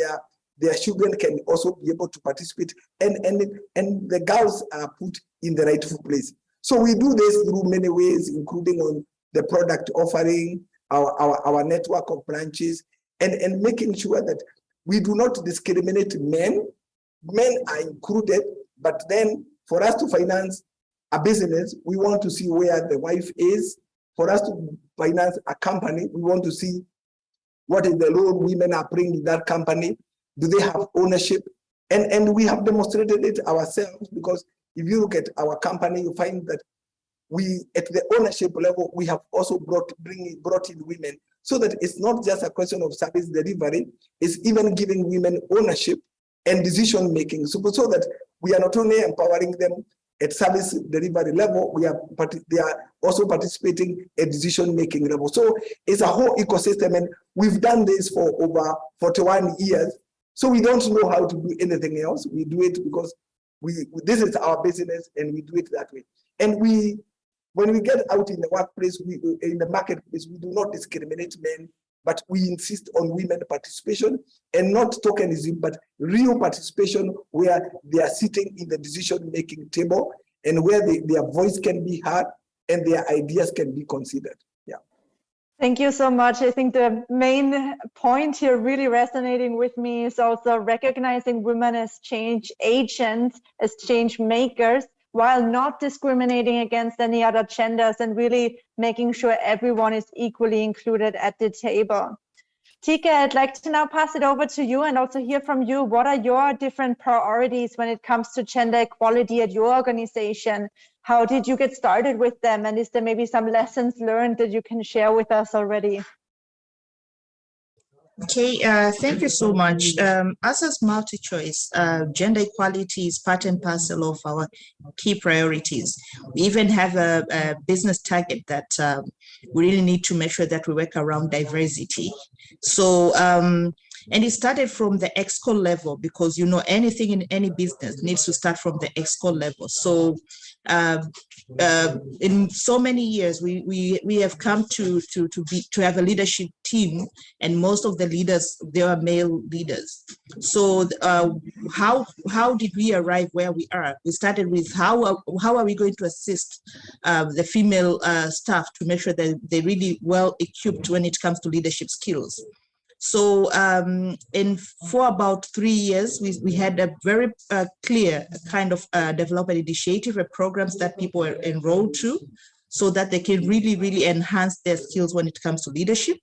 S19: their children can also be able to participate, and the girls are put in the rightful place. So we do this through many ways, including on the product offering, our network of branches, and making sure that we do not discriminate men. Men are included, but then for us to finance a business, we want to see where the wife is. For us to finance a company, we want to see what is the role women are playing in that company. Do they have ownership? And we have demonstrated it ourselves, because if you look at our company, you find that we, at the ownership level, we have also brought in women, so that it's not just a question of service delivery, it's even giving women ownership and decision making, so that we are not only empowering them at service delivery level, they are also participating at decision making level. So it's a whole ecosystem, and we've done this for over 41 years. So we don't know how to do anything else. We do it because this is our business, and we do it that way. And when we get out in the workplace, in the marketplace, we do not discriminate men, but we insist on women participation, and not tokenism, but real participation, where they are sitting in the decision-making table, and where their voice can be heard and their ideas can be considered. Yeah.
S15: Thank you so much. I think the main point here really resonating with me is also recognizing women as change agents, as change makers, while not discriminating against any other genders, and really making sure everyone is equally included at the table. Tika, I'd like to now pass it over to you and also hear from you. What are your different priorities when it comes to gender equality at your organization? How did you get started with them? And is there maybe some lessons learned that you can share with us already?
S20: Okay, thank you so much. As multi-choice, gender equality is part and parcel of our key priorities. We even have a business target that we really need to make sure that we work around diversity. So And it started from the EXCO level, because anything in any business needs to start from the EXCO level. So in so many years, we have come to have a leadership team, and most of the leaders, they are male leaders. So how did we arrive where we are? We started with how are we going to assist the female staff to make sure that they're really well equipped when it comes to leadership skills. So for about 3 years, we had a very clear kind of development initiative, programs that people were enrolled to, so that they can really enhance their skills when it comes to leadership.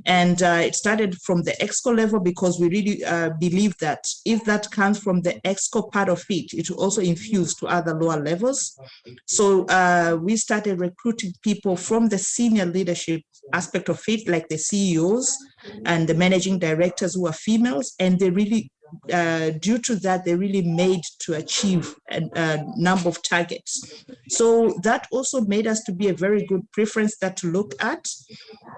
S20: And it started from the EXCO level, because we really believe that if that comes from the EXCO part of it, it will also infuse to other lower levels. So we started recruiting people from the senior leadership aspect of it, like the CEOs and the managing directors who are females, and they really due to that, they really made to achieve a number of targets. So that also made us to be a very good preference that to look at.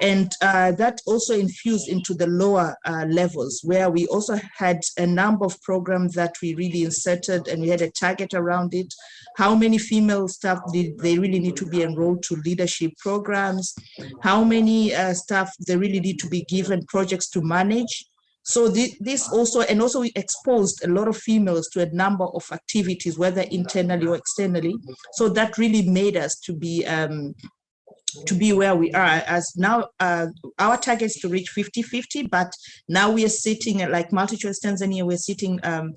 S20: And that also infused into the lower levels, where we also had a number of programs that we really inserted, and we had a target around it. How many female staff did they really need to be enrolled to leadership programs? How many staff they really need to be given projects to manage? So this also, and also we exposed a lot of females to a number of activities, whether internally or externally. So that really made us to be where we are. As now our target is to reach 50-50, but now we are sitting at, like MultiChoice Tanzania, we're sitting a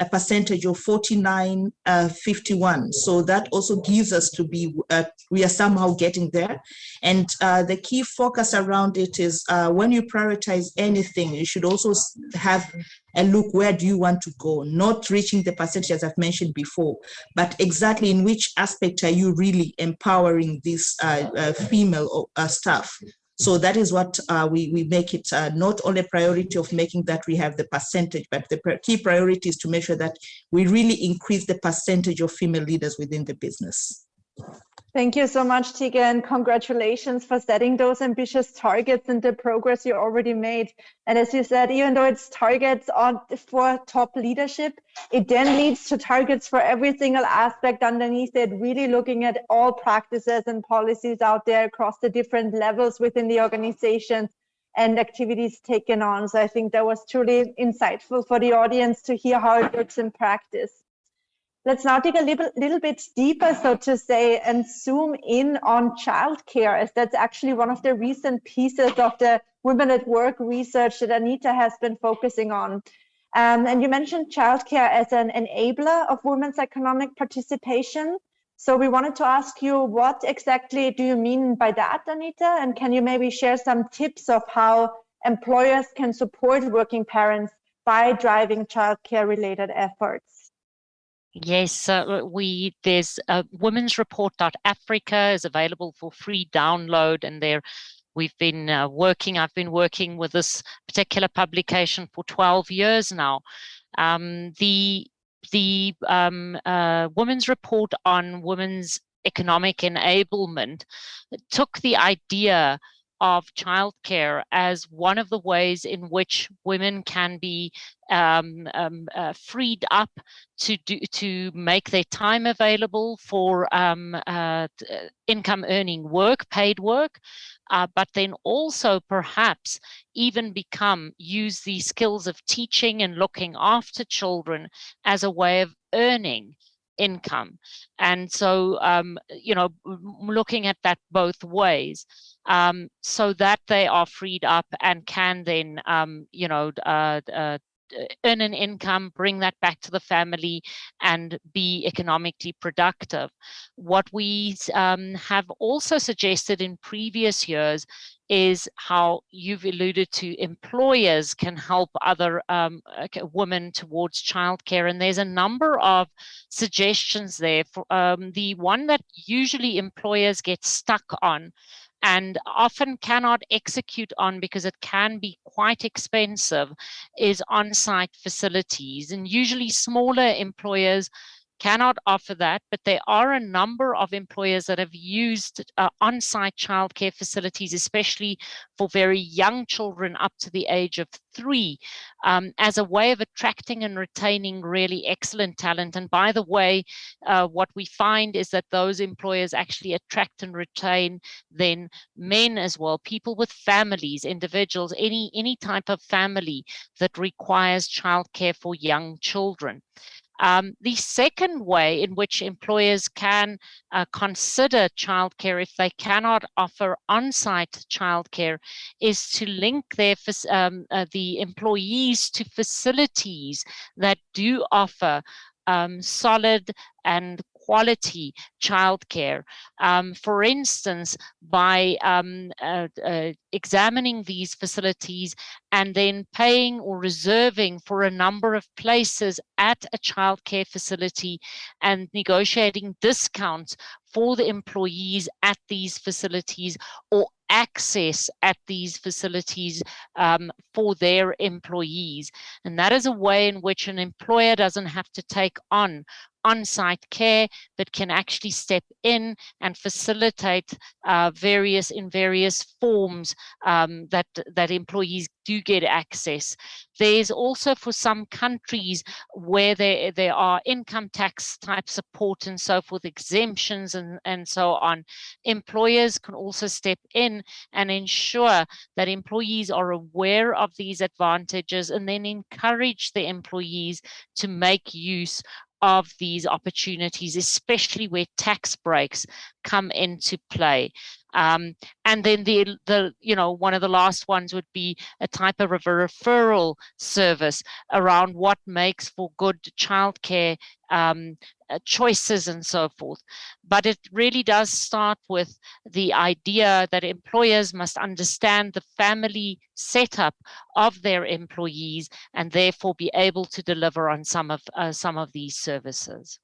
S20: percentage of 49-51. So that also gives us to be, we are somehow getting there. And the key focus around it is when you prioritize anything, you should also have a look, where do you want to go? Not reaching the percentage as I've mentioned before, but exactly in which aspect are you really empowering this female staff. So that is what we make it not only a priority of making that we have the percentage, but the key priority is to make sure that we really increase the percentage of female leaders within the business.
S15: Thank you so much, Tika, and congratulations for setting those ambitious targets and the progress you already made. And as you said, even though it's targets for top leadership, it then leads to targets for every single aspect underneath it, really looking at all practices and policies out there across the different levels within the organization and activities taken on. So I think that was truly insightful for the audience to hear how it works in practice. Let's now dig a little bit deeper, so to say, and zoom in on childcare, as that's actually one of the recent pieces of the Women at Work research that Anita has been focusing on. And you mentioned childcare as an enabler of women's economic participation. So we wanted to ask you, what exactly do you mean by that, Anita? And can you maybe share some tips of how employers can support working parents by driving childcare related efforts?
S18: Yes, there's womensreport.africa is available for free download, and there I've been working with this particular publication for 12 years now. The Women's Report on Women's Economic Enablement took the idea of childcare as one of the ways in which women can be freed up to make their time available for income earning work, paid work, but then also perhaps even use the skills of teaching and looking after children as a way of earning income. And so, looking at that both ways, so that they are freed up and can then, earn an income, bring that back to the family, and be economically productive. What we have also suggested in previous years is how you've alluded to employers can help other women towards childcare. And there's a number of suggestions there. For, the one that usually employers get stuck on and often cannot execute on because it can be quite expensive is on-site facilities. And usually smaller employers cannot offer that, but there are a number of employers that have used on-site childcare facilities, especially for very young children up to the age of 3, as a way of attracting and retaining really excellent talent. And by the way, what we find is that those employers actually attract and retain then men as well, people with families, individuals, any type of family that requires childcare for young children. The second way in which employers can consider childcare if they cannot offer on-site childcare is to link the employees to facilities that do offer solid and quality childcare. For instance, by examining these facilities and then paying or reserving for a number of places at a childcare facility and negotiating discounts for the employees at these facilities, or access at these facilities for their employees. And that is a way in which an employer doesn't have to take on-site care, but can actually step in and facilitate various forms that employees do get access. There's also, for some countries where there are income tax type support and so forth, exemptions and so on, employers can also step in and ensure that employees are aware of these advantages and then encourage the employees to make use of these opportunities, especially where tax breaks come into play. And then one of the last ones would be a type of a referral service around what makes for good childcare choices and so forth. But it really does start with the idea that employers must understand the family setup of their employees and therefore be able to deliver on some of these services.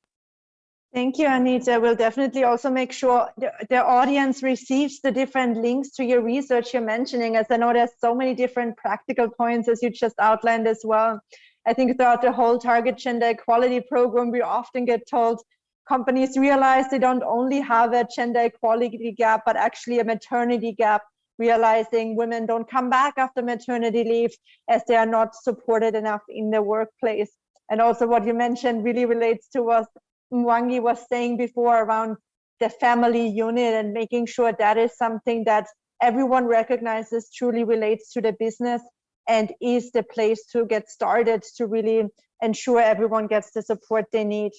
S15: Thank you, Anita. We'll definitely also make sure the audience receives the different links to your research you're mentioning, as I know there's so many different practical points as you just outlined as well. I think throughout the whole Target Gender Equality program, we often get told companies realize they don't only have a gender equality gap, but actually a maternity gap, realizing women don't come back after maternity leave as they are not supported enough in the workplace. And also what you mentioned really relates to what Mwangi was saying before around the family unit and making sure that is something that everyone recognizes truly relates to the business and is the place to get started to really ensure everyone gets the support they need.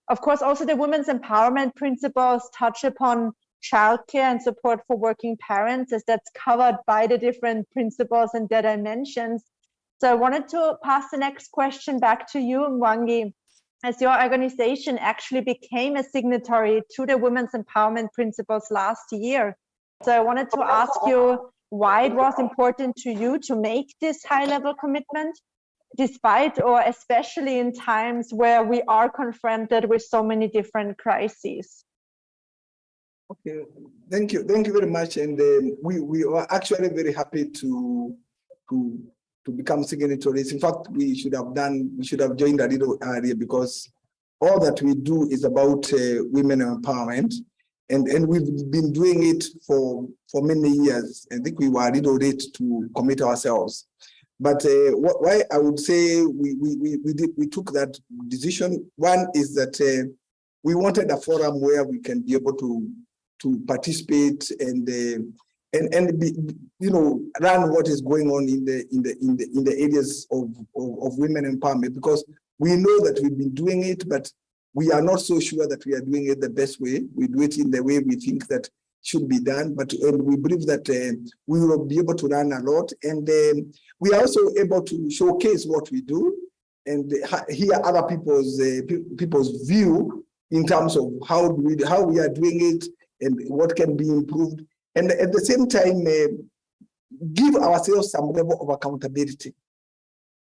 S15: Of course, also the women's empowerment principles touch upon childcare and support for working parents, as that's covered by the different principles and the dimensions. So I wanted to pass the next question back to you, Mwangi, as your organization actually became a signatory to the women's empowerment principles last year. So I wanted to ask you why it was important to you to make this high-level commitment, despite or especially in times where we are confronted with so many different crises.
S19: Okay, thank you very much. And we are actually very happy to become signatories. In fact, we should have joined a little earlier, because all that we do is about women empowerment. And we've been doing it for many years. I think we were a little late to commit ourselves. But why I would say we took that decision, one is that we wanted a forum where we can be able to participate and be, run what is going on in the areas of women empowerment, because we know that we've been doing it, but we are not so sure that we are doing it the best way. We do it in the way we think that should be done, and we believe that we will be able to learn a lot, and we are also able to showcase what we do and hear other people's view in terms of how we are doing it and what can be improved, and at the same time give ourselves some level of accountability,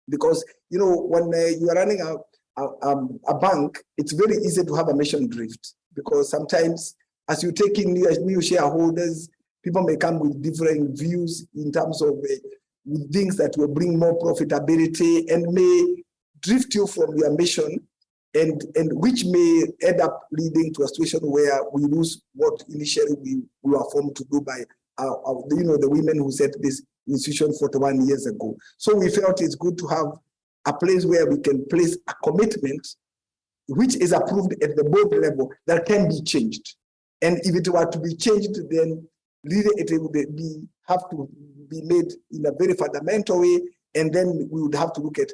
S19: because when you are running a bank, it's very easy to have a mission drift, because sometimes as you take in new shareholders, people may come with different views in terms of things that will bring more profitability and may drift you from your mission. and which may end up leading to a situation where we lose what initially we were formed to do by the women who set this institution 41 years ago. So we felt it's good to have a place where we can place a commitment which is approved at the board level that can be changed. And if it were to be changed, then really it would have to be made in a very fundamental way, and then we would have to look at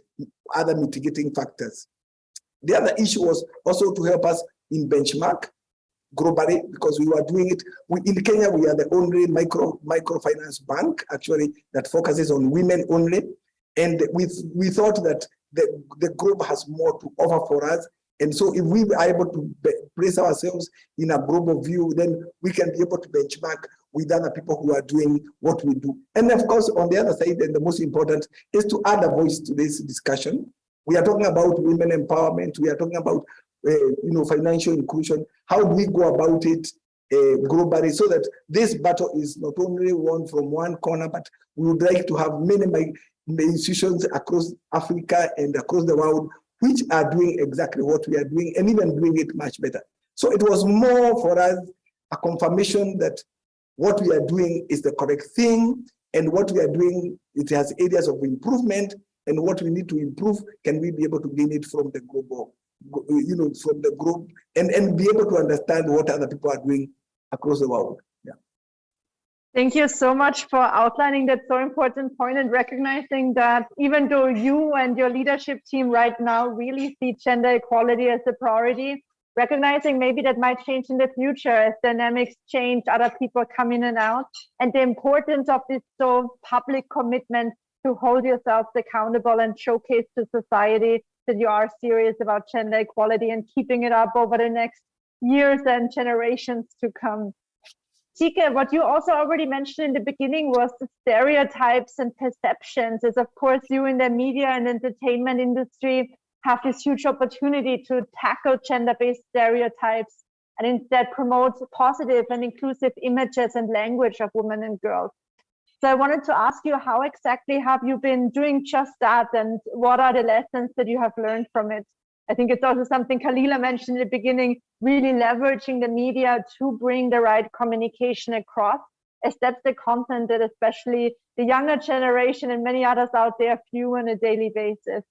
S19: other mitigating factors. The other issue was also to help us in benchmark globally, because we were doing it. In Kenya, we are the only microfinance bank actually that focuses on women only. And we thought that the globe has more to offer for us. And so if we are able to place ourselves in a global view, then we can be able to benchmark with other people who are doing what we do. And of course, on the other side, and the most important, is to add a voice to this discussion. We are talking about women empowerment. We are talking about financial inclusion. How do we go about it globally so that this battle is not only won from one corner, but we would like to have many institutions across Africa and across the world which are doing exactly what we are doing and even doing it much better. So it was more for us a confirmation that what we are doing is the correct thing, and what we are doing, it has areas of improvement, and what we need to improve, can we be able to gain it from the global, from the group, and be able to understand what other people are doing across the world. Yeah.
S15: Thank you so much for outlining that so important point and recognizing that even though you and your leadership team right now really see gender equality as a priority, recognizing maybe that might change in the future as dynamics change, other people come in and out, and the importance of this so public commitment to hold yourselves accountable and showcase to society that you are serious about gender equality and keeping it up over the next years and generations to come. Tika, what you also already mentioned in the beginning was the stereotypes and perceptions, as of course you in the media and entertainment industry have this huge opportunity to tackle gender-based stereotypes and instead promote positive and inclusive images and language of women and girls. So I wanted to ask you, how exactly have you been doing just that, and what are the lessons that you have learned from it? I think it's also something Kalila mentioned in the beginning, really leveraging the media to bring the right communication across, as that's the content that especially the younger generation and many others out there view on a daily basis.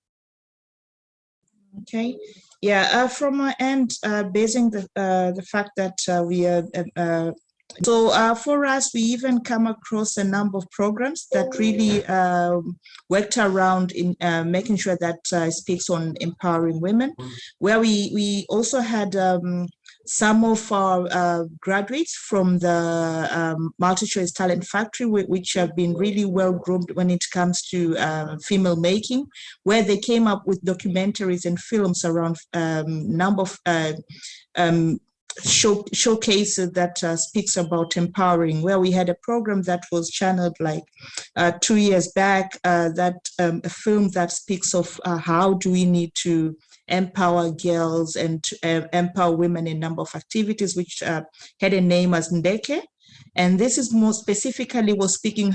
S20: Okay, yeah, from my end, basing the fact that we are for us, we even come across a number of programs that really worked around in making sure that speaks on empowering women, where we also had some of our graduates from the Multi-Choice Talent Factory, which have been really well groomed when it comes to female making, where they came up with documentaries and films around number of showcases that speaks about empowering, where we had a program that was channeled like 2 years back, that a film that speaks of how do we need to empower girls and empower women in a number of activities, which had a name as Ndeke. And this is more specifically was speaking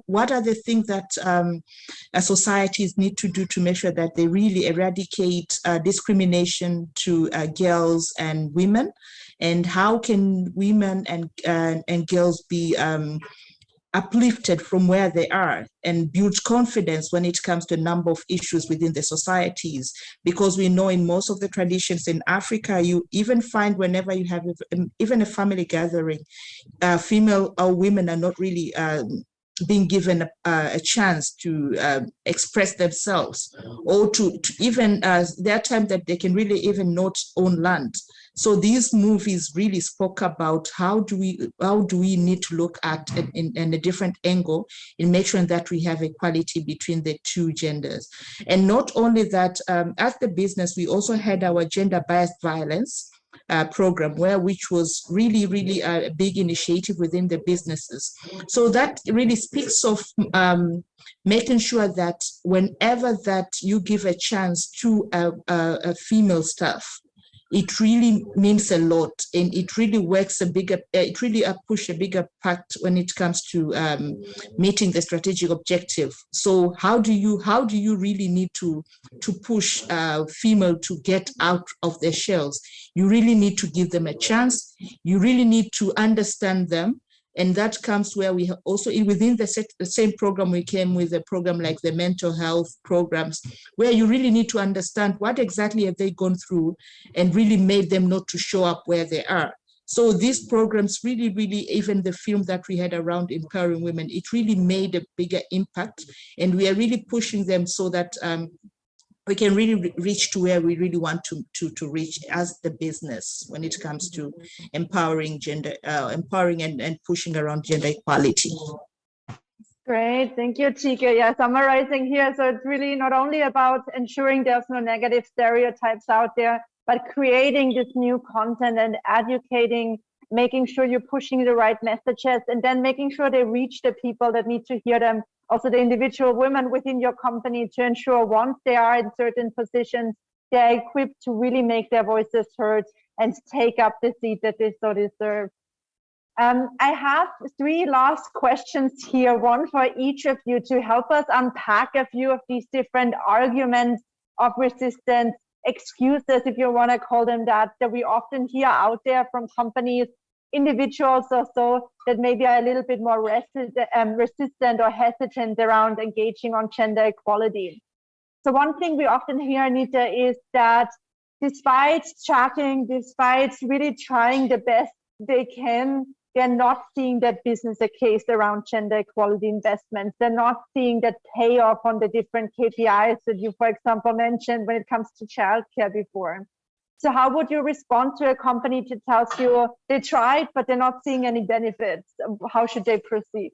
S20: what are the things that societies need to do to make sure that they really eradicate discrimination to girls and women, and how can women and girls be uplifted from where they are and build confidence when it comes to a number of issues within the societies. Because we know in most of the traditions in Africa, you even find whenever you have even a family gathering, female or women are not really being given a chance to express themselves, or to even there are times that they can really even not own land. So these movies really spoke about how do we need to look at in a different angle in making sure that we have equality between the two genders. And not only that, at the business, we also had our gender-biased violence program, which was really a big initiative within the businesses. So that really speaks of making sure that whenever that you give a chance to a female staff, it really means a lot, and it really works a bigger, it really push a bigger part when it comes to meeting the strategic objective. So how do you really need to push female to get out of their shells? You really need to give them a chance. You really need to understand them. And that comes where we also, within the same program, we came with a program like the mental health programs, where you really need to understand what exactly have they gone through and really made them not to show up where they are. So these programs really, even the film that we had around empowering women, it really made a bigger impact. And we are really pushing them so that we can really reach to where we really want to reach as the business when it comes to empowering and pushing around gender equality.
S15: Great, thank you, Chike. Yeah, summarizing here, so it's really not only about ensuring there's no negative stereotypes out there, but creating this new content and educating, making sure you're pushing the right messages, and then making sure they reach the people that need to hear them. Also the individual women within your company, to ensure once they are in certain positions, they're equipped to really make their voices heard and take up the seat that they so deserve. I have 3 last questions here, one for each of you, to help us unpack a few of these different arguments of resistance, excuses, if you want to call them that we often hear out there from companies, individuals or so, that maybe are a little bit more resistant or hesitant around engaging on gender equality. So one thing we often hear, Anita, is that despite chatting, despite really trying the best they can, they're not seeing that business a case around gender equality investments. They're not seeing that payoff on the different KPIs that you, for example, mentioned when it comes to childcare before. So how would you respond to a company that tells you they tried, but they're not seeing any benefits? How should they proceed?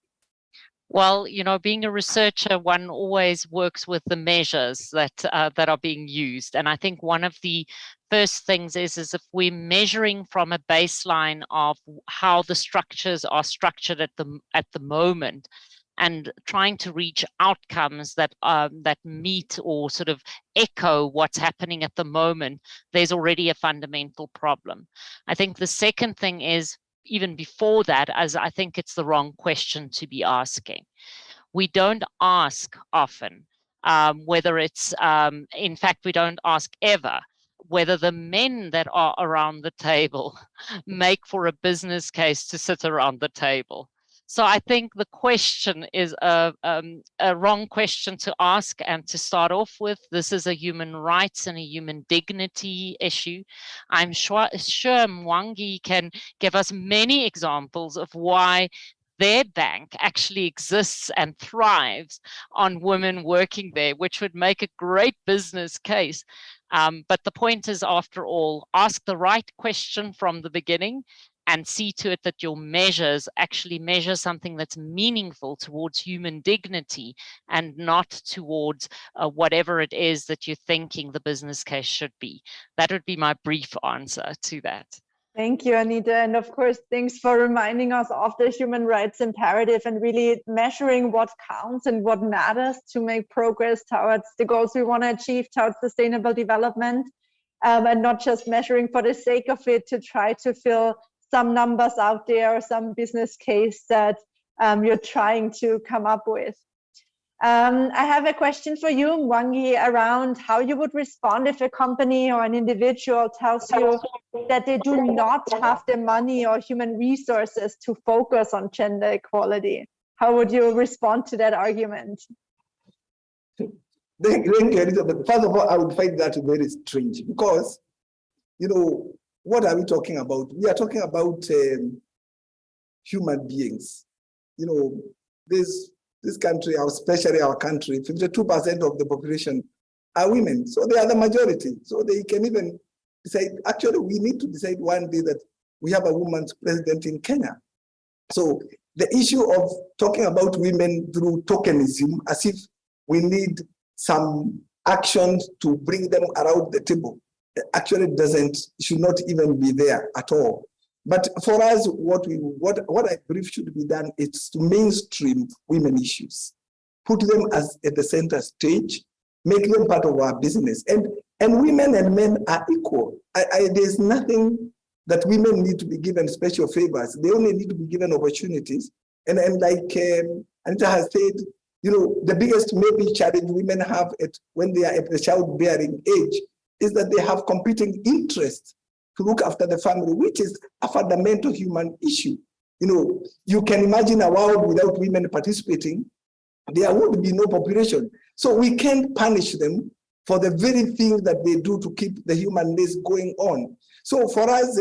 S18: Well, being a researcher, one always works with the measures that are being used. And I think one of the first things is if we're measuring from a baseline of how the structures are structured at the moment, and trying to reach outcomes that meet or sort of echo what's happening at the moment, there's already a fundamental problem. I think the second thing is, even before that, as I think it's the wrong question to be asking. We don't ask often whether it's, in fact, we don't ask ever, whether the men that are around the table make for a business case to sit around the table. So I think the question is a wrong question to ask and to start off with. This is a human rights and a human dignity issue. I'm sure Mwangi can give us many examples of why their bank actually exists and thrives on women working there, which would make a great business case. But the point is, after all, ask the right question from the beginning and see to it that your measures actually measure something that's meaningful towards human dignity and not towards whatever it is that you're thinking the business case should be. That would be my brief answer to that.
S15: Thank you, Anita. And of course, thanks for reminding us of the human rights imperative and really measuring what counts and what matters to make progress towards the goals we want to achieve, towards sustainable development, and not just measuring for the sake of it to try to fill some numbers out there or some business case that you're trying to come up with. I have a question for you, Mwangi, around how you would respond if a company or an individual tells you that they do not have the money or human resources to focus on gender equality. How would you respond to that argument?
S19: Thank you, Elizabeth. First of all, I would find that very strange because, what are we talking about? We are talking about human beings. This country, especially our country, 52% of the population are women. So they are the majority. So they can even decide, actually, we need to decide one day that we have a woman's president in Kenya. So the issue of talking about women through tokenism, as if we need some actions to bring them around the table, actually should not even be there at all. But for us, what I believe should be done is to mainstream women issues, put them at the center stage, make them part of our business, and And women and men are equal. There's nothing that women need to be given special favors. They only need to be given opportunities. And like Anita has said, the biggest maybe challenge women have when they are at the childbearing age is that they have competing interests to look after the family, which is a fundamental human issue. You can imagine a world without women participating, there would be no population. So we can't punish them for the very thing that they do to keep the human race going on. So for us,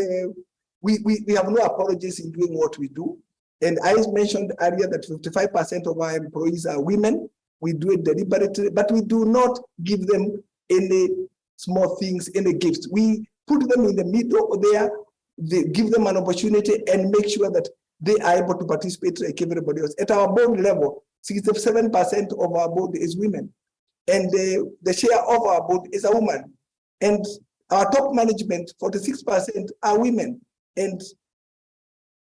S19: we have no apologies in doing what we do. And I mentioned earlier that 55% of our employees are women. We do it deliberately, but we do not give them any small things, any gifts. We put them in the middle there, they give them an opportunity and make sure that they are able to participate like everybody else. At our board level, 67% of our board is women. And the share of our board is a woman. And our top management, 46% are women. And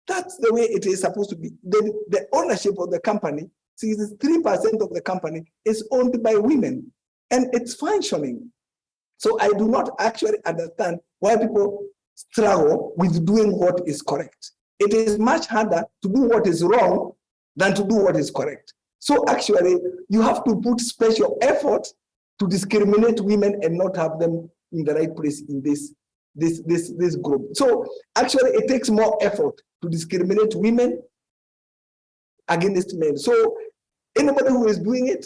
S19: that's the way it is supposed to be. The ownership of the company, 63% of the company is owned by women, and it's functioning. So I do not actually understand why people struggle with doing what is correct. It is much harder to do what is wrong than to do what is correct. So actually, you have to put special effort to discriminate women and not have them in the right place in this group. So actually, it takes more effort to discriminate women against men. So anybody who is doing it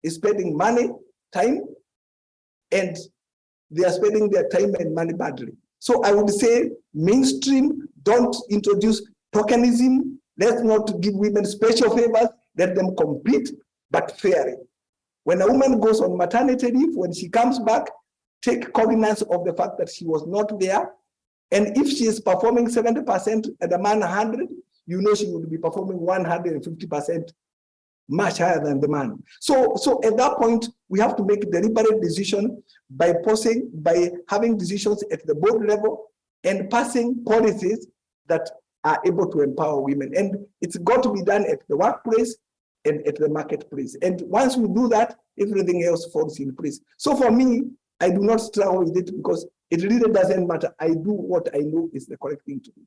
S19: is spending money, time, and they are spending their time and money badly. So I would say mainstream, don't introduce tokenism. Let's not give women special favors. Let them compete, but fairly. When a woman goes on maternity leave, when she comes back, take cognizance of the fact that she was not there. And if she is performing 70% and a man 100, she would be performing 150% much higher than the man. So at that point, we have to make deliberate decision by having decisions at the board level and passing policies that are able to empower women. And it's got to be done at the workplace and at the marketplace. And once we do that, everything else falls in place. So for me, I do not struggle with it because it really doesn't matter. I do what I know is the correct thing to do.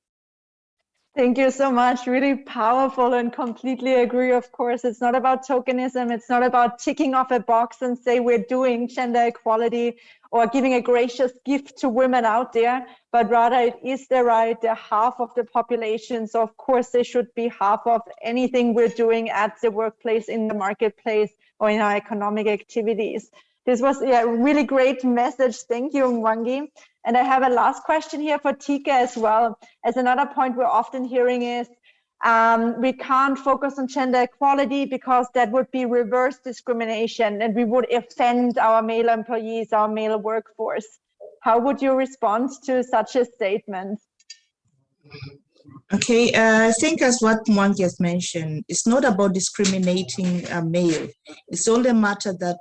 S15: Thank you so much. Really powerful and completely agree. Of course, it's not about tokenism. It's not about ticking off a box and say we're doing gender equality or giving a gracious gift to women out there, but rather it is their right. They're half of the population. So of course they should be half of anything we're doing at the workplace, in the marketplace, or in our economic activities. This was a really great message. Thank you, Mwangi. And I have a last question here for Tika as well. As another point we're often hearing is we can't focus on gender equality because that would be reverse discrimination and we would offend our male employees, our male workforce. How would you respond to such a statement?
S20: Okay, I think as what Mwangi has mentioned, it's not about discriminating male. It's only a matter that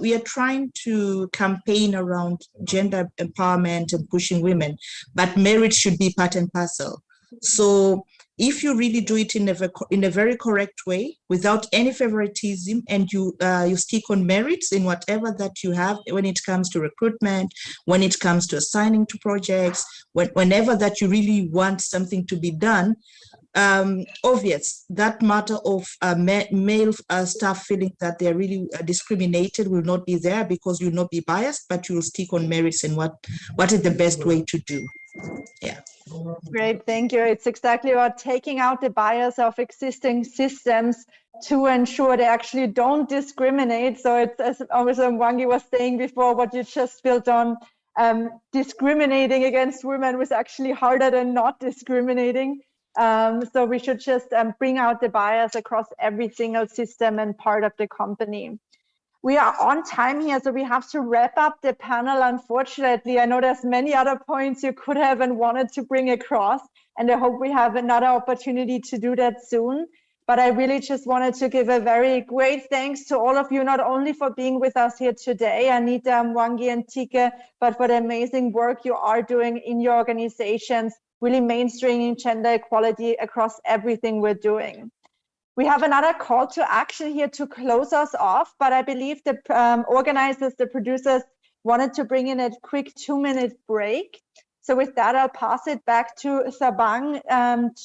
S20: we are trying to campaign around gender empowerment and pushing women, but merit should be part and parcel. So if you really do it in a very correct way, without any favoritism, and you stick on merits in whatever that you have, when it comes to recruitment, when it comes to assigning to projects, whenever that you really want something to be done, obvious that matter of male staff feeling that they're really discriminated will not be there because you'll not be biased, but you'll stick on merits and what is the best way to do. Yeah.
S15: Great, thank you. It's exactly about taking out the bias of existing systems to ensure they actually don't discriminate. So it's, as Mwangi was saying before, what you just built on, discriminating against women was actually harder than not discriminating. So we should just bring out the bias across every single system and part of the company. We are on time here, so we have to wrap up the panel, unfortunately. I know there's many other points you could have and wanted to bring across, and I hope we have another opportunity to do that soon. But I really just wanted to give a very great thanks to all of you, not only for being with us here today, Anita, Mwangi, and Tika, but for the amazing work you are doing in your organizations, really mainstreaming gender equality across everything we're doing. We have another call to action here to close us off, but I believe the organizers, the producers wanted to bring in a quick 2-minute break. So with that, I'll pass it back to Sabang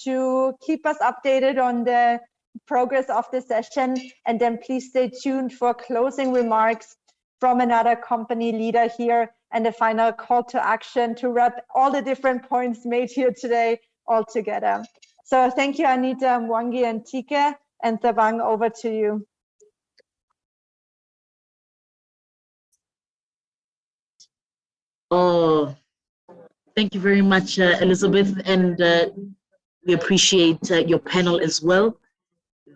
S15: to keep us updated on the progress of the session. And then please stay tuned for closing remarks from another company leader here and a final call to action to wrap all the different points made here today all together. So thank you, Anita, Mwangi, and Tika, and Sabang, over to you.
S10: Oh, thank you very much, Elizabeth, and we appreciate your panel as well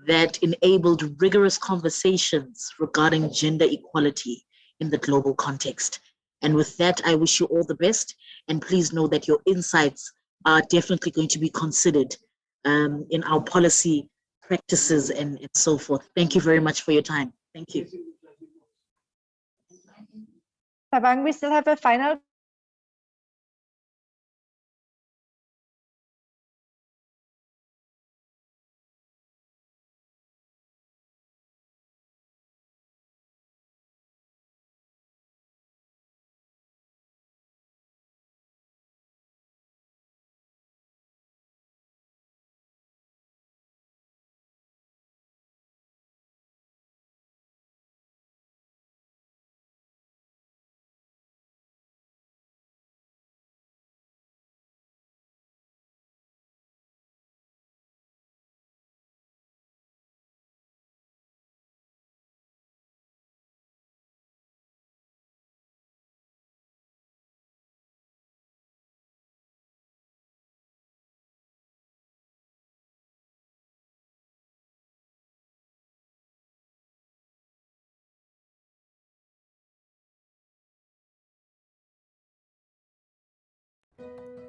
S10: that enabled rigorous conversations regarding gender equality in the global context. And with that, I wish you all the best, and please know that your insights are definitely going to be considered in our policy practices and so forth. Thank you very much for your time. Thank you.
S15: Sabang, we still have a final.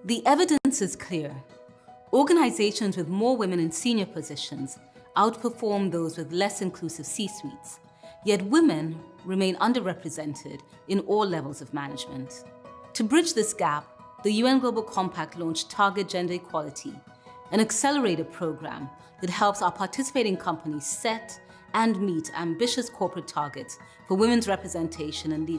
S11: The evidence is clear. Organizations with more women in senior positions outperform those with less inclusive C-suites, yet women remain underrepresented in all levels of management. To bridge this gap, the UN Global Compact launched Target Gender Equality, an accelerator program that helps our participating companies set and meet ambitious corporate targets for women's representation and leadership.